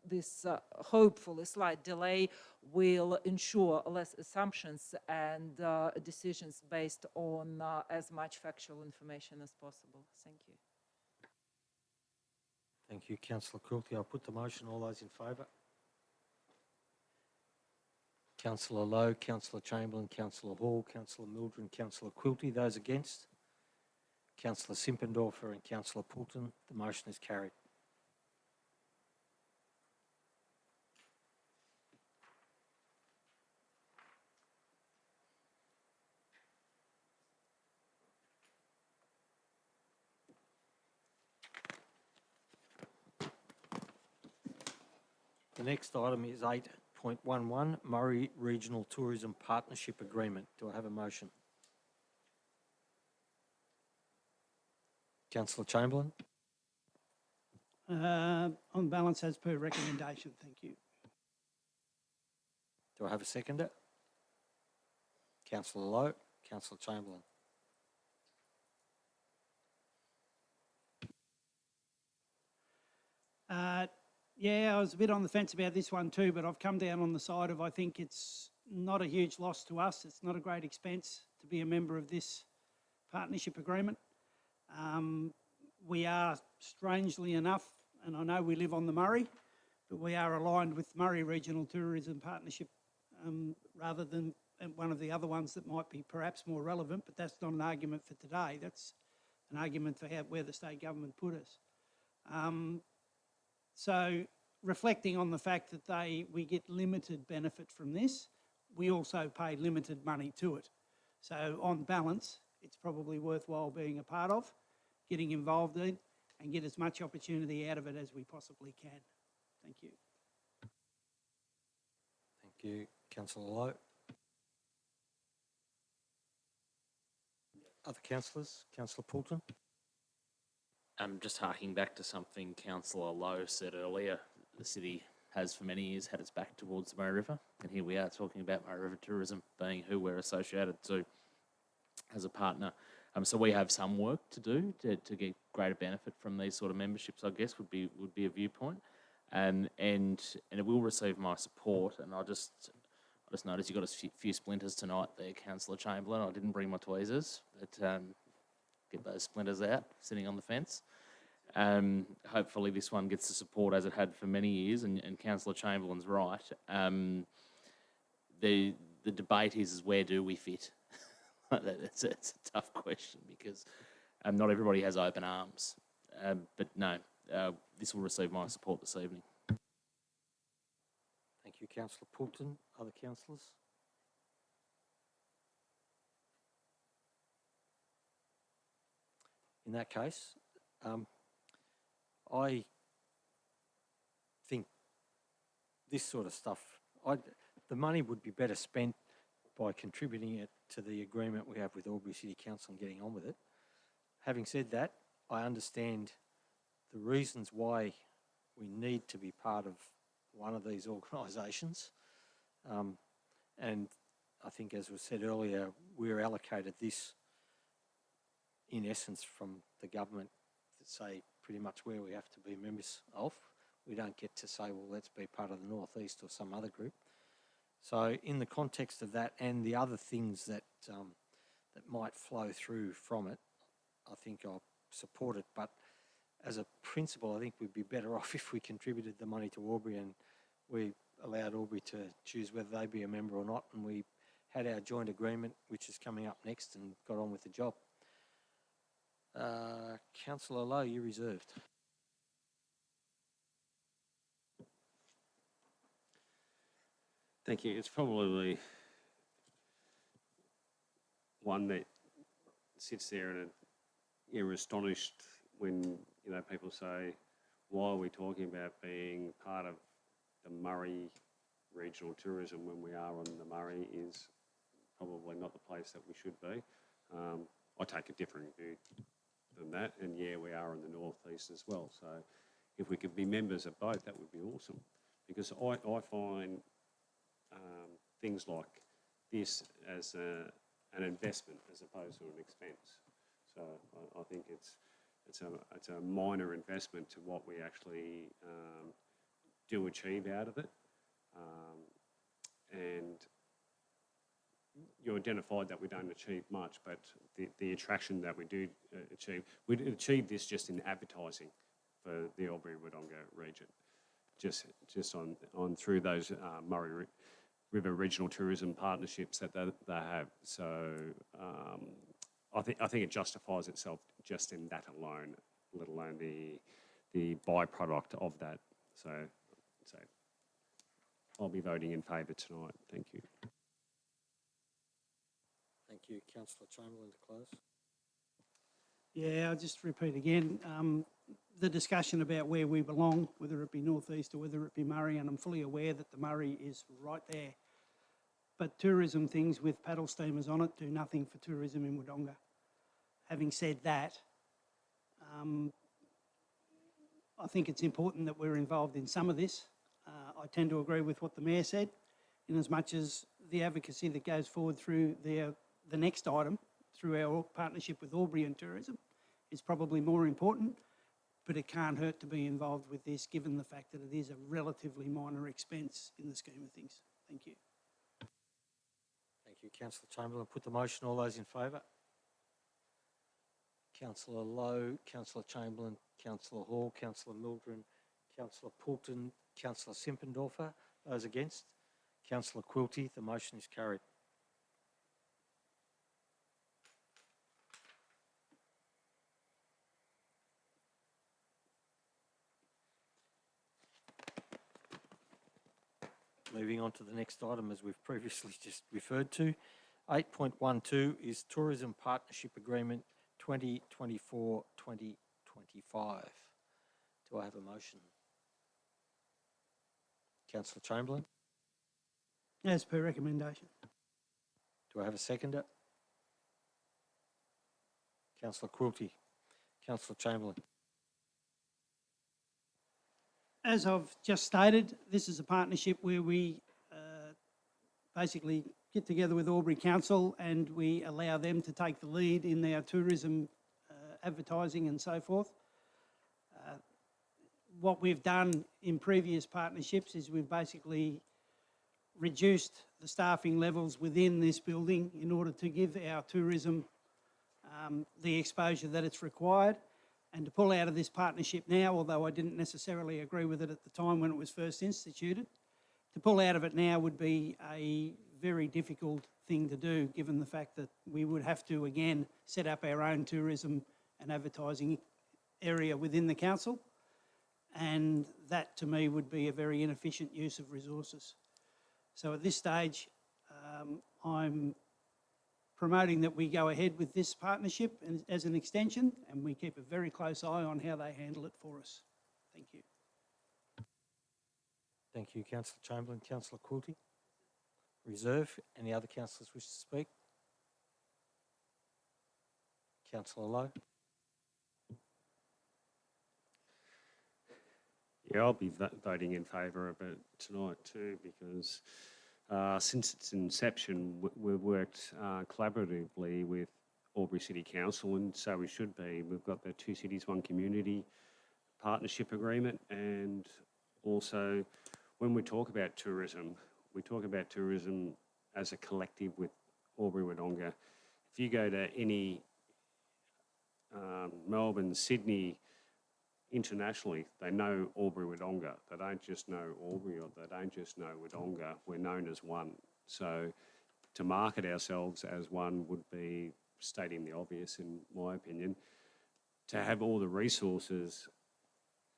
Speaker 11: this hopefully slight delay will ensure less assumptions and decisions based on as much factual information as possible. Thank you.
Speaker 8: Thank you, Councillor Quilty. I'll put the motion. All those in favour? Councillor Lowe, Councillor Chamberlain, Councillor Hall, Councillor Mildred, Councillor Quilty. Those against? Councillor Simpendorfer and Councillor Poulton. The motion is carried. The next item is 8.11, Murray Regional Tourism Partnership Agreement. Do I have a motion? Councillor Chamberlain.
Speaker 1: On balance, as per recommendation, thank you.
Speaker 8: Do I have a seconder? Councillor Lowe, Councillor Chamberlain.
Speaker 1: Yeah, I was a bit on the fence about this one too, but I've come down on the side of I think it's not a huge loss to us. It's not a great expense to be a member of this partnership agreement. We are, strangely enough, and I know we live on the Murray, but we are aligned with Murray Regional Tourism Partnership rather than one of the other ones that might be perhaps more relevant, but that's not an argument for today. That's an argument for where the state government put us. So reflecting on the fact that we get limited benefit from this, we also pay limited money to it. So on balance, it's probably worthwhile being a part of, getting involved in, and get as much opportunity out of it as we possibly can. Thank you.
Speaker 8: Thank you, Councillor Lowe. Other councillors? Councillor Poulton.
Speaker 14: Just harking back to something Councillor Lowe said earlier, the city has for many years had its back towards the Murray River, and here we are talking about Murray River tourism being who we're associated to as a partner. So we have some work to do to get greater benefit from these sort of memberships, I guess, would be a viewpoint. And it will receive my support. And I just noticed you got a few splinters tonight there, Councillor Chamberlain. I didn't bring my tweezers, but get those splinters out, sitting on the fence. Hopefully this one gets the support as it had for many years, and Councillor Chamberlain's right. The debate is where do we fit? It's a tough question because not everybody has open arms. But no, this will receive my support this evening.
Speaker 8: Thank you, Councillor Poulton. Other councillors? In that case, I think this sort of stuff, the money would be better spent by contributing it to the agreement we have with Albury City Council and getting on with it. Having said that, I understand the reasons why we need to be part of one of these organisations. And I think, as was said earlier, we're allocated this, in essence, from the government that say pretty much where we have to be members of. We don't get to say, well, let's be part of the North East or some other group. So in the context of that and the other things that that might flow through from it, I think I'll support it. But as a principle, I think we'd be better off if we contributed the money to Albury and we allowed Albury to choose whether they be a member or not, and we had our joint agreement, which is coming up next, and got on with the job. Councillor Lowe, you reserved.
Speaker 2: Thank you. It's probably one that sits there and you're astonished when people say, why are we talking about being part of the Murray regional tourism when we are on the Murray is probably not the place that we should be. I take a different view than that, and yeah, we are in the northeast as well. So if we could be members of both, that would be awesome. Because I find things like this as an investment as opposed to an expense. So I think it's a minor investment to what we actually do achieve out of it. And you identified that we don't achieve much, but the attraction that we do achieve, we achieve this just in advertising for the Albury-Wodonga region, just on through those Murray River regional tourism partnerships that they have. So I think it justifies itself just in that alone, let alone the byproduct of that. So I'll be voting in favour tonight. Thank you.
Speaker 8: Thank you. Councillor Chamberlain to close.
Speaker 1: Yeah, I'll just repeat again, the discussion about where we belong, whether it be northeast or whether it be Murray, and I'm fully aware that the Murray is right there. But tourism things with paddle steamers on it do nothing for tourism in Wodonga. Having said that, I think it's important that we're involved in some of this. I tend to agree with what the Mayor said, in as much as the advocacy that goes forward through the next item, through our partnership with Albury and Tourism, is probably more important, but it can't hurt to be involved with this, given the fact that it is a relatively minor expense in the scheme of things. Thank you.
Speaker 8: Thank you, Councillor Chamberlain. Put the motion. All those in favour? Councillor Lowe, Councillor Chamberlain, Councillor Hall, Councillor Mildren, Councillor Poulton, Councillor Simpendorfer. Those against? Councillor Quilty. The motion is carried. Moving on to the next item, as we've previously just referred to. 8.12 is Tourism Partnership Agreement 2024-2025. Do I have a motion? Councillor Chamberlain.
Speaker 1: As per recommendation.
Speaker 8: Do I have a seconder? Councillor Quilty. Councillor Chamberlain.
Speaker 1: As I've just stated, this is a partnership where we basically get together with Albury Council and we allow them to take the lead in our tourism advertising and so forth. What we've done in previous partnerships is we've basically reduced the staffing levels within this building in order to give our tourism the exposure that it's required. And to pull out of this partnership now, although I didn't necessarily agree with it at the time when it was first instituted, to pull out of it now would be a very difficult thing to do, given the fact that we would have to, again, set up our own tourism and advertising area within the council. And that, to me, would be a very inefficient use of resources. So at this stage, I'm promoting that we go ahead with this partnership as an extension, and we keep a very close eye on how they handle it for us. Thank you.
Speaker 8: Thank you, Councillor Chamberlain. Councillor Quilty. Reserve. Any other councillors wish to speak? Councillor Lowe.
Speaker 2: Yeah, I'll be voting in favour of it tonight too, because since its inception, we've worked collaboratively with Albury City Council, and so we should be. We've got the Two Cities, One Community partnership agreement, and also when we talk about tourism, we talk about tourism as a collective with Albury Wodonga. If you go to any Melbourne, Sydney, internationally, they know Albury Wodonga. They don't just know Albury, or they don't just know Wodonga. We're known as one. So to market ourselves as one would be stating the obvious, in my opinion. To have all the resources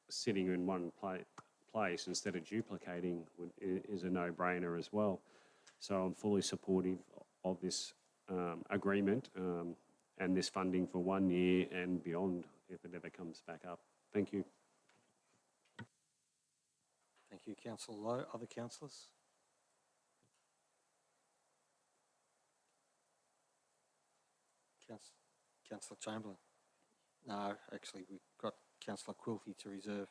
Speaker 2: sitting in one place instead of duplicating is a no-brainer as well. So I'm fully supportive of this agreement and this funding for 1 year and beyond if it ever comes back up. Thank you.
Speaker 8: Thank you, Councillor Lowe. Other councillors? Councillor Chamberlain. No, actually, we've got Councillor Quilty to reserve.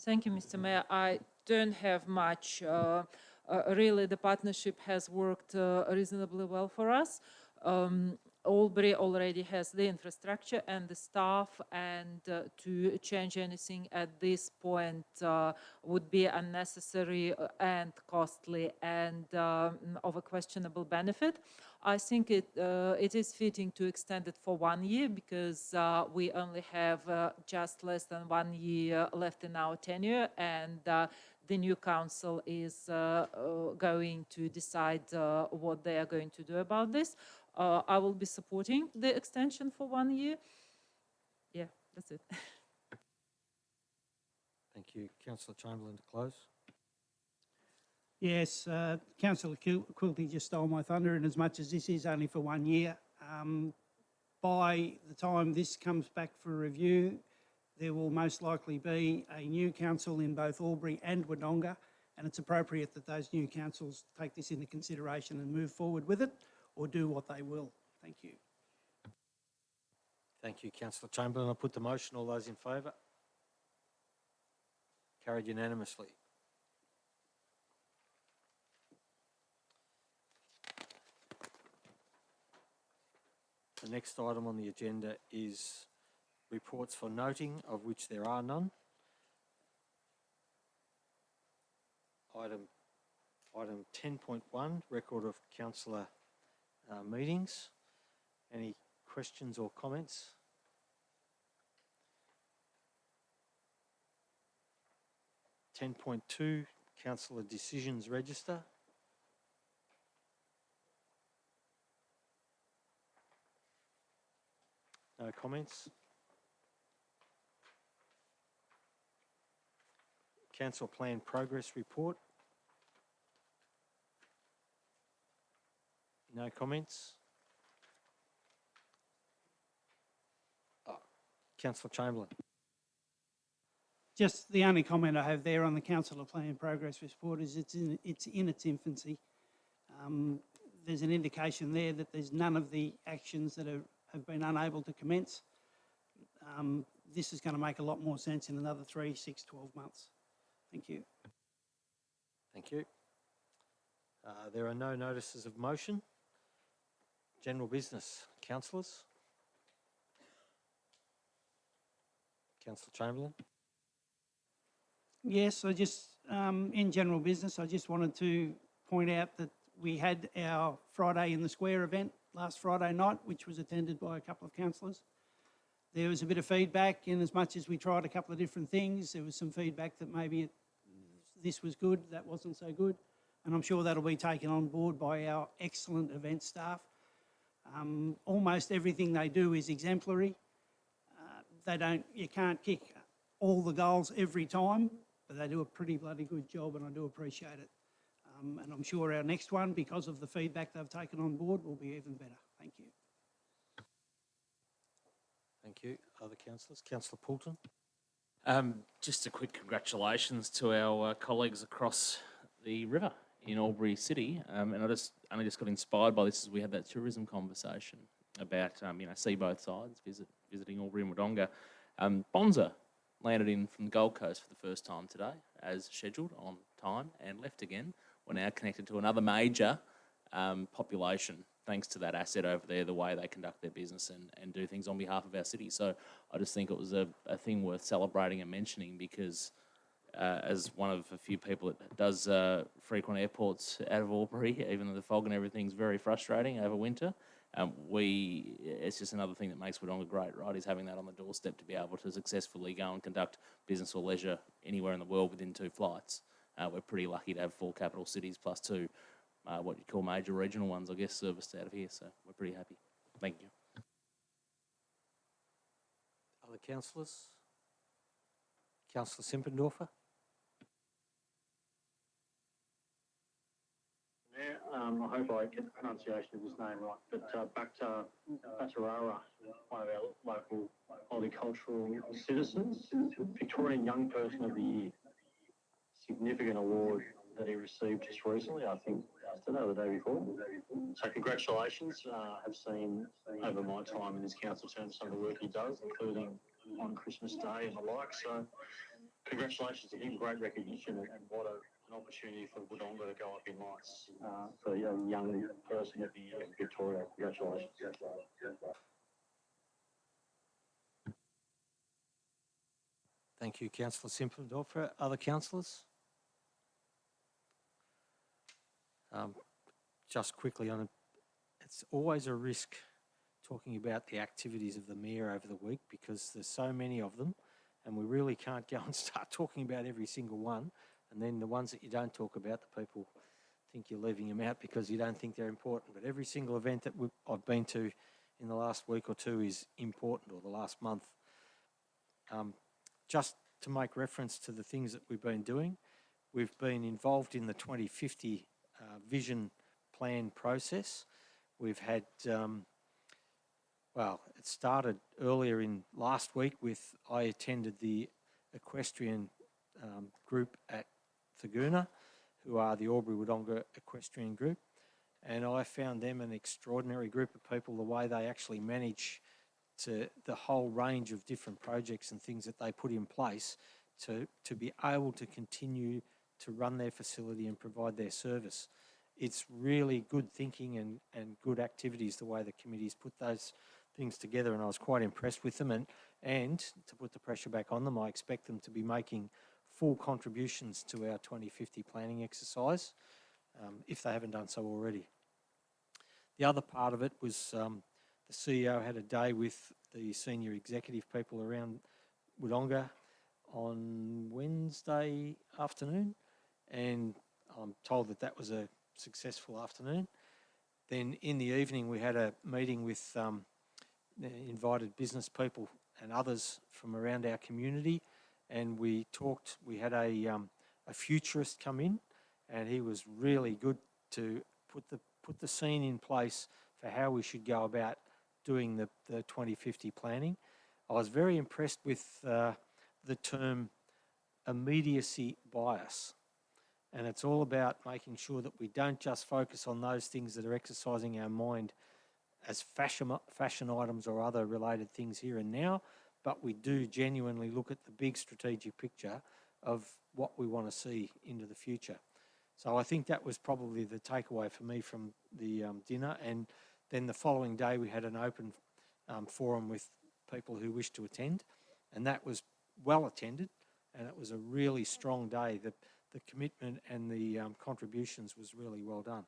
Speaker 11: Thank you, Mr. Mayor. I don't have much. Really, the partnership has worked reasonably well for us. Albury already has the infrastructure and the staff, and to change anything at this point would be unnecessary and costly and of a questionable benefit. I think it is fitting to extend it for 1 year, because we only have just less than 1 year left in our tenure, and the new council is going to decide what they are going to do about this. I will be supporting the extension for 1 year. Yeah, that's it.
Speaker 8: Thank you. Councillor Chamberlain to close.
Speaker 1: Yes, Councillor Quilty just stole my thunder, and as much as this is only for 1 year, by the time this comes back for review, there will most likely be a new council in both Albury and Wodonga, and it's appropriate that those new councils take this into consideration and move forward with it, or do what they will. Thank you.
Speaker 8: Thank you, Councillor Chamberlain. I'll put the motion. All those in favour? Carried unanimously. The next item on the agenda is reports for noting, of which there are none. Item 10.1, record of councillor meetings. Any questions or comments? (10.2) Councillor decisions register. No comments. Council plan progress report. No comments. Councillor Chamberlain.
Speaker 1: Just the only comment I have there on the council plan progress report is it's in its infancy. There's an indication there that there's none of the actions that have been unable to commence. This is going to make a lot more sense in another 3, 6, 12 months. Thank you.
Speaker 8: Thank you. There are no notices of motion. General business, councillors. Councillor Chamberlain.
Speaker 1: Yes, I just, in general business, I just wanted to point out that we had our Friday in the Square event last Friday night, which was attended by a couple of councillors. There was a bit of feedback in as much as we tried a couple of different things. There was some feedback that maybe this was good, that wasn't so good. And I'm sure that'll be taken on board by our excellent event staff. Almost everything they do is exemplary. You can't kick all the goals every time, but they do a pretty bloody good job, and I do appreciate it. And I'm sure our next one, because of the feedback they've taken on board, will be even better. Thank you.
Speaker 8: Thank you. Other councillors? Councillor Poulton.
Speaker 14: Just a quick congratulations to our colleagues across the river in Albury City. And I only just got inspired by this as we had that tourism conversation about, see both sides, visiting Albury and Wodonga. Bonza landed in from the Gold Coast for the first time today, as scheduled, on time, and left again. We're now connected to another major population, thanks to that asset over there, the way they conduct their business and do things on behalf of our city. So I just think it was a thing worth celebrating and mentioning, because as one of a few people that does frequent airports out of Albury, even though the fog and everything's very frustrating over winter, it's just another thing that makes Wodonga great, right, is having that on the doorstep to be able to successfully go and conduct business or leisure anywhere in the world within 2 flights. We're pretty lucky to have 4 capital cities plus 2 what you call major regional ones, I guess, serviced out of here, so we're pretty happy. Thank you.
Speaker 8: Other councillors? Councillor Simpendorfer.
Speaker 13: I hope I get the pronunciation of his name right, but Batarara, one of our local horticultural citizens, Victorian Young Person of the Year, significant award that he received just recently, I think yesterday or the day before. So congratulations. I've seen over my time in this council term some of the work he does, including on Christmas Day and the like. So congratulations to him, great recognition, and what an opportunity for Wodonga to go up in lights for a young person of the year in Victoria. Congratulations.
Speaker 8: Thank you, Councillor Simpendorfer. Other councillors? Just quickly on it, it's always a risk talking about the activities of the Mayor over the week, because there's so many of them, and we really can't go and start talking about every single one. And then the ones that you don't talk about, the people think you're leaving them out because you don't think they're important. But every single event that I've been to in the last week or two is important, or the last month. Just to make reference to the things that we've been doing, we've been involved in the 2050 vision plan process. We've had, it started earlier in last week with, I attended the equestrian group at Thaguna, who are the Albury Wodonga Equestrian Group, and I found them an extraordinary group of people, the way they actually manage the whole range of different projects and things that they put in place to be able to continue to run their facility and provide their service. It's really good thinking and good activities, the way the committees put those things together, and I was quite impressed with them. And to put the pressure back on them, I expect them to be making full contributions to our 2050 planning exercise, if they haven't done so already. The other part of it was the CEO had a day with the senior executive people around Wodonga on Wednesday afternoon, and I'm told that that was a successful afternoon. Then in the evening we had a meeting with invited business people and others from around our community, and we talked. We had a futurist come in, and he was really good to put the scene in place for how we should go about doing the 2050 planning. I was very impressed with the term immediacy bias. And it's all about making sure that we don't just focus on those things that are exercising our mind as fashion items or other related things here and now, but we do genuinely look at the big strategic picture of what we want to see into the future. So I think that was probably the takeaway for me from the dinner. And then the following day we had an open forum with people who wished to attend, and that was well attended, and it was a really strong day. The commitment and the contributions was really well done.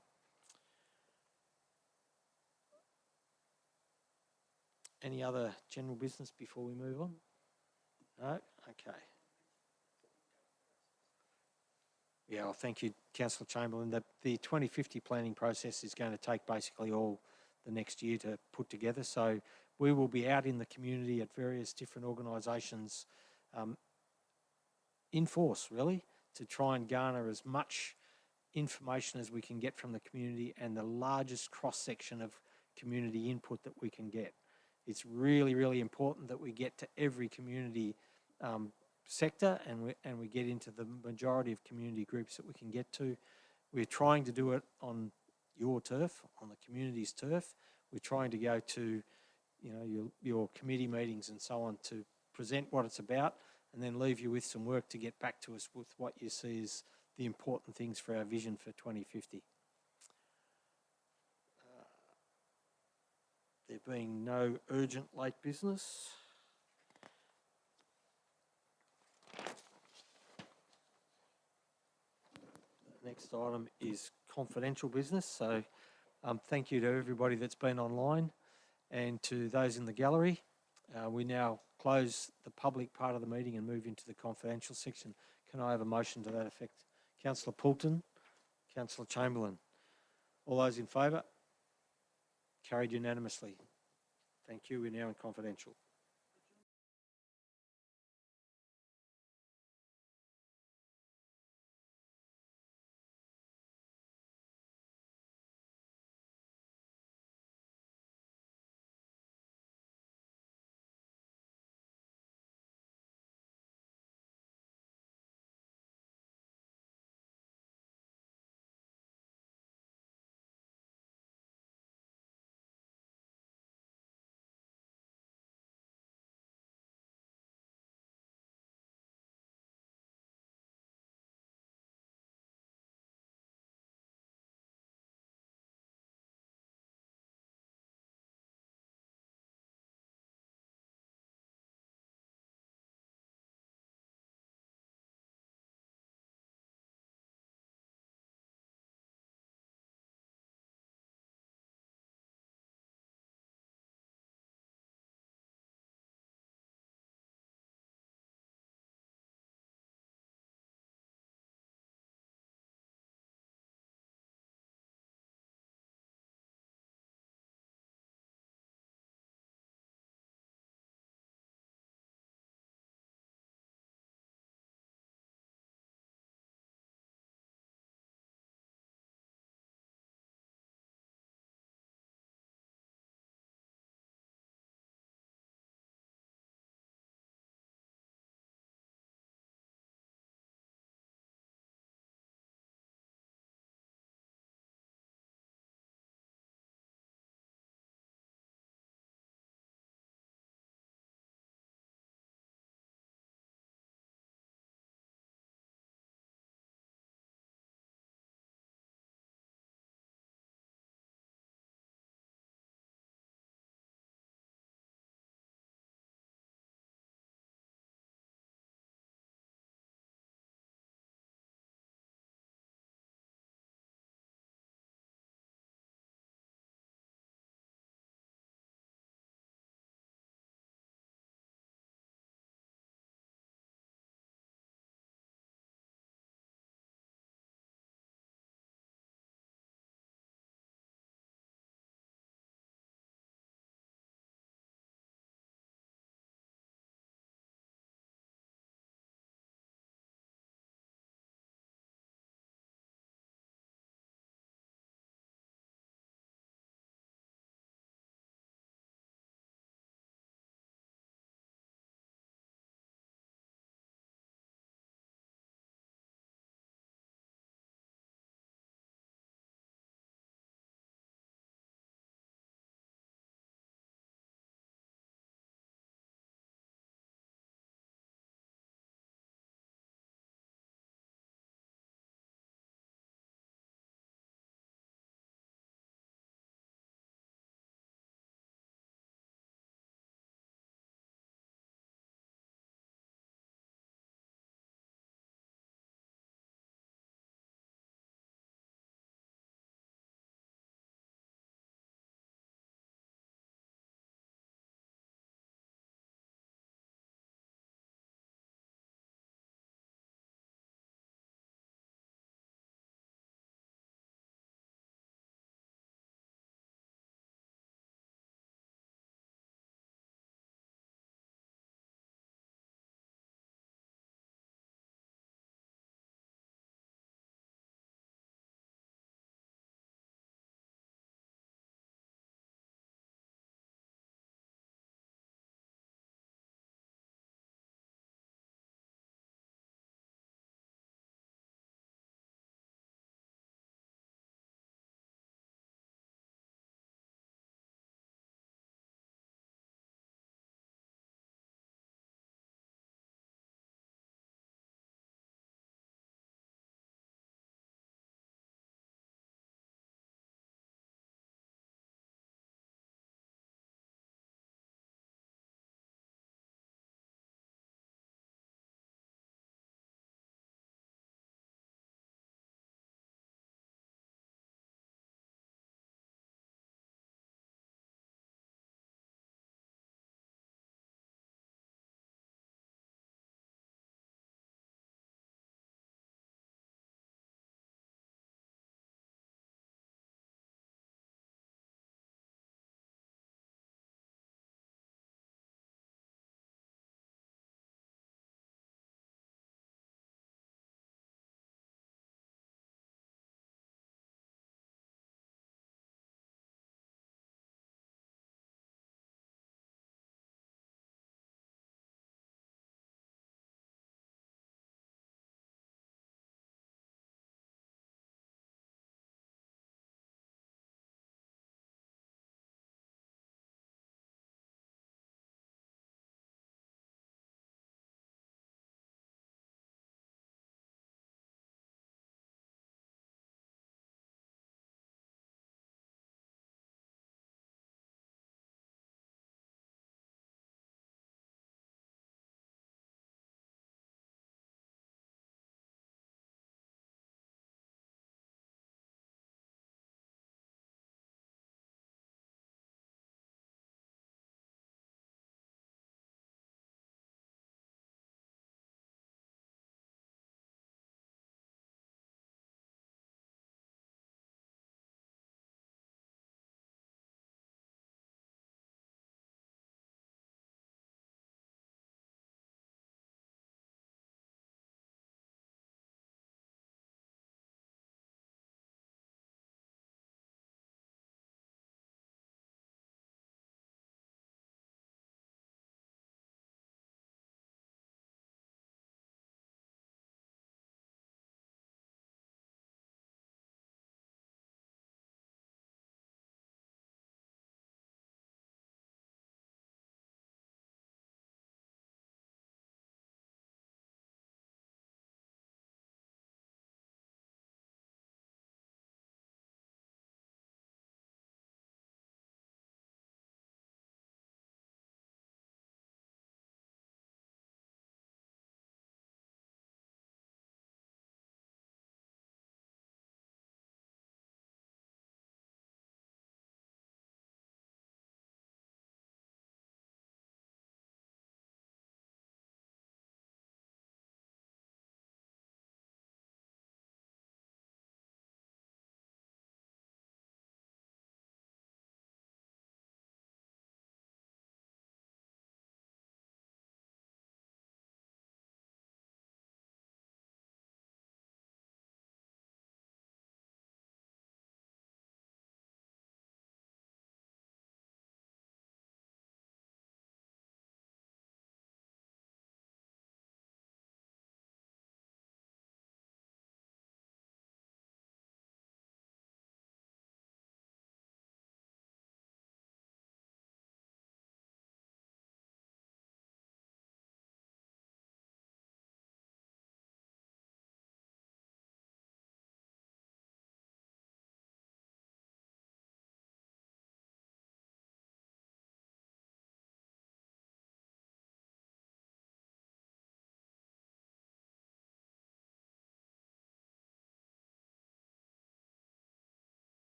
Speaker 8: Any other general business before we move on? No? Okay. Yeah, well, thank you, Councillor Chamberlain. The 2050 planning process is going to take basically all the next year to put together. So we will be out in the community at various different organisations in force, really, to try and garner as much information as we can get from the community and the largest cross-section of community input that we can get. It's really, really important that we get to every community sector and we get into the majority of community groups that we can get to. We're trying to do it on your turf, on the community's turf. We're trying to go to, you know, your committee meetings and so on to present what it's about and then leave you with some work to get back to us with what you see as the important things for our vision for 2050. There being no urgent late business. Next item is confidential business. So thank you to everybody that's been online and to those in the gallery. We now close the public part of the meeting and move into the confidential section. Can I have a motion to that effect? Councillor Poulton, Councillor Chamberlain. All those in favour? Carried unanimously. Thank you. We're now in confidential.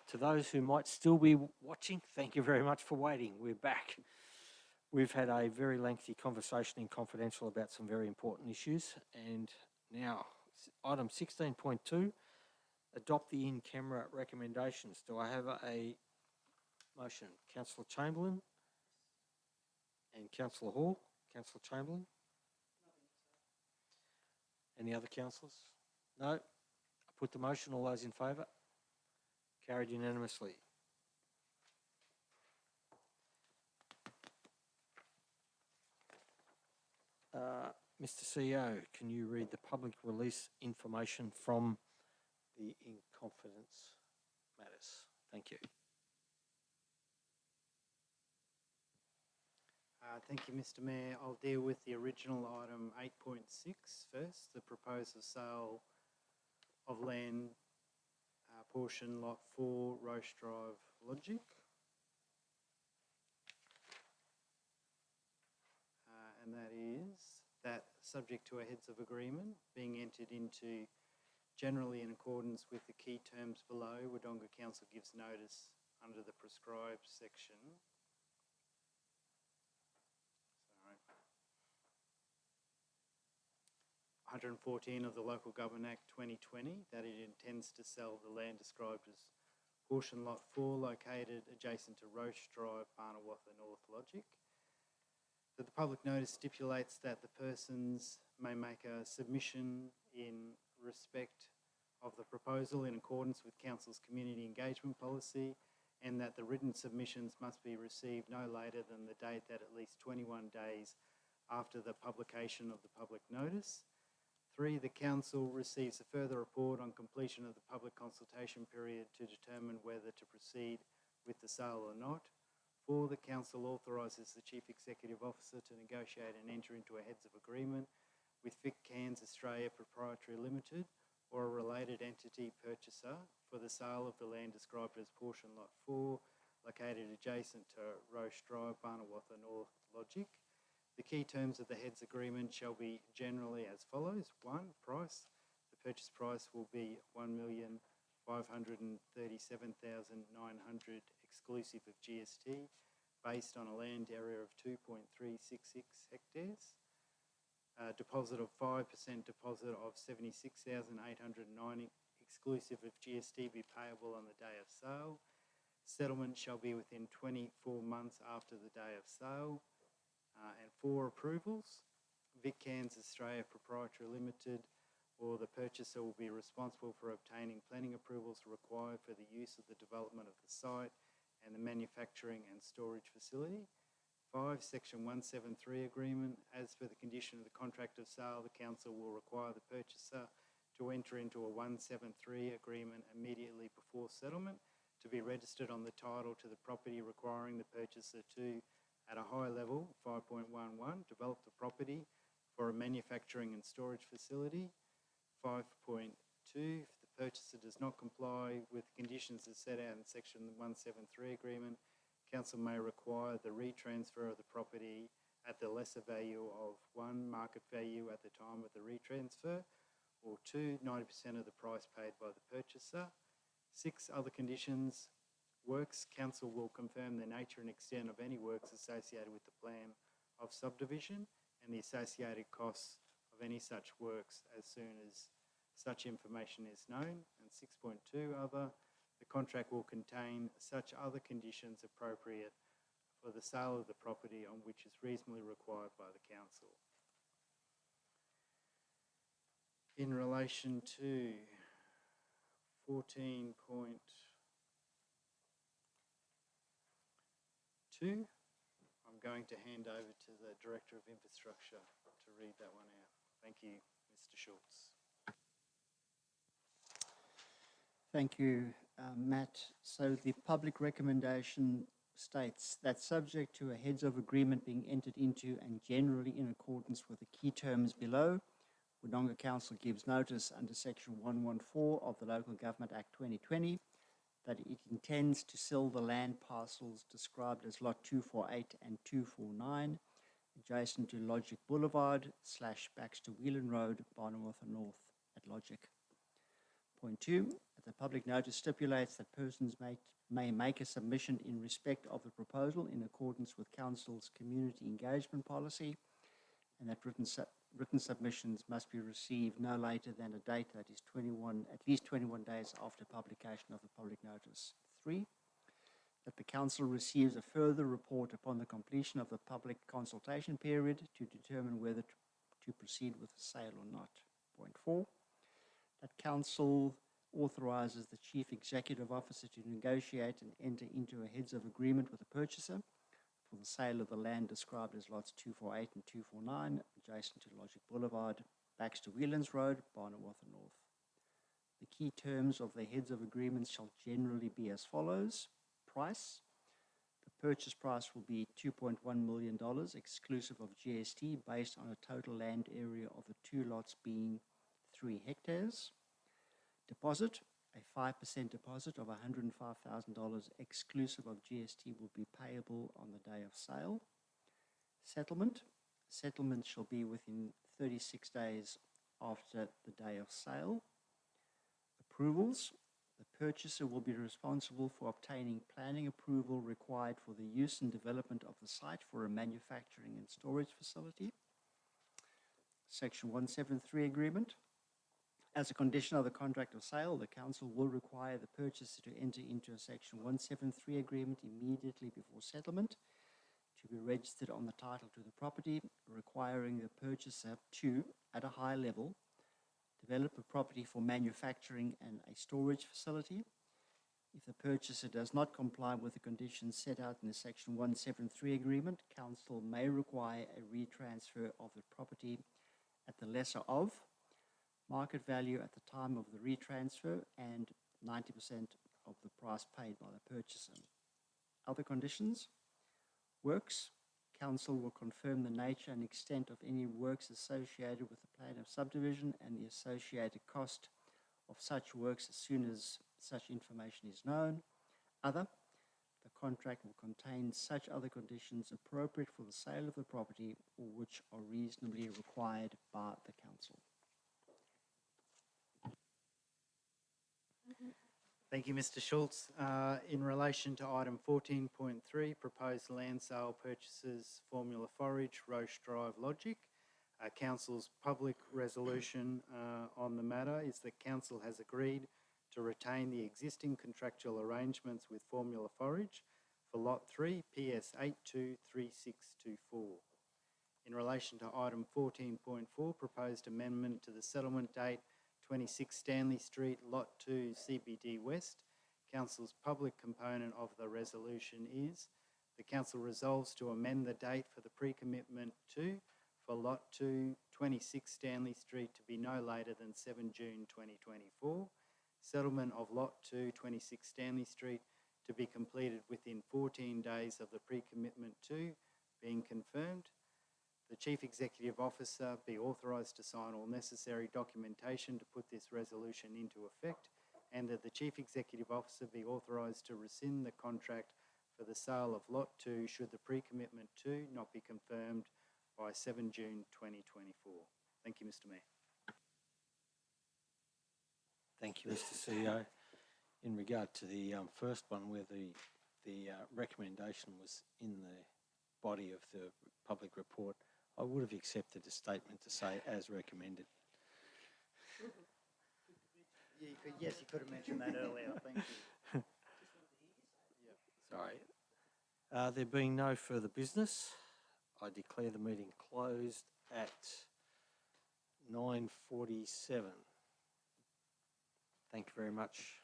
Speaker 8: To those who might still be watching, thank you very much for waiting. We're back. We've had a very lengthy conversation in confidential about some very important issues. And now, item 16.2, adopt the in-camera recommendations. Do I have a motion? Councillor Chamberlain and Councillor Hall. Councillor Chamberlain? Any other councillors? No? I put the motion. All those in favour? Carried unanimously. Mr. CEO, can you read the public release information from the in confidence matters? Thank you.
Speaker 12: Thank you, Mr. Mayor. I'll deal with the original item 8.6 first, the proposal sale of land portion lot 4, Roche Drive, Logic. And that is that subject to a heads of agreement being entered into generally in accordance with the key terms below, Wodonga Council gives notice under the prescribed section. 114 of the Local Government Act 2020 that it intends to sell the land described as portion lot 4 located adjacent to Roche Drive, Barnawatha North, Logic. That the public notice stipulates that the persons may make a submission in respect of the proposal in accordance with Council's community engagement policy, and that the written submissions must be received no later than the date that at least 21 days after the publication of the public notice. 3, the Council receives a further report on completion of the public consultation period to determine whether to proceed with the sale or not. 4, the Council authorises the Chief Executive Officer to negotiate and enter into a heads of agreement with Vic Cairns Australia Proprietary Limited or a related entity purchaser for the sale of the land described as portion lot 4 located adjacent to Roche Drive, Barnawatha North, Logic. The key terms of the heads agreement shall be generally as follows. 1, price. The purchase price will be $1,537,900 exclusive of GST, based on a land area of 2.366 hectares. Deposit of 5% deposit of $76,890 exclusive of GST be payable on the day of sale. Settlement shall be within 24 months after the day of sale. And 4, approvals. Vic Cairns Australia Proprietary Limited or the purchaser will be responsible for obtaining planning approvals required for the use of the development of the site and the manufacturing and storage facility. 5, Section 173 agreement. As for the condition of the contract of sale, the Council will require the purchaser to enter into a 173 agreement immediately before settlement to be registered on the title to the property, requiring the purchaser to, at a high level, 5.11, develop the property for a manufacturing and storage facility. 5.2, if the purchaser does not comply with conditions as set out in Section 173 agreement, Council may require the retransfer of the property at the lesser value of 1, market value at the time of the retransfer, or 2, 90% of the price paid by the purchaser. 6, other conditions. Works, Council will confirm the nature and extent of any works associated with the plan of subdivision and the associated costs of any such works as soon as such information is known. And 6.2, other, the contract will contain such other conditions appropriate for the sale of the property on which is reasonably required by the Council. In relation to 14.2, I'm going to hand over to the Director of Infrastructure to read that one out. Thank you, Mr. Schultz.
Speaker 15: Thank you, Matt. So the public recommendation states that subject to a heads of agreement being entered into and generally in accordance with the key terms below, Wodonga Council gives notice under Section 114 of the Local Government Act 2020 that it intends to sell the land parcels described as Lot 248 and 249 adjacent to Logic Boulevard / Baxter Whelan Road, Barnawatha North at Logic. Point 2, at The public notice stipulates that persons may make a submission in respect of the proposal in accordance with Council's community engagement policy, and that written submissions must be received no later than a date that is at least 21 days after publication of the public notice. 3, that the council receives a further report upon the completion of the public consultation period to determine whether to proceed with the sale or not. Point 4, that council authorises the chief executive officer to negotiate and enter into a heads of agreement with the purchaser for the sale of the land described as lots 248 and 249, adjacent to Logic Boulevard, Baxter Whelan's Road, Barnawartha North. The key terms of the heads of agreements shall generally be as follows. Price. The purchase price will be $2.1 million, exclusive of GST, based on a total land area of the 2 lots being 3 hectares. Deposit. A 5% deposit of $105,000 exclusive of GST will be payable on the day of sale. Settlement. Settlement shall be within 36 days after the day of sale. Approvals. The purchaser will be responsible for obtaining planning approval required for the use and development of the site for a manufacturing and storage facility. Section 173 agreement. As a condition of the contract of sale, the council will require the purchaser to enter into a Section 173 agreement immediately before settlement to be registered on the title to the property, requiring the purchaser to, at a high level, develop a property for manufacturing and a storage facility. If the purchaser does not comply with the conditions set out in the Section 173 agreement, council may require a retransfer of the property at the lesser of market value at the time of the retransfer and 90% of the price paid by the purchaser. Other conditions. Works. Council will confirm the nature and extent of any works associated with the plan of subdivision and the associated cost of such works as soon as such information is known. Other. The contract will contain such other conditions appropriate for the sale of the property or which are reasonably required by the council.
Speaker 12: Thank you, Mr. Schultz. In relation to item 14.3, proposed land sale purchases Formula Forage, Roche Drive Logic, Council's public resolution on the matter is that Council has agreed to retain the existing contractual arrangements with Formula Forage for Lot 3, PS 823624. In relation to item 14.4, proposed amendment to the settlement date 26 Stanley Street, Lot 2, CBD West. Council's public component of the resolution is the Council resolves to amend the date for the pre-commitment to for Lot 2, 26 Stanley Street to be no later than 7 June 2024. Settlement of Lot 2, 26 Stanley Street to be completed within 14 days of the pre-commitment to being confirmed. The Chief Executive Officer be authorised to sign all necessary documentation to put this resolution into effect, and that the Chief Executive Officer be authorised to rescind the contract for the sale of Lot 2 should the pre-commitment to not be confirmed by 7 June 2024. Thank you, Mr. Mayor.
Speaker 8: Thank you, Mr. CEO. In regard to the first one, where the recommendation was in the body of the public report, I would have accepted a statement to say as recommended.
Speaker 12: Yes, you could have mentioned that earlier. Thank you.
Speaker 8: Sorry. There being no further business, I declare the meeting closed at 9:47. Thank you very much.